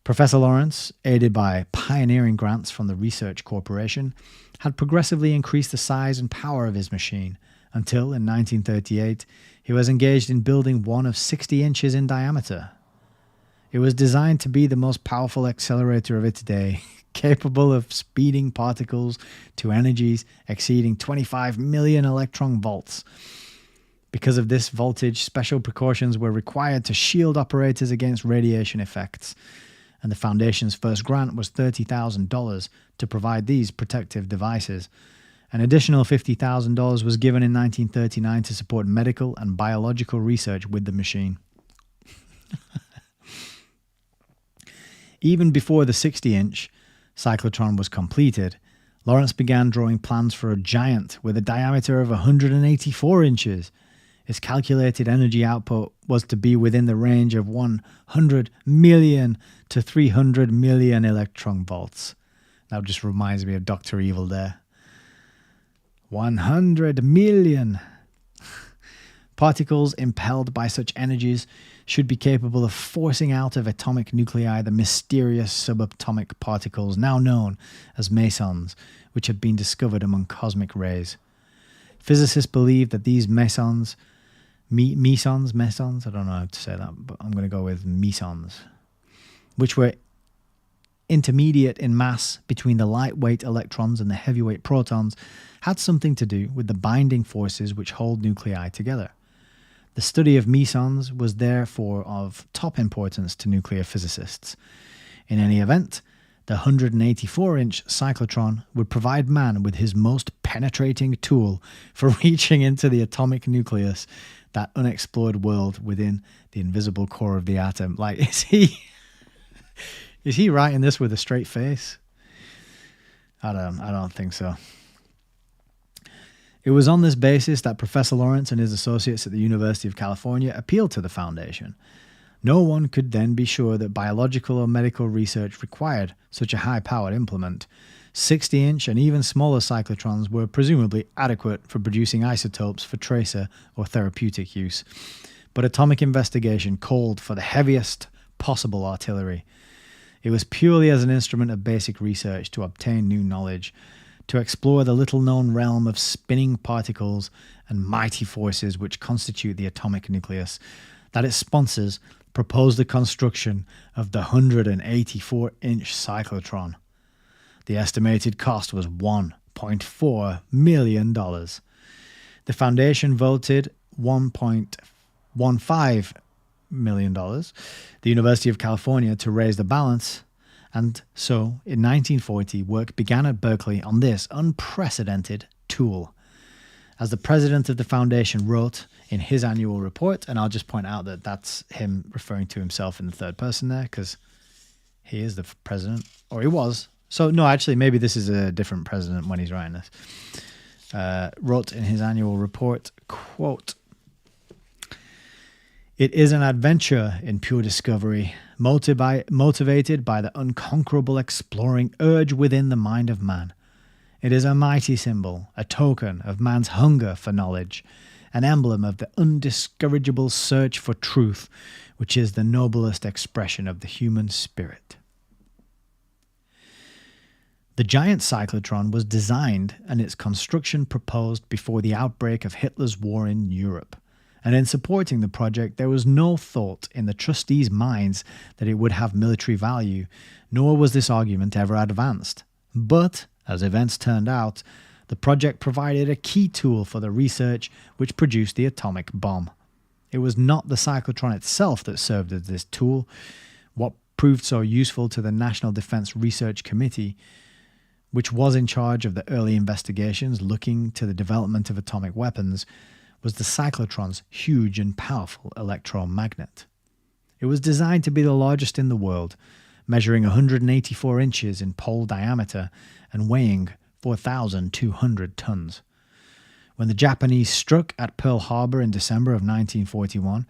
Professor Lawrence, aided by pioneering grants from the Research Corporation, had progressively increased the size and power of his machine until, in 1938, he was engaged in building one of 60 inches in diameter. It was designed to be the most powerful accelerator of its day, capable of speeding particles to energies exceeding 25 million electron volts. Because of this voltage, special precautions were required to shield operators against radiation effects, and the Foundation's first grant was $30,000 to provide these protective devices. An additional $50,000 was given in 1939 to support medical and biological research with the machine. Even before the 60-inch cyclotron was completed, Lawrence began drawing plans for a giant with a diameter of 184 inches. Its calculated energy output was to be within the range of 100 million to 300 million electron volts. That just reminds me of Dr. Evil there. 100 million. Particles impelled by such energies should be capable of forcing out of atomic nuclei the mysterious subatomic particles now known as mesons, which have been discovered among cosmic rays. Physicists believe that these mesons, I don't know how to say that, but I'm going to go with mesons, which were intermediate in mass between the lightweight electrons and the heavyweight protons, had something to do with the binding forces which hold nuclei together. The study of mesons was therefore of top importance to nuclear physicists. In any event, the 184-inch cyclotron would provide man with his most penetrating tool for reaching into the atomic nucleus, that unexplored world within the invisible core of the atom. Like, is he writing this with a straight face? I don't think so. It was on this basis that Professor Lawrence and his associates at the University of California appealed to the Foundation. No one could then be sure that biological or medical research required such a high-powered implement. 60-inch and even smaller cyclotrons were presumably adequate for producing isotopes for tracer or therapeutic use. But atomic investigation called for the heaviest possible artillery. It was purely as an instrument of basic research to obtain new knowledge, to explore the little-known realm of spinning particles and mighty forces which constitute the atomic nucleus, that its sponsors proposed the construction of the 184-inch cyclotron. The estimated cost was $1.4 million. The Foundation voted $1.15 million, the University of California to raise the balance, and so in 1940 work began at Berkeley on this unprecedented tool. As the president of the Foundation wrote in his annual report, and I'll just point out that that's him referring to himself in the third person there, because he is the president, or he was. So no, actually, maybe this is a different president when he's writing this. Wrote in his annual report, quote, "It is an adventure in pure discovery, motivated by the unconquerable exploring urge within the mind of man. It is a mighty symbol, a token of man's hunger for knowledge, an emblem of the undiscourageable search for truth, which is the noblest expression of the human spirit. The giant cyclotron was designed and its construction proposed before the outbreak of Hitler's war in Europe. And in supporting the project, there was no thought in the trustees' minds that it would have military value, nor was this argument ever advanced. But, as events turned out, the project provided a key tool for the research which produced the atomic bomb. It was not the cyclotron itself that served as this tool. What proved so useful to the National Defense Research Committee, which was in charge of the early investigations looking to the development of atomic weapons, was the cyclotron's huge and powerful electromagnet. It was designed to be the largest in the world, measuring 184 inches in pole diameter and weighing 4,200 tons. When the Japanese struck at Pearl Harbor in December of 1941,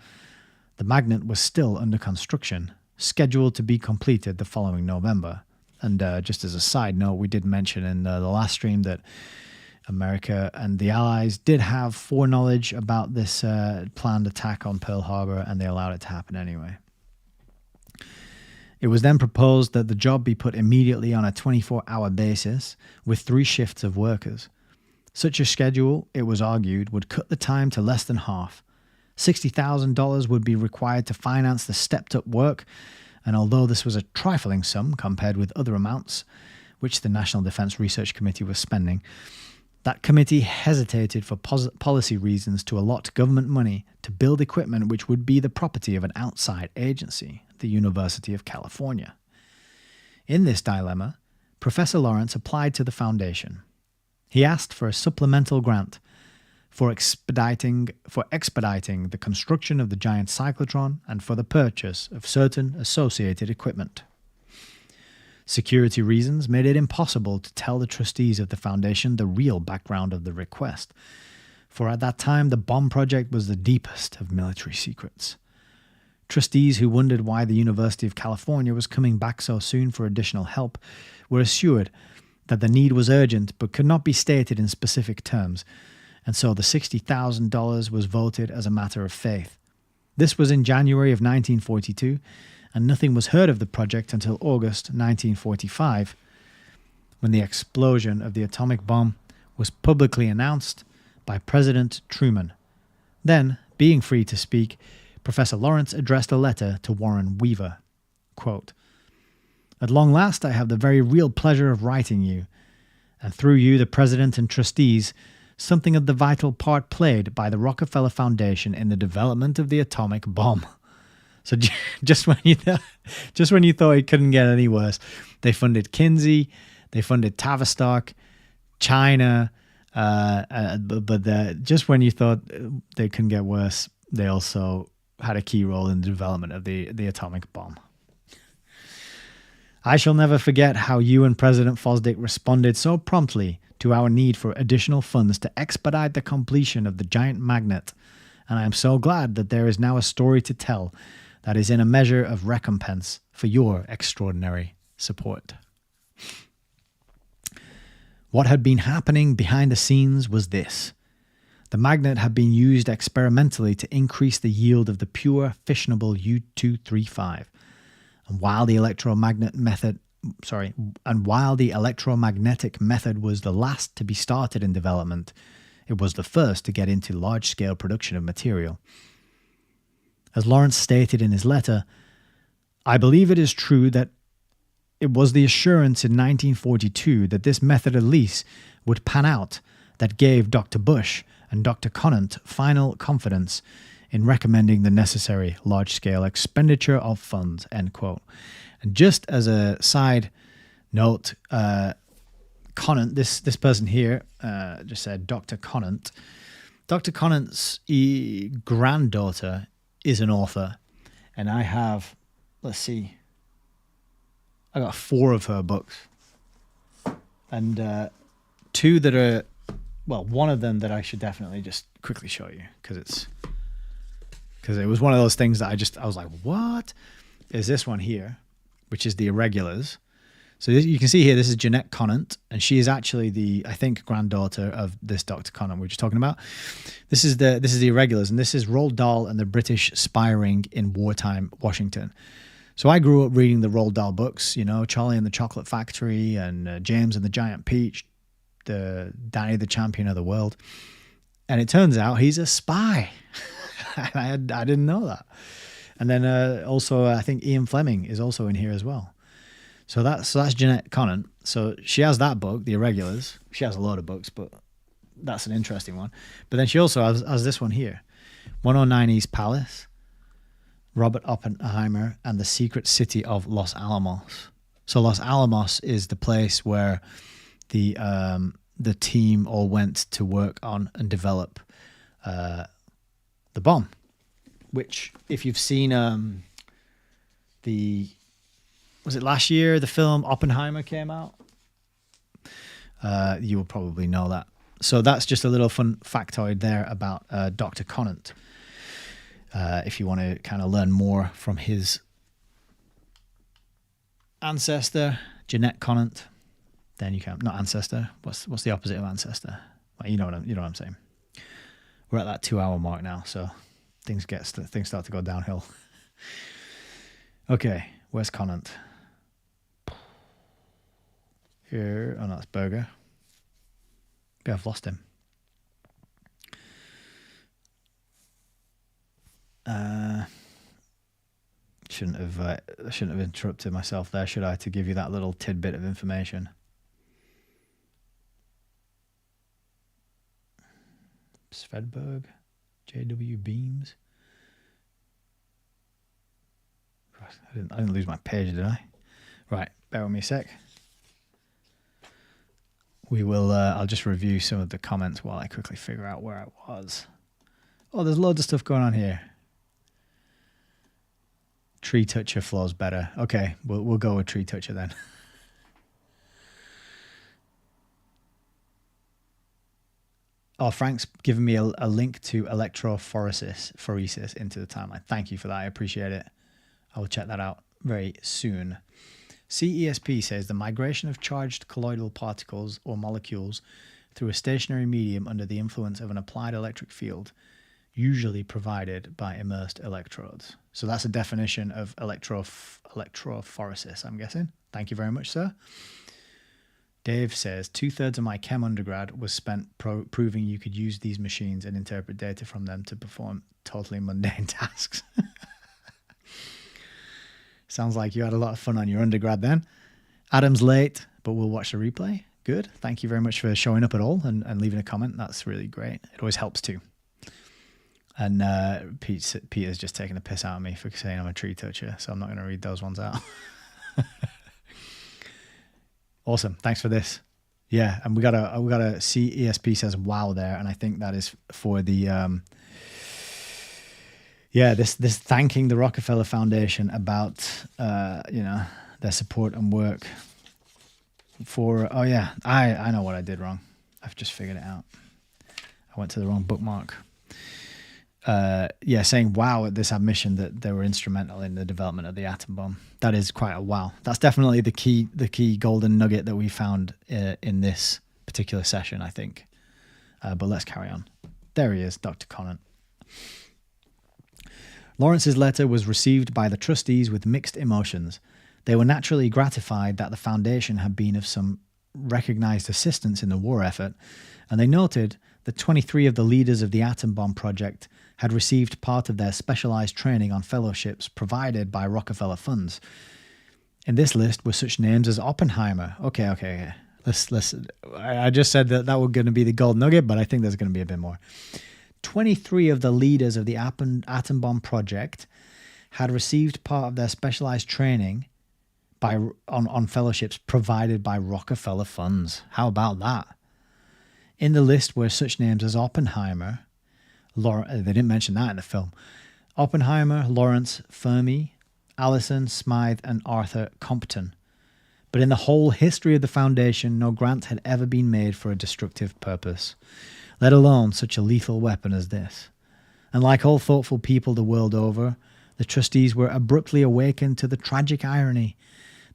the magnet was still under construction, scheduled to be completed the following November. And just as a side note, we did mention in the last stream that America and the Allies did have foreknowledge about this planned attack on Pearl Harbor, and they allowed it to happen anyway. It was then proposed that the job be put immediately on a 24-hour basis with 3 shifts of workers. Such a schedule, it was argued, would cut the time to less than half. $60,000 would be required to finance the stepped-up work, and although this was a trifling sum compared with other amounts which the National Defense Research Committee was spending, that committee hesitated for policy reasons to allot government money to build equipment which would be the property of an outside agency, the University of California. In this dilemma, Professor Lawrence applied to the foundation. He asked for a supplemental grant for expediting the construction of the giant cyclotron and for the purchase of certain associated equipment. Security reasons made it impossible to tell the trustees of the foundation the real background of the request, for at that time the bomb project was the deepest of military secrets. Trustees who wondered why the University of California was coming back so soon for additional help were assured that the need was urgent but could not be stated in specific terms, and so the $60,000 was voted as a matter of faith. This was in January of 1942, and nothing was heard of the project until August 1945, when the explosion of the atomic bomb was publicly announced by President Truman. Then, being free to speak, Professor Lawrence addressed a letter to Warren Weaver. Quote, "At long last I have the very real pleasure of writing you, and through you, the President and trustees, something of the vital part played by the Rockefeller Foundation in the development of the atomic bomb." So just when you thought it couldn't get any worse, they funded Kinsey, they funded Tavistock, China, but just when you thought they couldn't get worse, they also had a key role in the development of the atomic bomb. I shall never forget how you and President Fosdick responded so promptly to our need for additional funds to expedite the completion of the giant magnet, and I am so glad that there is now a story to tell that is in a measure of recompense for your extraordinary support. What had been happening behind the scenes was this. The magnet had been used experimentally to increase the yield of the pure fissionable U-235, and while the electromagnetic method was the last to be started in development, it was the first to get into large-scale production of material. As Lawrence stated in his letter, "I believe it is true that it was the assurance in 1942 that this method at least would pan out that gave Dr. Bush and Dr. Conant final confidence in recommending the necessary large-scale expenditure of funds," end quote. And just as a side note, Conant, this person here just said Dr. Conant. Dr. Conant's granddaughter is an author, and I have, I got 4 of her books, and 2 that are, one of them that I should definitely just quickly show you, because it was one of those things that I was like, what? Is this one here, which is the Irregulars. So you can see here, this is Jeanette Conant, and she is actually the, I think, granddaughter of this Dr. Conant we were just talking about. This is the Irregulars, and this is Roald Dahl and the British spy ring in wartime Washington. So I grew up reading the Roald Dahl books, you know, Charlie and the Chocolate Factory and James and the Giant Peach, the Danny the Champion of the World. And it turns out he's a spy. I didn't know that. And then also I think Ian Fleming is also in here as well. So that's Jeanette Conant. So she has that book, The Irregulars. She has a lot of books, but that's an interesting one. But then she also has this one here, 109 East Palace, Robert Oppenheimer, and the Secret City of Los Alamos. So Los Alamos is the place where the team all went to work on and develop the bomb. Which, if you've seen was it last year the film Oppenheimer came out? You will probably know that. So that's just a little fun factoid there about Dr. Conant. If you want to kind of learn more from his ancestor, Jeanette Conant, then you can. Not ancestor. What's the opposite of ancestor? Well, you know what I'm saying. We're at that 2-hour mark now, so things start to go downhill. Okay, where's Conant? Here. Oh no, that's Berger. Maybe I've lost him. Shouldn't have interrupted myself there, should I, to give you that little tidbit of information. Svedberg, J.W. Beams. I didn't lose my page, did I? Right, bear with me a sec. We will. I'll just review some of the comments while I quickly figure out where I was. Oh, there's loads of stuff going on here. Tree Toucher flows better. Okay, we'll go with Tree Toucher then. Oh, Frank's given me a link to electrophoresis into the timeline. Thank you for that. I appreciate it. I will check that out very soon. CESP says the migration of charged colloidal particles or molecules through a stationary medium under the influence of an applied electric field, usually provided by immersed electrodes. So that's a definition of electrophoresis, I'm guessing. Thank you very much, sir. Dave says 2/3 of my chem undergrad was spent proving you could use these machines and interpret data from them to perform totally mundane tasks. Sounds like you had a lot of fun on your undergrad then. Adam's late, but we'll watch the replay. Good. Thank you very much for showing up at all and leaving a comment. That's really great. It always helps too. And Peter's just taking the piss out of me for saying I'm a tree toucher, so I'm not going to read those ones out. Awesome. Thanks for this. Yeah, and we got a CESP says wow there, and I think that is for the this thanking the Rockefeller Foundation about their support and work for I know what I did wrong. I've just figured it out. I went to the wrong bookmark. Saying wow at this admission that they were instrumental in the development of the atom bomb. That is quite a wow. That's definitely the key golden nugget that we found in this particular session, I think. But let's carry on. There he is, Dr. Conant. Lawrence's letter was received by the trustees with mixed emotions. They were naturally gratified that the foundation had been of some recognized assistance in the war effort, and they noted that 23 of the leaders of the atom bomb project had received part of their specialized training on fellowships provided by Rockefeller funds. In this list were such names as Oppenheimer. Okay. Let's. I just said that was going to be the gold nugget, but I think there's going to be a bit more. 23 of the leaders of the atom bomb project had received part of their specialized training on fellowships provided by Rockefeller funds. How about that? In the list were such names as Oppenheimer. They didn't mention that in the film. Oppenheimer, Lawrence, Fermi, Allison, Smythe, and Arthur Compton. But in the whole history of the foundation, no grant had ever been made for a destructive purpose, let alone such a lethal weapon as this. And like all thoughtful people the world over, the trustees were abruptly awakened to the tragic irony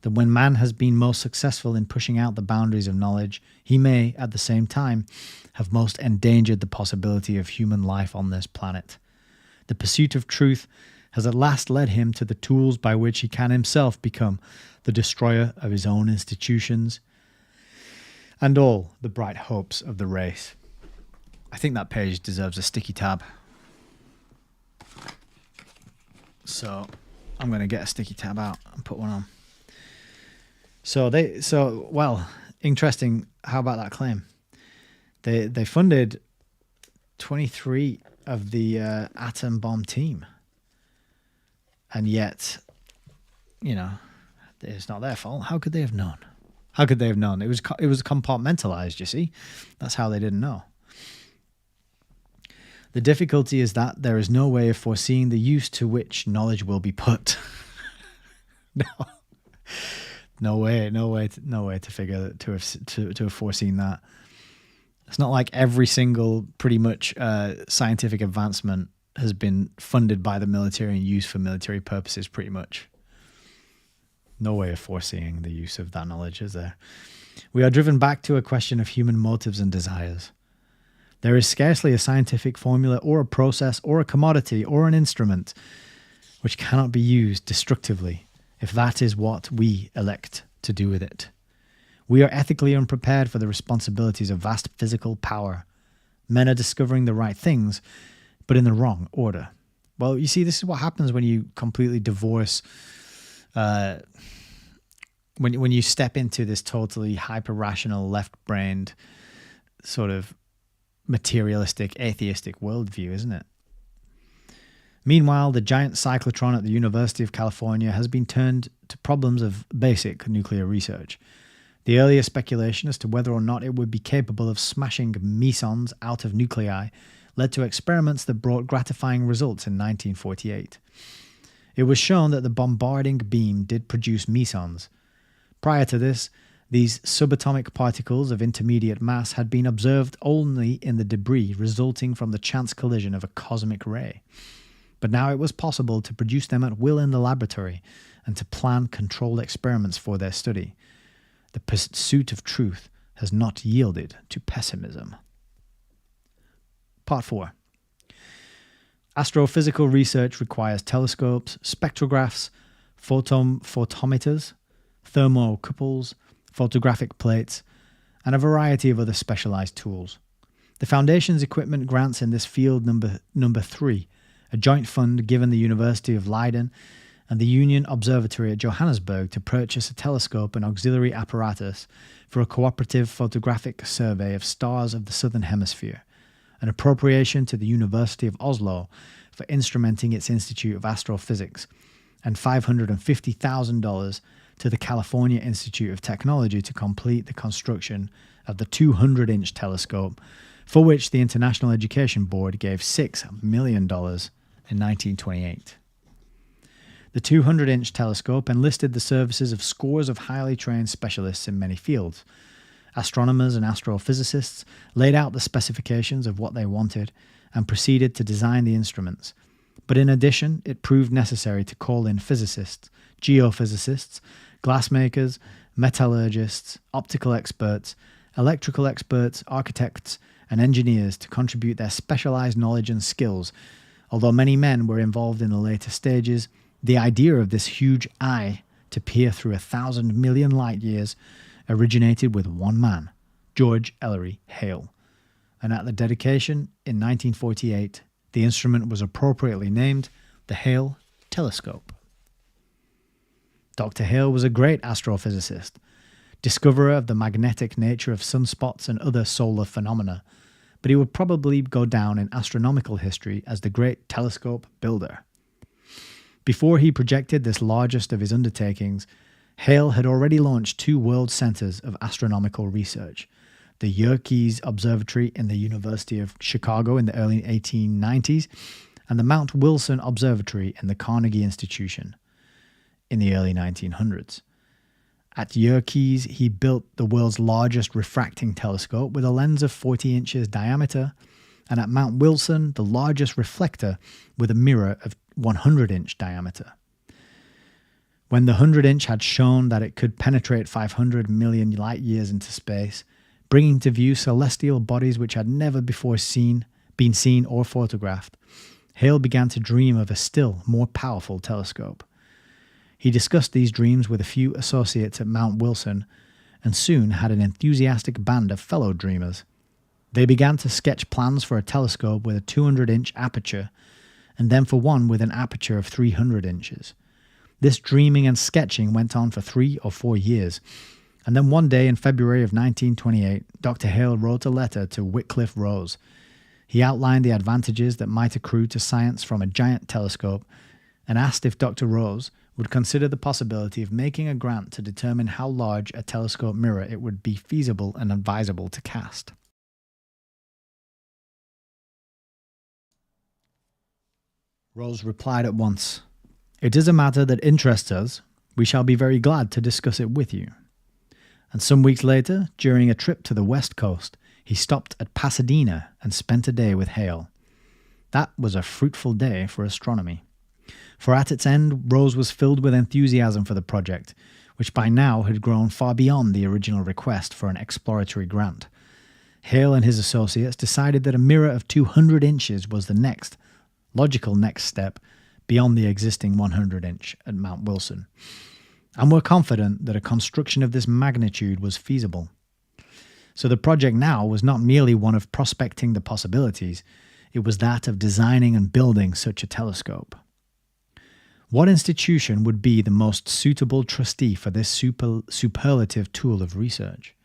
that when man has been most successful in pushing out the boundaries of knowledge, he may, at the same time, have most endangered the possibility of human life on this planet. The pursuit of truth has at last led him to the tools by which he can himself become the destroyer of his own institutions and all the bright hopes of the race. I think that page deserves a sticky tab. So I'm going to get a sticky tab out and put one on. Well, interesting. How about that claim? They funded 23 of the atom bomb team. And yet, it's not their fault. How could they have known? How could they have known? It was compartmentalized, you see. That's how they didn't know. The difficulty is that there is no way of foreseeing the use to which knowledge will be put. No way to figure to have foreseen that. It's not like every single pretty much scientific advancement has been funded by the military and used for military purposes, pretty much. No way of foreseeing the use of that knowledge, is there? We are driven back to a question of human motives and desires. There is scarcely a scientific formula or a process or a commodity or an instrument which cannot be used destructively if that is what we elect to do with it. We are ethically unprepared for the responsibilities of vast physical power. Men are discovering the right things, but in the wrong order. Well, you see, this is what happens when you completely divorce, when you step into this totally hyper-rational, left-brained, sort of materialistic, atheistic worldview, isn't it? Meanwhile, the giant cyclotron at the University of California has been turned to problems of basic nuclear research. The earlier speculation as to whether or not it would be capable of smashing mesons out of nuclei led to experiments that brought gratifying results in 1948. It was shown that the bombarding beam did produce mesons. Prior to this, these subatomic particles of intermediate mass had been observed only in the debris resulting from the chance collision of a cosmic ray. But now it was possible to produce them at will in the laboratory and to plan controlled experiments for their study. The pursuit of truth has not yielded to pessimism. Part 4. Astrophysical research requires telescopes, spectrographs, photometers, thermocouples, photographic plates, and a variety of other specialized tools. The Foundation's equipment grants in this field number 3, a joint fund given the University of Leiden and the Union Observatory at Johannesburg to purchase a telescope and auxiliary apparatus for a cooperative photographic survey of stars of the Southern Hemisphere, an appropriation to the University of Oslo for instrumenting its Institute of Astrophysics, and $550,000 to the California Institute of Technology to complete the construction of the 200-inch telescope, for which the International Education Board gave $6 million in 1928. The 200-inch telescope enlisted the services of scores of highly trained specialists in many fields. Astronomers and astrophysicists laid out the specifications of what they wanted and proceeded to design the instruments. But in addition, it proved necessary to call in physicists, geophysicists, glassmakers, metallurgists, optical experts, electrical experts, architects, and engineers to contribute their specialized knowledge and skills. Although many men were involved in the later stages, the idea of this huge eye to peer through 1,000 million light years originated with one man, George Ellery Hale. And at the dedication in 1948, the instrument was appropriately named the Hale Telescope. Dr. Hale was a great astrophysicist, discoverer of the magnetic nature of sunspots and other solar phenomena, but he would probably go down in astronomical history as the great telescope builder. Before he projected this largest of his undertakings, Hale had already launched 2 world centers of astronomical research, the Yerkes Observatory in the University of Chicago in the early 1890s and the Mount Wilson Observatory in the Carnegie Institution in the early 1900s. At Yerkes, he built the world's largest refracting telescope with a lens of 40 inches diameter, and at Mount Wilson, the largest reflector with a mirror of 100-inch diameter. When the 100-inch had shown that it could penetrate 500 million light years into space, bringing to view celestial bodies which had never before been seen or photographed, Hale began to dream of a still more powerful telescope. He discussed these dreams with a few associates at Mount Wilson and soon had an enthusiastic band of fellow dreamers. They began to sketch plans for a telescope with a 200-inch aperture and then for one with an aperture of 300 inches. This dreaming and sketching went on for 3 or 4 years, and then one day in February of 1928, Dr. Hale wrote a letter to Wycliffe Rose. He outlined the advantages that might accrue to science from a giant telescope and asked if Dr. Rose would consider the possibility of making a grant to determine how large a telescope mirror it would be feasible and advisable to cast. Rose replied at once, "It is a matter that interests us. We shall be very glad to discuss it with you." And some weeks later, during a trip to the West Coast, he stopped at Pasadena and spent a day with Hale. That was a fruitful day for astronomy. For at its end, Rose was filled with enthusiasm for the project, which by now had grown far beyond the original request for an exploratory grant. Hale and his associates decided that a mirror of 200 inches was the logical next step beyond the existing 100-inch at Mount Wilson, and were confident that a construction of this magnitude was feasible. So the project now was not merely one of prospecting the possibilities, it was that of designing and building such a telescope. What institution would be the most suitable trustee for this superlative tool of research?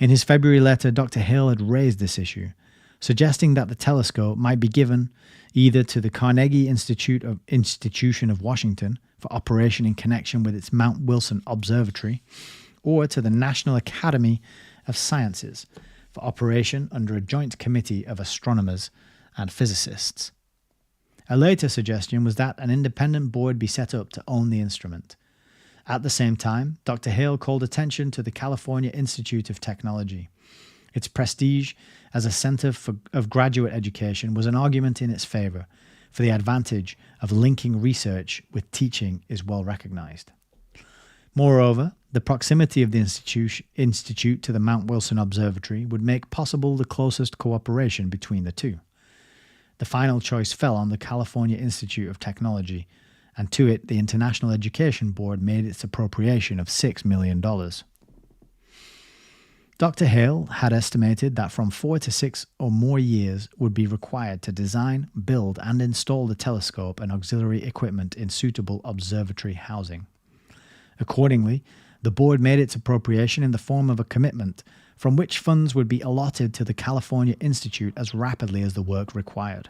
In his February letter, Dr. Hale had raised this issue, suggesting that the telescope might be given either to the Carnegie Institution of Washington for operation in connection with its Mount Wilson Observatory, or to the National Academy of Sciences for operation under a joint committee of astronomers and physicists. A later suggestion was that an independent board be set up to own the instrument. At the same time, Dr. Hale called attention to the California Institute of Technology. Its prestige as a center of graduate education was an argument in its favor, for the advantage of linking research with teaching is well recognized. Moreover, the proximity of the institute to the Mount Wilson Observatory would make possible the closest cooperation between the two. The final choice fell on the California Institute of Technology, and to it the International Education Board made its appropriation of $6 million. Dr. Hale had estimated that from 4 to 6 or more years would be required to design, build, and install the telescope and auxiliary equipment in suitable observatory housing. Accordingly, the board made its appropriation in the form of a commitment from which funds would be allotted to the California Institute as rapidly as the work required.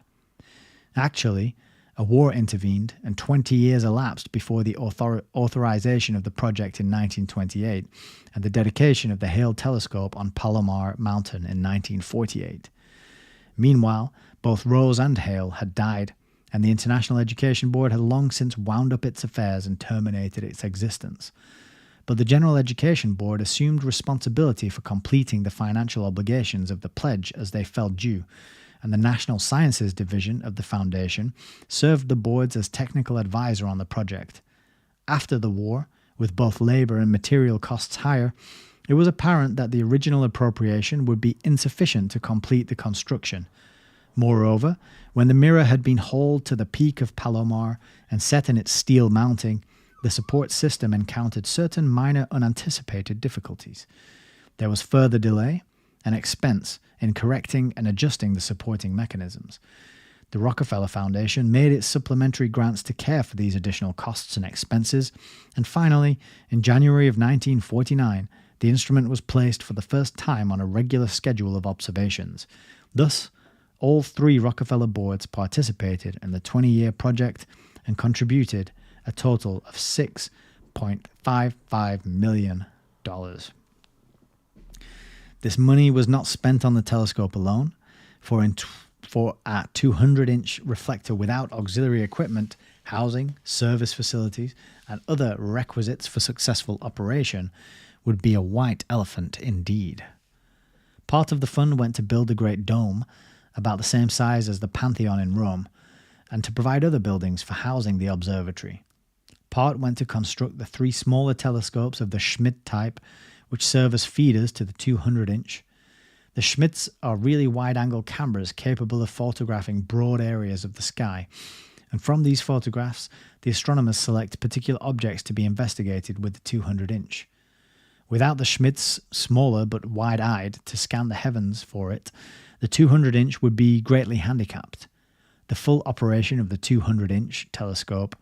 Actually, a war intervened and 20 years elapsed before the authorization of the project in 1928 and the dedication of the Hale telescope on Palomar Mountain in 1948. Meanwhile, both Rose and Hale had died, and the International Education Board had long since wound up its affairs and terminated its existence. But the General Education Board assumed responsibility for completing the financial obligations of the pledge as they fell due, and the National Sciences Division of the Foundation served the boards as technical advisor on the project. After the war, with both labor and material costs higher, it was apparent that the original appropriation would be insufficient to complete the construction. Moreover, when the mirror had been hauled to the peak of Palomar and set in its steel mounting, the support system encountered certain minor unanticipated difficulties. There was further delay and expense in correcting and adjusting the supporting mechanisms. The Rockefeller Foundation made its supplementary grants to care for these additional costs and expenses, and finally, in January of 1949, the instrument was placed for the first time on a regular schedule of observations. Thus, all 3 Rockefeller boards participated in the 20-year project and contributed a total of $6.55 million. This money was not spent on the telescope alone, for a 200-inch reflector without auxiliary equipment, housing, service facilities, and other requisites for successful operation would be a white elephant indeed. Part of the fund went to build the Great Dome, about the same size as the Pantheon in Rome, and to provide other buildings for housing the observatory. Part went to construct the 3 smaller telescopes of the Schmidt type, which serve as feeders to the 200-inch. The Schmidts are really wide-angle cameras capable of photographing broad areas of the sky, and from these photographs, the astronomers select particular objects to be investigated with the 200-inch. Without the Schmidt's smaller but wide-eyed to scan the heavens for it, the 200-inch would be greatly handicapped. The full operation of the 200-inch telescope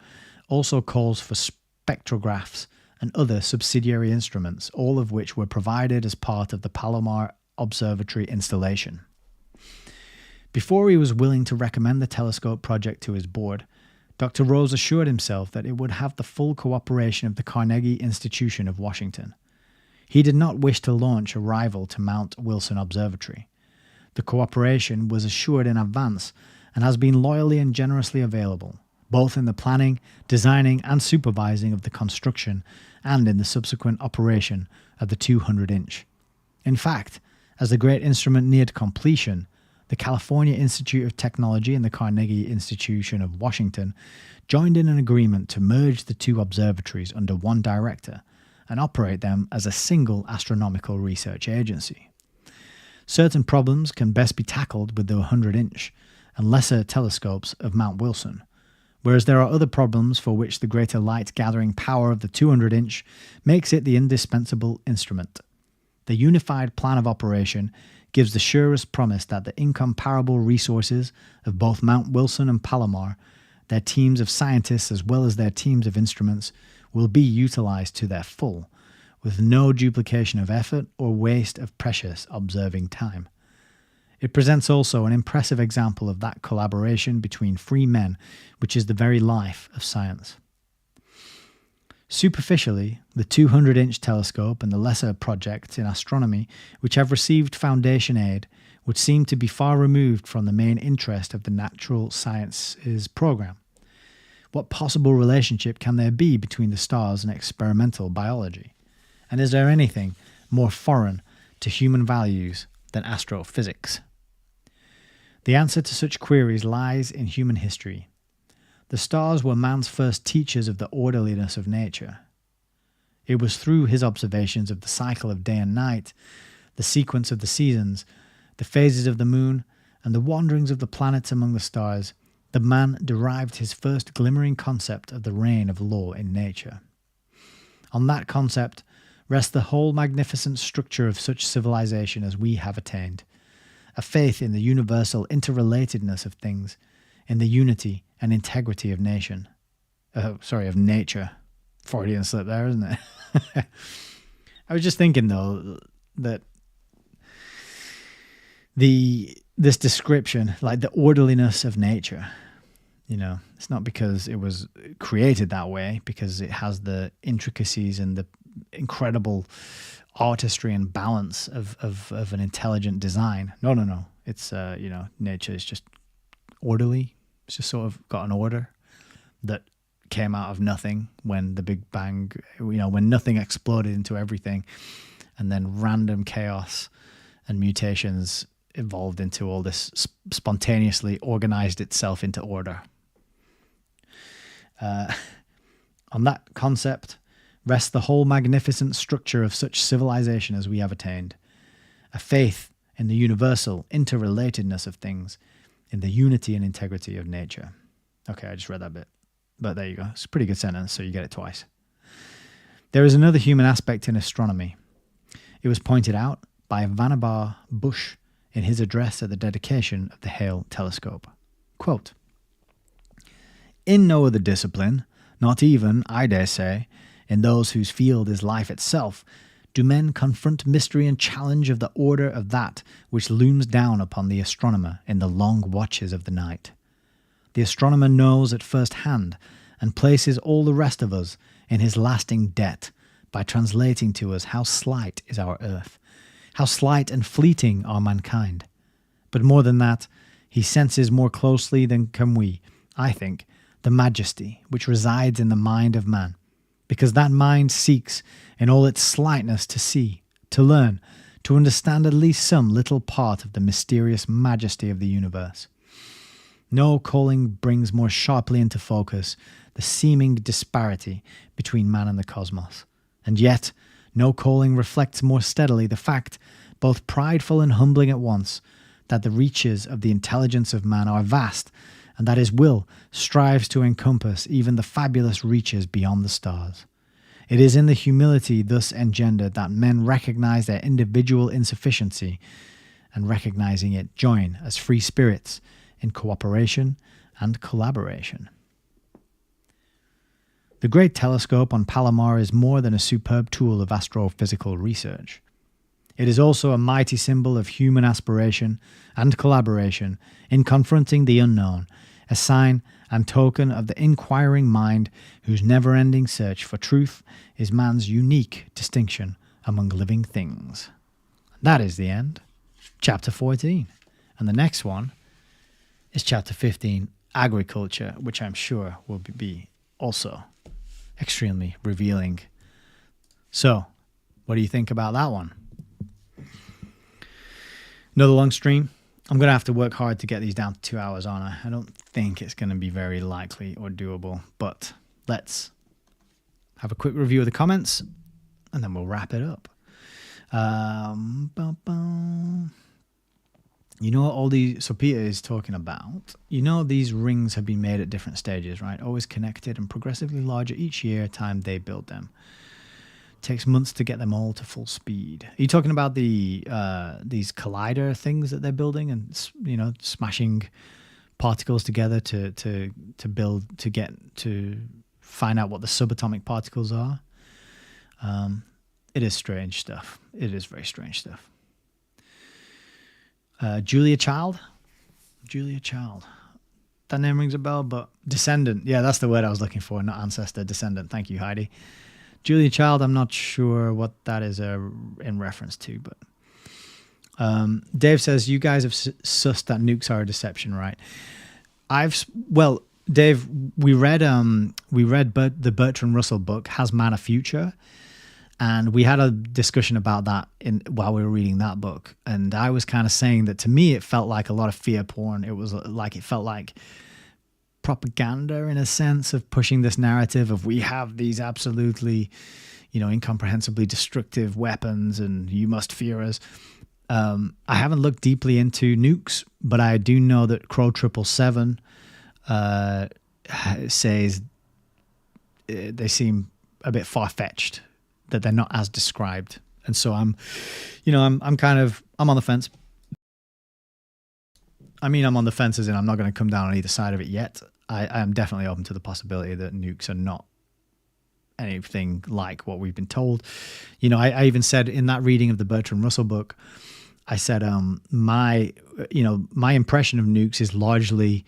also calls for spectrographs and other subsidiary instruments, all of which were provided as part of the Palomar Observatory installation. Before he was willing to recommend the telescope project to his board, Dr. Rose assured himself that it would have the full cooperation of the Carnegie Institution of Washington. He did not wish to launch a rival to Mount Wilson Observatory. The cooperation was assured in advance and has been loyally and generously available, both in the planning, designing, and supervising of the construction and in the subsequent operation of the 200-inch. In fact, as the great instrument neared completion, the California Institute of Technology and the Carnegie Institution of Washington joined in an agreement to merge the 2 observatories under one director and operate them as a single astronomical research agency. Certain problems can best be tackled with the 100-inch and lesser telescopes of Mount Wilson, whereas there are other problems for which the greater light-gathering power of the 200-inch makes it the indispensable instrument. The unified plan of operation gives the surest promise that the incomparable resources of both Mount Wilson and Palomar, their teams of scientists as well as their teams of instruments, will be utilized to their full, with no duplication of effort or waste of precious observing time. It presents also an impressive example of that collaboration between free men, which is the very life of science. Superficially, the 200-inch telescope and the lesser projects in astronomy which have received foundation aid would seem to be far removed from the main interest of the natural sciences program. What possible relationship can there be between the stars and experimental biology? And is there anything more foreign to human values than astrophysics? The answer to such queries lies in human history. The stars were man's first teachers of the orderliness of nature. It was through his observations of the cycle of day and night, the sequence of the seasons, the phases of the moon, and the wanderings of the planets among the stars, that man derived his first glimmering concept of the reign of law in nature. On that concept rests the whole magnificent structure of such civilization as we have attained, a faith in the universal interrelatedness of things, in the unity and integrity of of nature. Freudian slip there, isn't it? I was just thinking, though, that this description, like the orderliness of nature, it's not because it was created that way, because it has the intricacies and the incredible artistry and balance of an intelligent design. No. It's, nature is just orderly. It's just sort of got an order that came out of nothing when the Big Bang, when nothing exploded into everything, and then random chaos and mutations evolved into all this, spontaneously organized itself into order. On that concept rests the whole magnificent structure of such civilization as we have attained, a faith in the universal interrelatedness of things, in the unity and integrity of nature. Okay, I just read that bit. But there you go. It's a pretty good sentence, so you get it twice. There is another human aspect in astronomy. It was pointed out by Vannevar Bush in his address at the dedication of the Hale telescope. Quote, "In no other discipline, not even, I dare say, in those whose field is life itself, do men confront mystery and challenge of the order of that which looms down upon the astronomer in the long watches of the night. The astronomer knows at first hand and places all the rest of us in his lasting debt by translating to us how slight is our earth, how slight and fleeting are mankind. But more than that, he senses more closely than can we, I think, the majesty which resides in the mind of man, because that mind seeks in all its slightness to see, to learn, to understand at least some little part of the mysterious majesty of the universe. No calling brings more sharply into focus the seeming disparity between man and the cosmos. And yet, no calling reflects more steadily the fact, both prideful and humbling at once, that the reaches of the intelligence of man are vast, and that his will strives to encompass even the fabulous reaches beyond the stars. It is in the humility thus engendered that men recognize their individual insufficiency, and recognizing it, join as free spirits in cooperation and collaboration. The Great Telescope on Palomar is more than a superb tool of astrophysical research. It is also a mighty symbol of human aspiration and collaboration in confronting the unknown, a sign and token of the inquiring mind whose never-ending search for truth is man's unique distinction among living things. That is the end. Chapter 14. And the next one is Chapter 15, Agriculture, which I'm sure will be also extremely revealing. So, what do you think about that one? Another long stream. I'm going to have to work hard to get these down to 2 hours, aren't I? I don't think it's going to be very likely or doable, but let's have a quick review of the comments and then we'll wrap it up. You know what all these, so Peter is talking about, these rings have been made at different stages, right? Always connected and progressively larger each year time they build them. Takes months to get them all to full speed. Are you talking about the these collider things that they're building and smashing particles together to build to find out what the subatomic particles are? It is strange stuff. It is very strange stuff. Julia Child. That name rings a bell, but descendant. Yeah, that's the word I was looking for, not ancestor, descendant. Thank you, Heidi. Julia Child, I'm not sure what that is in reference to, but Dave says, you guys have sussed that nukes are a deception, right? Dave, we read the Bertrand Russell book, Has Man a Future? And we had a discussion about that while we were reading that book. And I was kind of saying that to me, it felt like a lot of fear porn. It felt like propaganda in a sense of pushing this narrative of we have these absolutely, incomprehensibly destructive weapons and you must fear us. I haven't looked deeply into nukes, but I do know that Crow 777 says they seem a bit far-fetched, that they're not as described. And so I'm on the fence. I mean, I'm on the fence as in I'm not going to come down on either side of it yet. I am definitely open to the possibility that nukes are not anything like what we've been told. I even said in that reading of the Bertrand Russell book, I said my impression of nukes is largely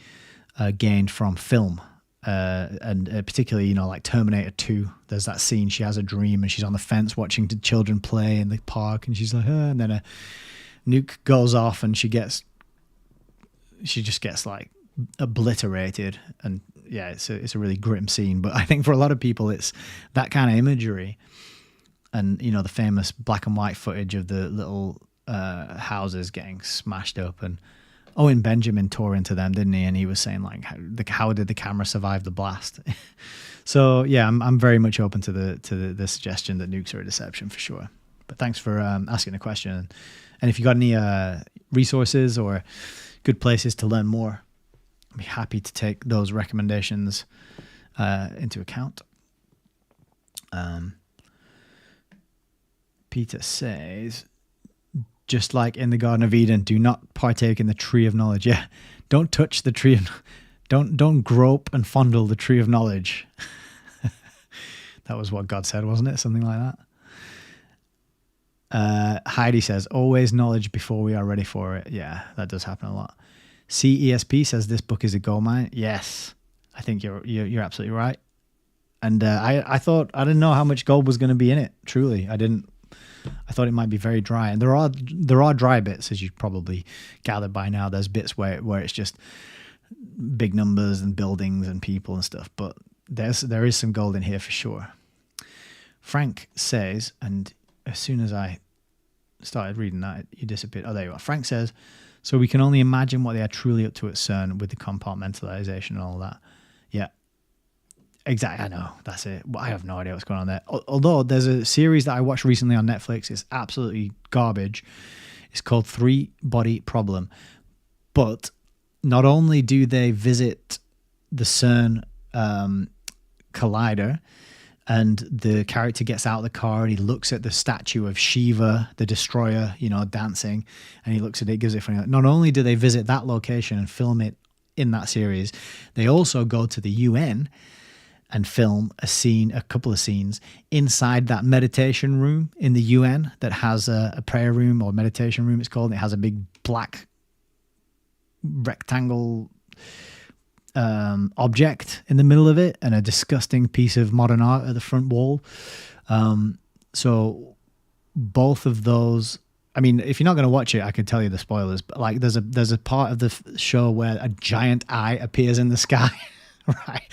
gained from film. And particularly, like Terminator 2, there's that scene, she has a dream and she's on the fence watching the children play in the park and she's like, and then a nuke goes off and she just gets like obliterated. And yeah, it's a really grim scene. But I think for a lot of people, it's that kind of imagery and, the famous black and white footage of the little houses getting smashed up. And Owen Benjamin tore into them, didn't he? And he was saying like, how did the camera survive the blast? So yeah, I'm very much open to the suggestion that nukes are a deception for sure. But thanks for asking the question. And if you got any resources or good places to learn more, I'd be happy to take those recommendations into account. Peter says, just like in the Garden of Eden, do not partake in the tree of knowledge. Yeah, don't touch the tree of, don't grope and fondle the tree of knowledge. That was what God said, wasn't it? Something like that. Heidi says, always knowledge before we are ready for it. Yeah, that does happen a lot. CESP says this book is a goldmine. Yes, I think you're absolutely right. And I thought, I didn't know how much gold was going to be in it. Truly, I didn't. I thought it might be very dry, and there are dry bits, as you've probably gathered by now. There's bits where it's just big numbers and buildings and people and stuff, but there is some gold in here for sure. Frank says, and as soon as I started reading that, you disappeared. Oh, there you are. Frank says, so we can only imagine what they are truly up to at CERN with the compartmentalization and all that. Yeah. Exactly. I know. That's it. I have no idea what's going on there. Although there's a series that I watched recently on Netflix. It's absolutely garbage. It's called Three Body Problem. But not only do they visit the CERN collider, and the character gets out of the car and he looks at the statue of Shiva, the destroyer, dancing, and he looks at it, gives it funny. Not only do they visit that location and film it in that series, they also go to the UN and film a couple of scenes inside that meditation room in the UN that has a prayer room, or meditation room it's called. It has a big black rectangle object in the middle of it and a disgusting piece of modern art at the front wall. So both of those, I mean, if you're not going to watch it, I can tell you the spoilers, but like there's a part of the show where a giant eye appears in the sky, right?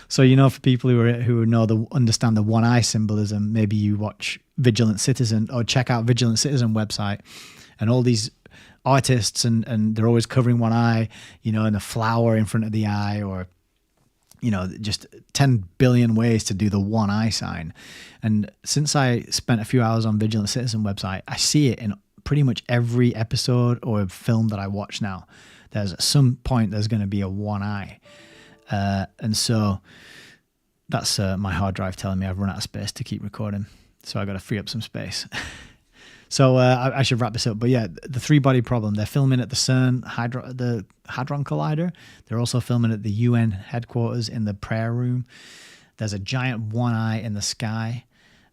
So, for people who understand the one eye symbolism, maybe you watch Vigilant Citizen or check out Vigilant Citizen website, and all these artists and they're always covering one eye, and a flower in front of the eye, or just 10 billion ways to do the one eye sign. And since I spent a few hours on Vigilant Citizen website, I see it in pretty much every episode or film that I watch now. There's at some point there's going to be a one eye, and so that's my hard drive telling me I've run out of space to keep recording, so I got to free up some space. So I should wrap this up. But yeah, the Three Body Problem, they're filming at the CERN the Hadron Collider. They're also filming at the UN headquarters in the prayer room. There's a giant one eye in the sky.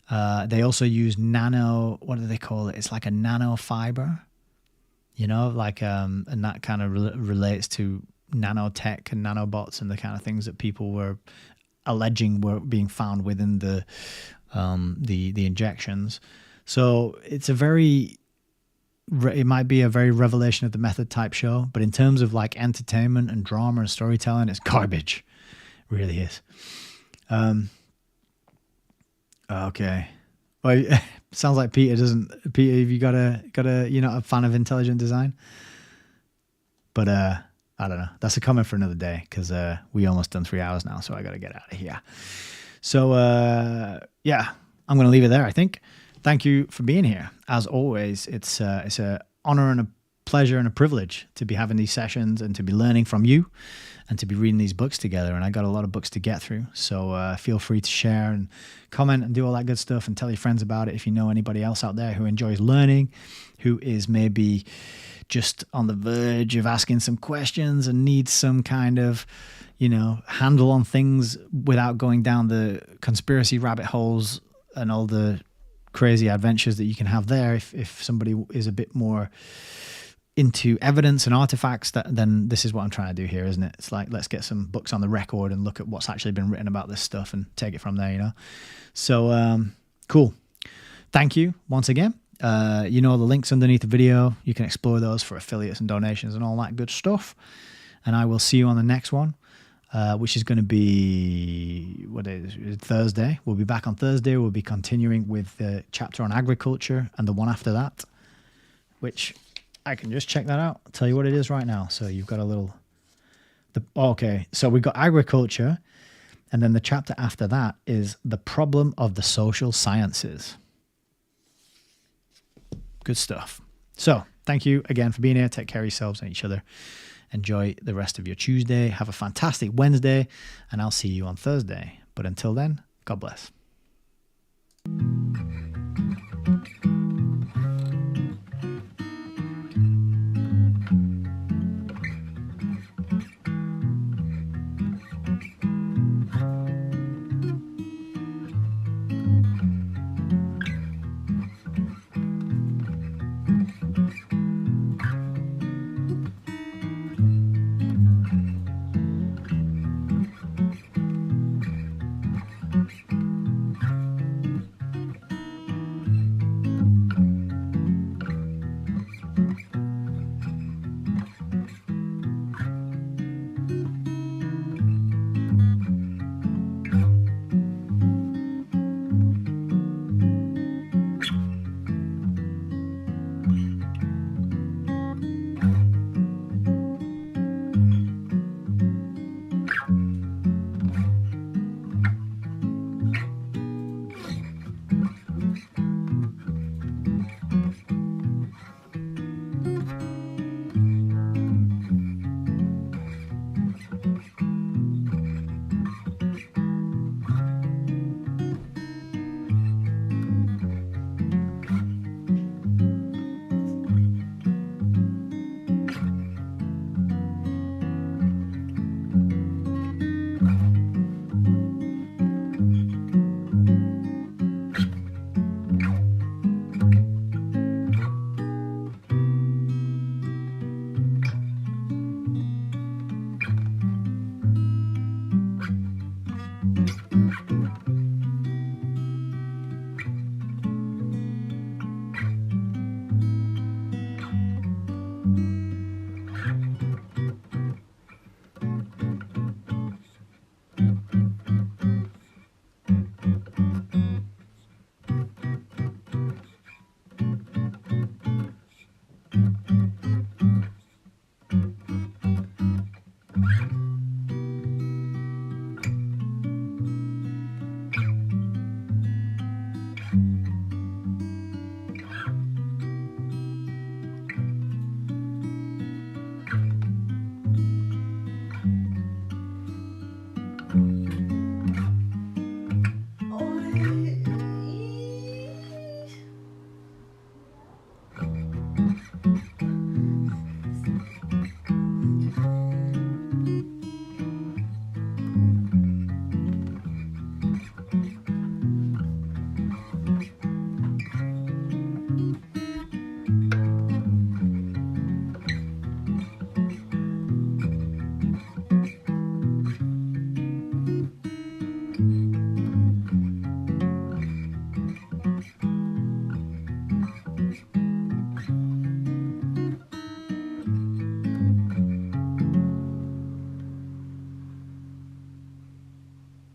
They also use what do they call it? It's like a nanofiber, and that kind of relates to nanotech and nanobots and the kind of things that people were alleging were being found within the injections. So it might be a very revelation of the method type show, but in terms of like entertainment and drama and storytelling, it's garbage. It really is. Okay. Well, sounds like Peter, have you got a fan of intelligent design? But I don't know. That's a comment for another day, because we almost done 3 hours now, so I got to get out of here. So yeah, I'm going to leave it there, I think. Thank you for being here. As always, it's an honor and a pleasure and a privilege to be having these sessions and to be learning from you and to be reading these books together. And I got a lot of books to get through. So feel free to share and comment and do all that good stuff, and tell your friends about it if you know anybody else out there who enjoys learning, who is maybe just on the verge of asking some questions and needs some kind of, handle on things without going down the conspiracy rabbit holes and all the crazy adventures that you can have there. If somebody is a bit more into evidence and artifacts, then this is what I'm trying to do here, isn't it? It's like, let's get some books on the record and look at what's actually been written about this stuff and take it from there, So cool. Thank you once again. The links underneath the video, you can explore those for affiliates and donations and all that good stuff. And I will see you on the next one, which is going to be, Thursday. We'll be back on Thursday. We'll be continuing with the chapter on agriculture and the one after that, which I can just check that out. I'll tell you what it is right now. So you've got okay. So we've got agriculture, and then the chapter after that is the problem of the social sciences. Good stuff. So thank you again for being here. Take care of yourselves and each other. Enjoy the rest of your Tuesday. Have a fantastic Wednesday, and I'll see you on Thursday. But until then, God bless.